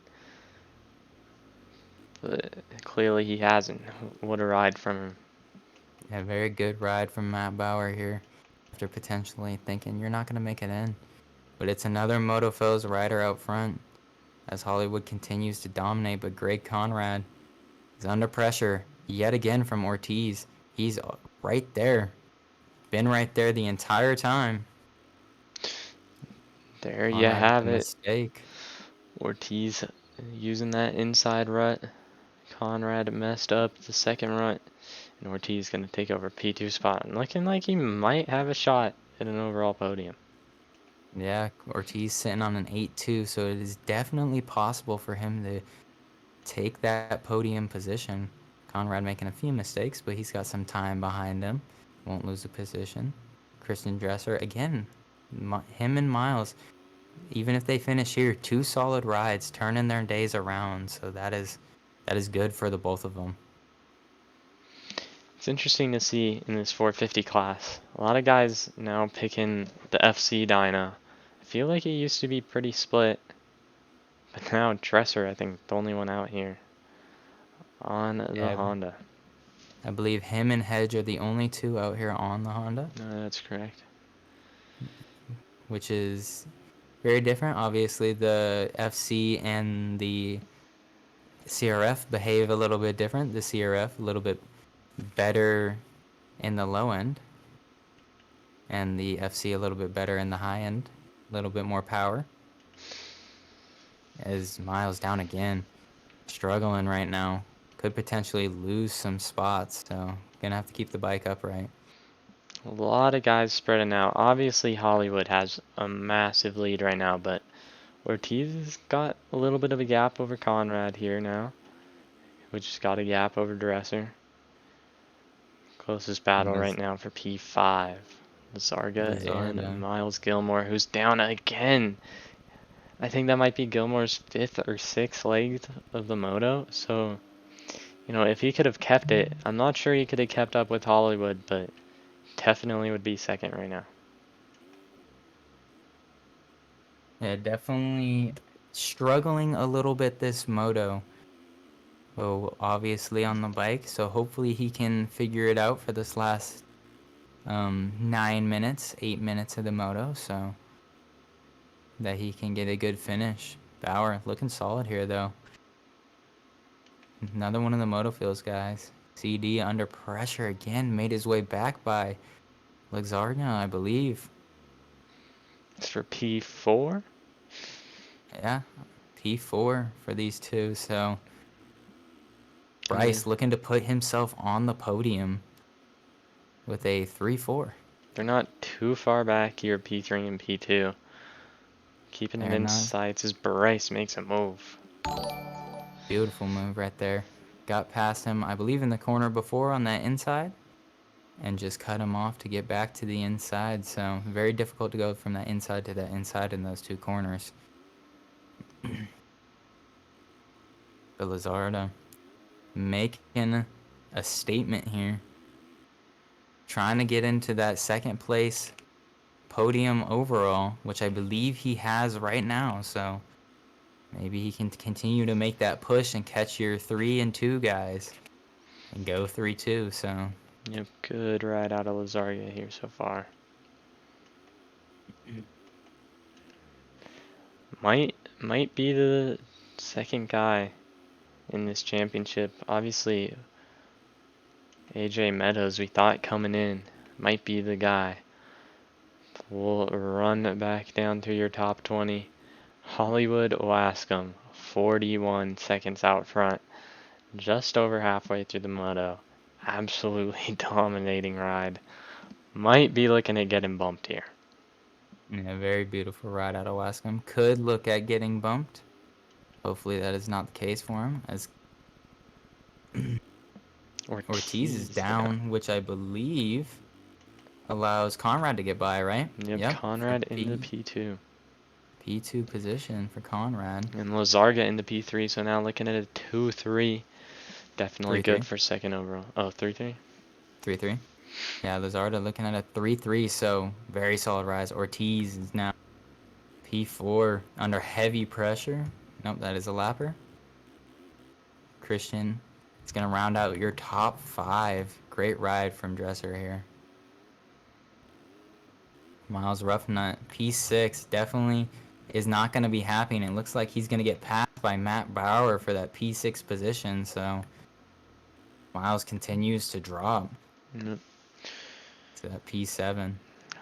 But clearly he hasn't. What a ride from him. A very good ride from Matt Bauer here. After potentially thinking you're not going to make it in. But it's another Moto Phil's rider out front as Hollywood continues to dominate. But Greg Conrad is under pressure yet again from Ortiz. He's right there. Been right there the entire time. There you have it. Mistake. Ortiz using that inside rut. Conrad messed up the second rut. And Ortiz going to take over P2 spot. And looking like he might have a shot at an overall podium. Yeah, Ortiz sitting on an 8-2, so it is definitely possible for him to take that podium position. Conrad making a few mistakes, but he's got some time behind him. Won't lose a position. Christian Dresser, again, him and Miles, even if they finish here, 2 solid rides, turning their days around. So that is good for the both of them. It's interesting to see in this 450 class. A lot of guys now picking the FC dyno. I feel like it used to be pretty split, but now Dresser, I think, the only one out here on the Honda. I believe him and Hedge are the only 2 out here on the Honda. That's correct. Which is very different. Obviously, the FC and the CRF behave a little bit different. The CRF a little bit better in the low end, and the FC a little bit better in the high end. A little bit more power. As Miles down again, struggling right now. Could potentially lose some spots, so gonna have to keep the bike upright. A lot of guys spreading out. Obviously, Hollywood has a massive lead right now, but Ortiz has got a little bit of a gap over Conrad here now, which has got a gap over Dresser. Closest battle right now for P5. Lizarga and Miles Gilmore, who's down again. I think that might be Gilmore's 5th or 6th leg of the moto, so, you know, if he could have kept it, I'm not sure he could have kept up with Hollywood, but definitely would be 2nd right now. Yeah, definitely struggling a little bit this moto. Well, obviously on the bike, so hopefully he can figure it out for this last 9 minutes, 8 minutes of the moto, so that he can get a good finish. Bauer looking solid here, though. Another one of the moto fields, guys. CD under pressure again, made his way back by Lizarga, I believe. It's for P4? Yeah, P4 for these 2, so Bryce looking to put himself on the podium with a 3-4. They're not too far back here, P3 and P2. Keeping it in sights as Bryce makes a move. Beautiful move right there. Got past him, I believe, in the corner before on that inside, and just cut him off to get back to the inside. So very difficult to go from that inside to that inside in those 2 corners. But Lizardo making a statement here. Trying to get into that 2nd place podium overall, which I believe he has right now. So maybe he can continue to make that push and catch your 3 and 2 guys and go 3-2. So yep, good ride out of Lizarga here so far. Might be the 2nd guy in this championship. Obviously, AJ Meadows, we thought coming in, might be the guy. We'll run back down to your top 20. Hollywood Wascom, 41 seconds out front, just over halfway through the moto. Absolutely dominating ride. Might be looking at getting bumped here. Yeah, very beautiful ride out of Wascom. Could look at getting bumped. Hopefully that is not the case for him, as Ortiz is down, which I believe allows Conrad to get by, right? Yep. Conrad into P2. P2 position for Conrad. And Lizarga into P3, so now looking at a 2-3. Definitely 3-3. Good for 2nd overall. Oh, 3-3? 3-3. Yeah, Lizarda looking at a 3-3, so very solid rise. Ortiz is now P4 under heavy pressure. Nope, that is a lapper. Christian is going to round out your top 5. Great ride from Dresser here. Miles Roughnut, P6, definitely is not going to be happy. And it looks like he's going to get passed by Matt Bauer for that P6 position. So Miles continues to drop to that P7.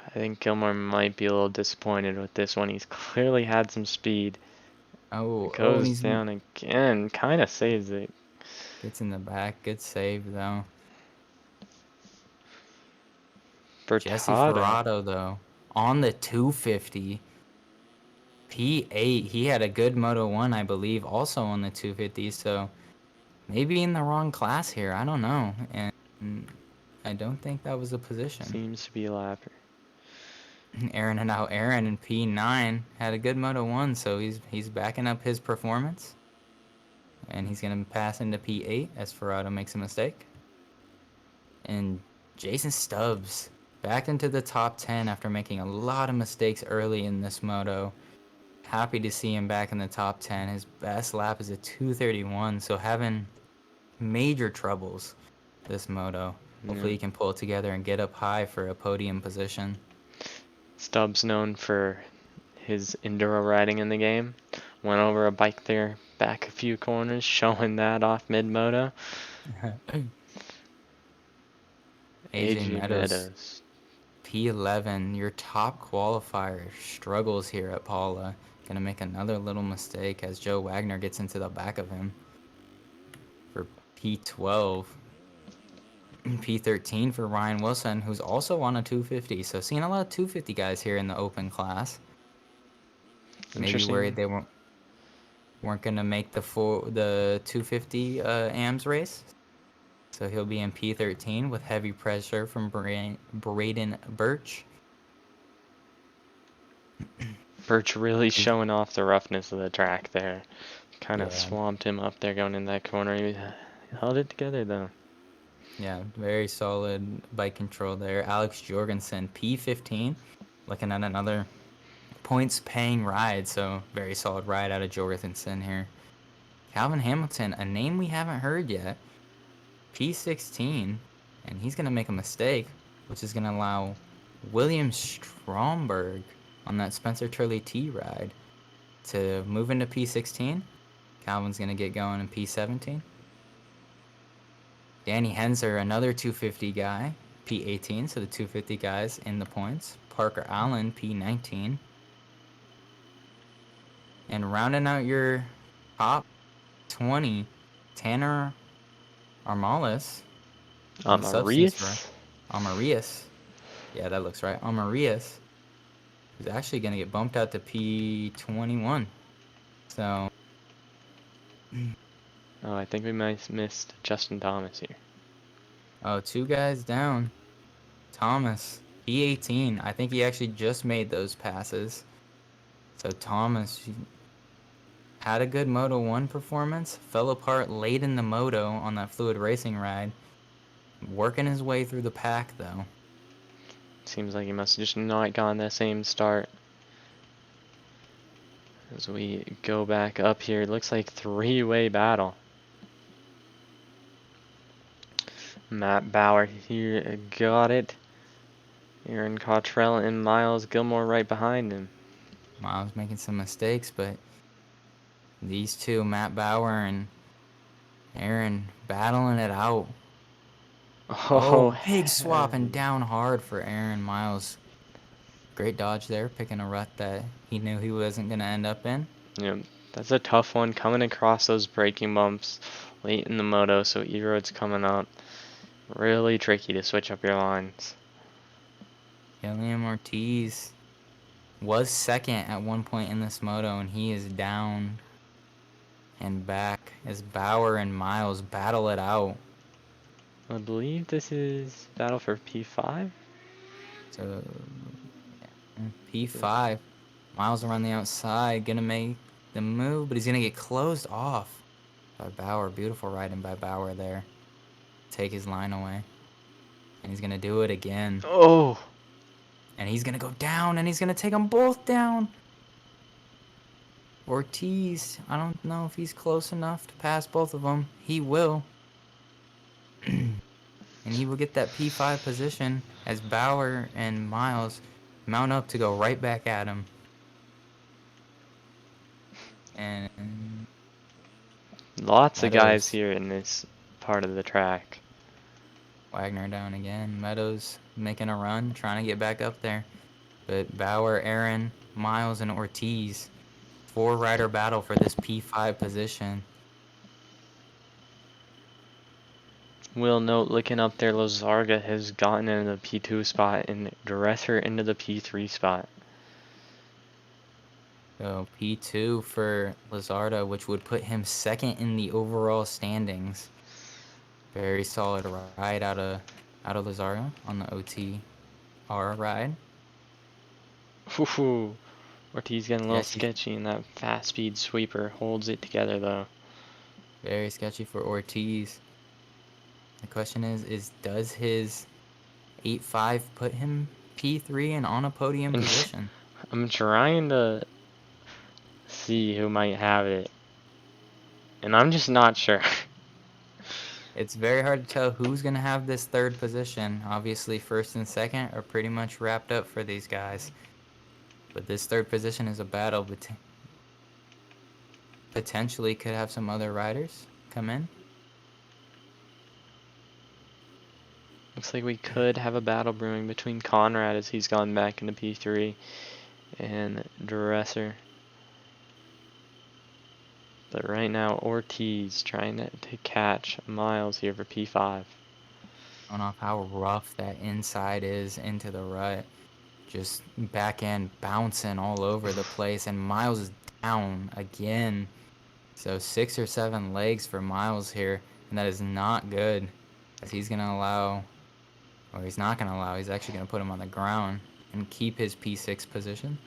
I think Gilmore might be a little disappointed with this one. He's clearly had some speed. Goes down again. Kind of saves it. Gets in the back. Good save, though. Jesse Ferrado, though, on the 250. P8. He had a good Moto 1, I believe, also on the 250. So maybe in the wrong class here. I don't know. And I don't think that was a position. Seems to be a lapper. Aaron in P9 had a good Moto 1, so he's backing up his performance. And he's going to pass into P8 as Ferrado makes a mistake. And Jason Stubbs back into the top 10 after making a lot of mistakes early in this moto. Happy to see him back in the top 10. His best lap is a 2:31, so having major troubles this moto. Hopefully Yeah. he can pull it together and get up high for a podium position. Stubbs known for his enduro riding in the game. Went over a bike there, back a few corners, showing that off mid-moto. AJ AJ Meadows, P11, your top qualifier, struggles here at Paula. Gonna make another little mistake as Joe Wagner gets into the back of him for P12. P13 for Ryan Wilson, who's also on a 250. So seeing a lot of 250 guys here in the open class. Maybe worried they weren't gonna make the 250 AMS race. So he'll be in P13 with heavy pressure from Braden Birch. Birch really showing off the roughness of the track there. Kind of Yeah. swamped him up there going in that corner. He held it together though. Yeah, very solid bike control there. Alex Jorgensen, P15, looking at another points paying ride. So very solid ride out of Jorgensen here. Calvin Hamilton, a name we haven't heard yet, P16, and he's going to make a mistake, which is going to allow William Stromberg on that Spencer Turley T ride to move into P16. Calvin's going to get going in P17. Danny Henzer, another 250 guy, P18, so the 250 guys in the points. Parker Allen, P19. And rounding out your top 20, Tanner Armalis. Maurice? Amarias. Yeah, that looks right. Amarias is actually going to get bumped out to P21. So. Oh, I think we might have missed Justin Thomas here. Oh, two guys down. Thomas, P18. I think he actually just made those passes. So Thomas had a good Moto 1 performance. Fell apart late in the Moto on that fluid racing ride. Working his way through the pack, though. Seems like he must have just not gotten that same start. As we go back up here, it looks like three-way battle. Matt Bauer here got it. Aaron Cottrell and Miles Gilmore right behind him. Miles making some mistakes, but these two, Matt Bauer and Aaron, battling it out. Oh, big swap and down hard for Aaron Miles. Great dodge there, picking a rut that he knew he wasn't going to end up in. Yeah, that's a tough one coming across those braking bumps late in the moto, so E-Road's coming up. Really tricky to switch up your lines. William Ortiz was second at one point in this moto, and he is down and back as Bauer and Miles battle it out. I believe this is battle for P5. So P5, Miles around the outside, gonna make the move, but he's gonna get closed off by Bauer. Beautiful riding by Bauer there. Take his line away, and he's gonna do it again. Oh! And he's gonna go down, and he's gonna take them both down. Ortiz, I don't know if he's close enough to pass both of them. He will. And he will get that P5 position as Bauer and Miles mount up to go right back at him. And Lots of guys Meadows. here in this part of the track. Wagner down again. Meadows making a run, trying to get back up there. But Bauer, Aaron, Miles, and Ortiz, four-rider battle for this P5 position. Will note, looking up there, Lozarga has gotten into the P2 spot and Dresser into the P3 spot. So P2 for Lizardo, which would put him second in the overall standings. Very solid ride out of Lizardo on the OTR ride. Ooh, Ortiz getting a little Sketchy, sketchy, and that fast speed sweeper holds it together though. very sketchy for Ortiz. The question is does his 8.5 put him P3 and on a podium And position? I'm trying to see who might have it, and I'm just not sure. It's very hard to tell who's going to have this third position. Obviously, first and second are pretty much wrapped up for these guys. But this third position is a battle, but potentially could have some other riders come in. Looks like we could have a battle brewing between Conrad as he's gone back into P3 and Dresser. But right now, Ortiz trying to catch Miles here for P5. Going off how rough that inside is into the rut. Just back end bouncing all over the place. And Miles is down again. So 6 or 7 legs for Miles here. And that is not good. As he's going to allow, or he's not going to allow, he's actually going to put him on the ground and keep his P6 position.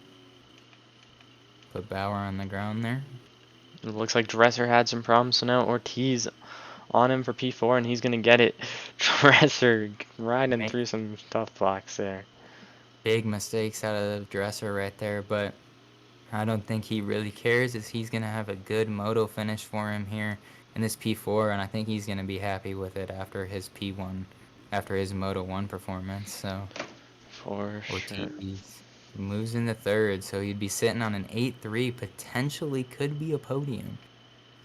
Put Bauer on the ground there. It looks like Dresser had some problems, so now Ortiz on him for P4, and he's going to get it. Dresser riding through some tough blocks there. Big mistakes out of Dresser right there, but I don't think he really cares as he's going to have a good moto finish for him here in this P4, and I think he's going to be happy with it after his P1, after his Moto 1 performance. So For sure. Ortiz moves into third, so he'd be sitting on an 8-3, potentially could be a podium.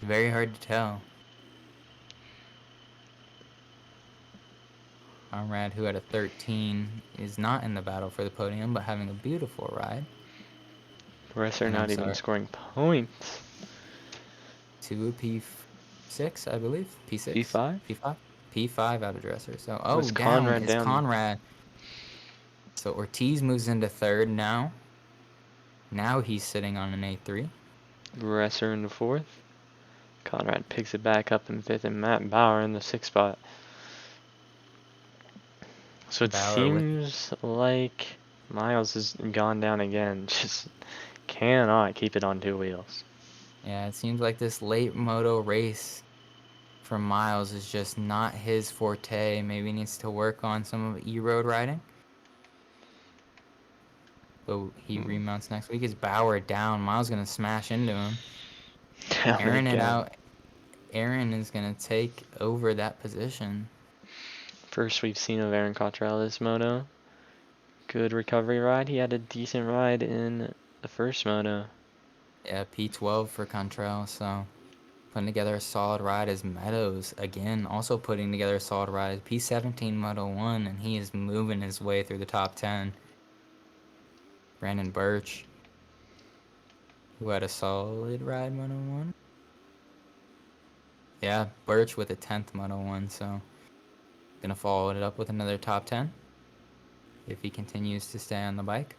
Very hard to tell. Conrad, who had a 13, is not in the battle for the podium, but having a beautiful ride. Dresser And I'm not even sorry, scoring points. to a P6, I believe. P6? P5? P5? P5 out of Dresser. So, Was down Conrad is down? Conrad. So Ortiz moves into third now. Now he's sitting on an A3. Dresser in the fourth. Conrad picks it back up in fifth, and Matt Bauer in the sixth spot. So it Bauer with, seems like Miles has gone down again. Just cannot keep it on two wheels. yeah, it seems like this late moto race for Miles is just not his forte. Maybe needs to work on some of E-road riding. So he remounts next week. Is Bauer down? Miles gonna smash into him. Down Airing it again. out. Aaron is gonna take over that position. First we've seen of Aaron Cottrell this moto. Good recovery ride. He had a decent ride in the first moto. Yeah, P12 for Contrell, so putting together a solid ride as Meadows, again, also putting together a solid ride. P17 Moto 1, and he is moving his way through the top 10. Brandon Birch, who had a solid ride Moto 1. Yeah, Birch with a 10th Moto 1, so gonna follow it up with another top 10 if he continues to stay on the bike.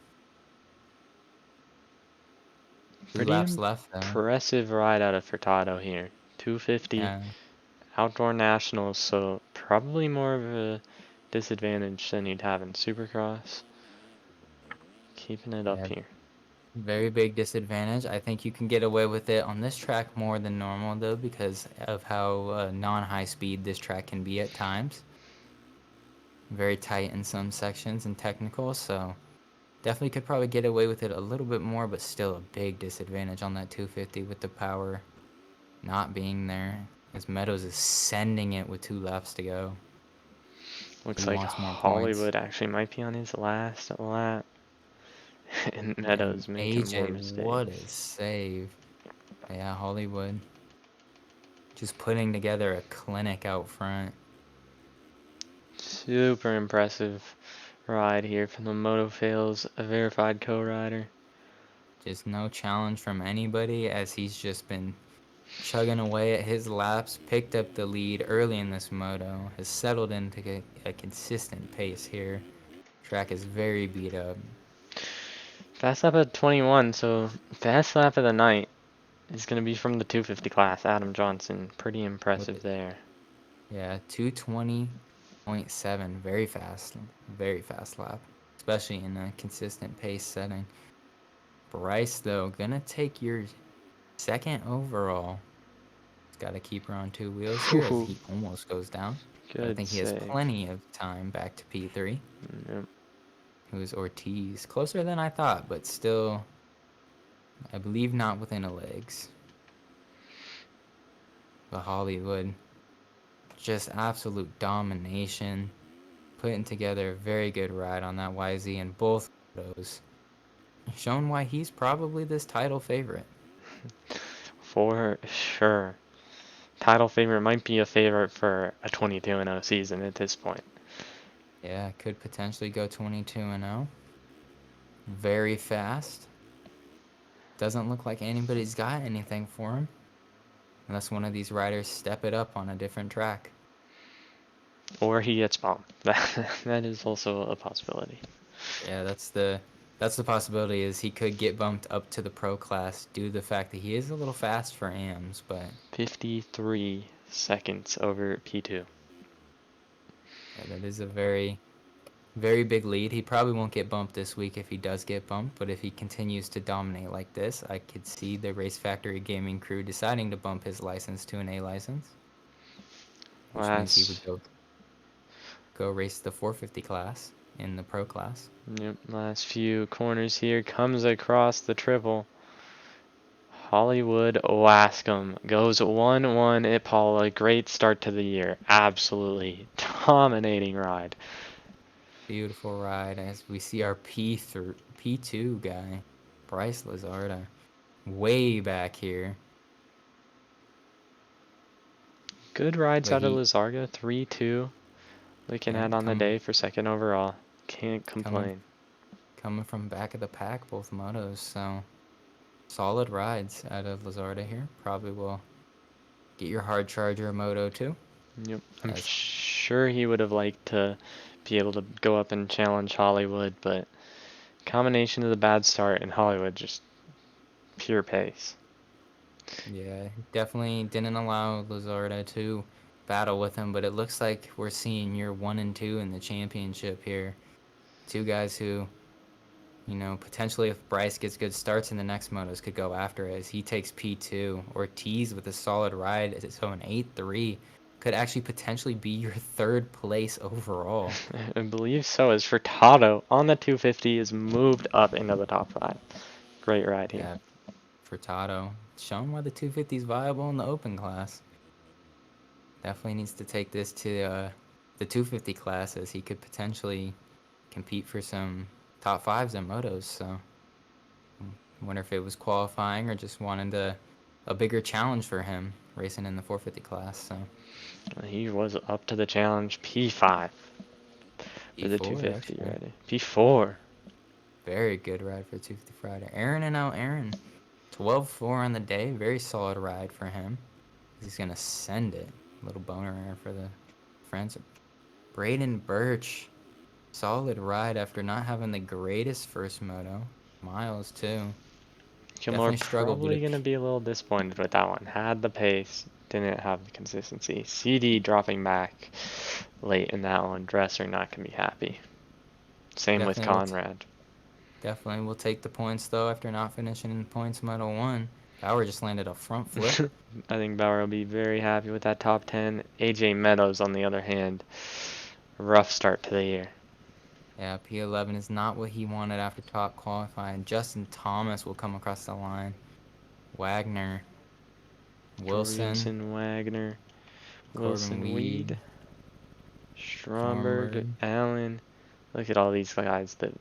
2 Pretty laps left, though. impressive ride out of Furtado here. 250 Yeah, outdoor nationals, so probably more of a disadvantage than you'd have in Supercross. Keeping it up yeah, here. very big disadvantage. I think you can get away with it on this track more than normal, though, because of how non-high speed this track can be at times. Very tight in some sections and technical, so definitely could probably get away with it a little bit more, but still a big disadvantage on that 250 with the power not being there. As Meadows is sending it with 2 laps to go. Looks He like wants more points. Hollywood actually might be on his last lap. And And Meadows making more AJ, what mistakes. a save. Yeah, Hollywood. Just putting together a clinic out front. Super impressive ride here from the Moto Fails, a verified co-rider. Just no challenge from anybody as he's just been chugging away at his laps, picked up the lead early in this moto, has settled into a consistent pace here. Track is very beat up. Fast lap at 21, so fast lap of the night is going to be from the 250 class. Adam Johnson, pretty With impressive it. there. Yeah, 220.7. Very fast lap, especially in a consistent pace setting. Bryce, though, gonna take your second overall. He's got to keep her on two wheels here as Whew, he almost goes down. But I good think he has save. plenty of time back to P3. Yep. Who is Ortiz? Closer than I thought, but still, I believe not within a legs. But Hollywood, just absolute domination. Putting together a very good ride on that YZ in both of those. Shown why he's probably this title favorite. For sure. Title favorite might be a favorite for a 22-0 season at this point. Yeah, could potentially go 22-0. Very fast. Doesn't look like anybody's got anything for him. Unless one of these riders step it up on a different track. Or he gets bombed. That is also a possibility. Yeah, that's the possibility is he could get bumped up to the pro class due to the fact that he is a little fast for AMs, but 53 seconds over P2. yeah, that is a very, very big lead. He probably won't get bumped this week if he does get bumped, but if he continues to dominate like this, I could see the Race Factory Gaming crew deciding to bump his license to an A license, which means he would Last, go race the 450 class in the pro class. yep, last few corners here. Comes across the triple. Hollywood Wascom goes 1-1 at Paula. Great start to the year. Absolutely dominating ride. Beautiful ride as we see our P2 guy, Bryce Lazarda, way back here. Good rides But out of he, Lizarga. 3-2. Looking yeah, at on the day for second overall. Can't coming complain. coming from back of the pack, both motos. So solid rides out of Lazarda here. Probably will get your hard charger moto too. Yep. I'm As sure he would have liked to be able to go up and challenge Hollywood, but combination of the bad start and Hollywood just pure pace. yeah, definitely didn't allow Lazarda to battle with him. But it looks like we're seeing year 1 and 2 in the championship here. Two guys who, potentially if Bryce gets good starts in the next motos could go after it as he takes P2. Ortiz with a solid ride, so an 8-3 could actually potentially be your third place overall. I believe so. As Furtado on the 250 is moved up into the top 5. Great ride here. Yeah, Furtado shown why the 250 is viable in the open class. Definitely needs to take this to the 250 class as he could potentially compete for some top fives in motos. So wonder if it was qualifying or just wanted a bigger challenge for him racing in the 450 class. So He was up to the challenge. P5 for the P4 250 actually. ready. P4. Very good ride for 250 Friday. Aaron and out Aaron. 12-4 on the day. Very solid ride for him. He's going to send it. Little boner air for the friends. Braden Birch. Solid ride after not having the greatest first moto. Miles, too. Kilmore Definitely struggled, but probably going to be a little disappointed with that one. Had the pace, didn't have the consistency. CD dropping back late in that one. Dresser not going to be happy. Same with definitely will, Conrad. definitely will take the points, though, after not finishing in points moto 1. Bauer just landed a front flip. I think Bauer will be very happy with that top 10. AJ Meadows, on the other hand, rough start to the year. Yeah, P11 is not what he wanted after top qualifying. Justin Thomas will come across the line. Wagner, Wilson, Jorgensen, Wagner, Corbin Wilson, Weed, Weed, Stromberg, Stromberg, Allen. Look at all these guys that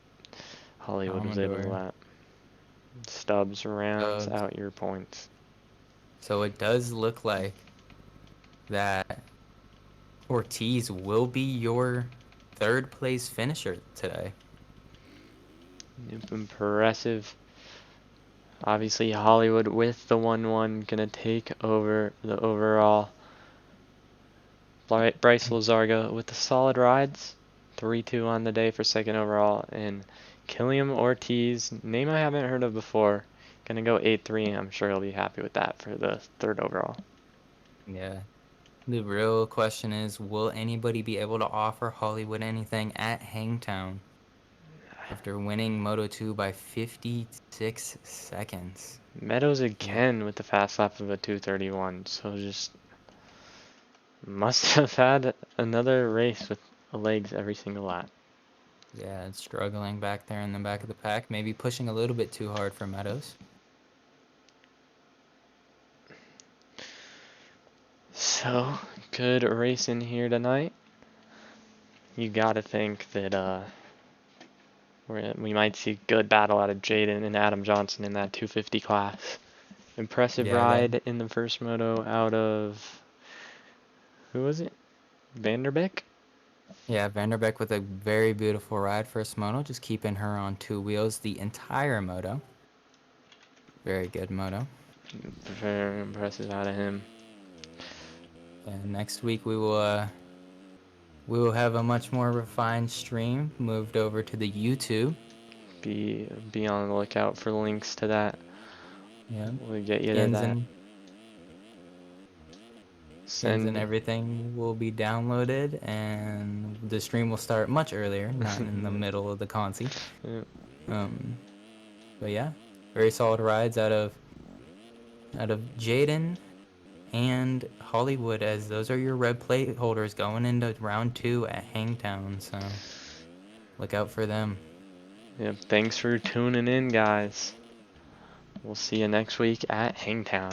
Hollywood was able to Commodore, lap. Stubbs rounds Stubbs. out your points. So it does look like that Ortiz will be your third place finisher today. Impressive. Obviously, Hollywood with the 1-1 gonna take over the overall. Bryce Lazarga with the solid rides. 3-2 on the day for second overall and Killiam Ortiz, name I haven't heard of before. Gonna go 8-3. I'm sure he'll be happy with that for the 3rd overall. Yeah. The real question is, will anybody be able to offer Hollywood anything at Hangtown after winning Moto 2 by 56 seconds? Meadows Yeah. again with the fast lap of a 2:31. So just must have had another race with legs every single lap. Yeah, it's struggling back there in the back of the pack. Maybe pushing a little bit too hard for Meadows. So good racing here tonight. You gotta think that we might see good battle out of Jayden and Adam Johnson in that 250 class. Impressive Yeah, that. ride in the first moto out of, who was it? Vanderbeek? Yeah, Vanderbeek with a very beautiful ride first moto, just keeping her on 2 wheels the entire moto. Very good moto. Very impressive out of him. And next week we will have a much more refined stream moved over to the YouTube. Be on the lookout for links to that. Yeah, We'll get you to skins that. and skins and Send. everything will be downloaded, and the stream will start much earlier, not in the middle of the consi. Yeah. Um, but yeah, very solid rides out of Jayden and Hollywood, as those are your red plate holders going into round 2 at Hangtown. So look out for them. Yep. Thanks for tuning in, guys. We'll see you next week at Hangtown.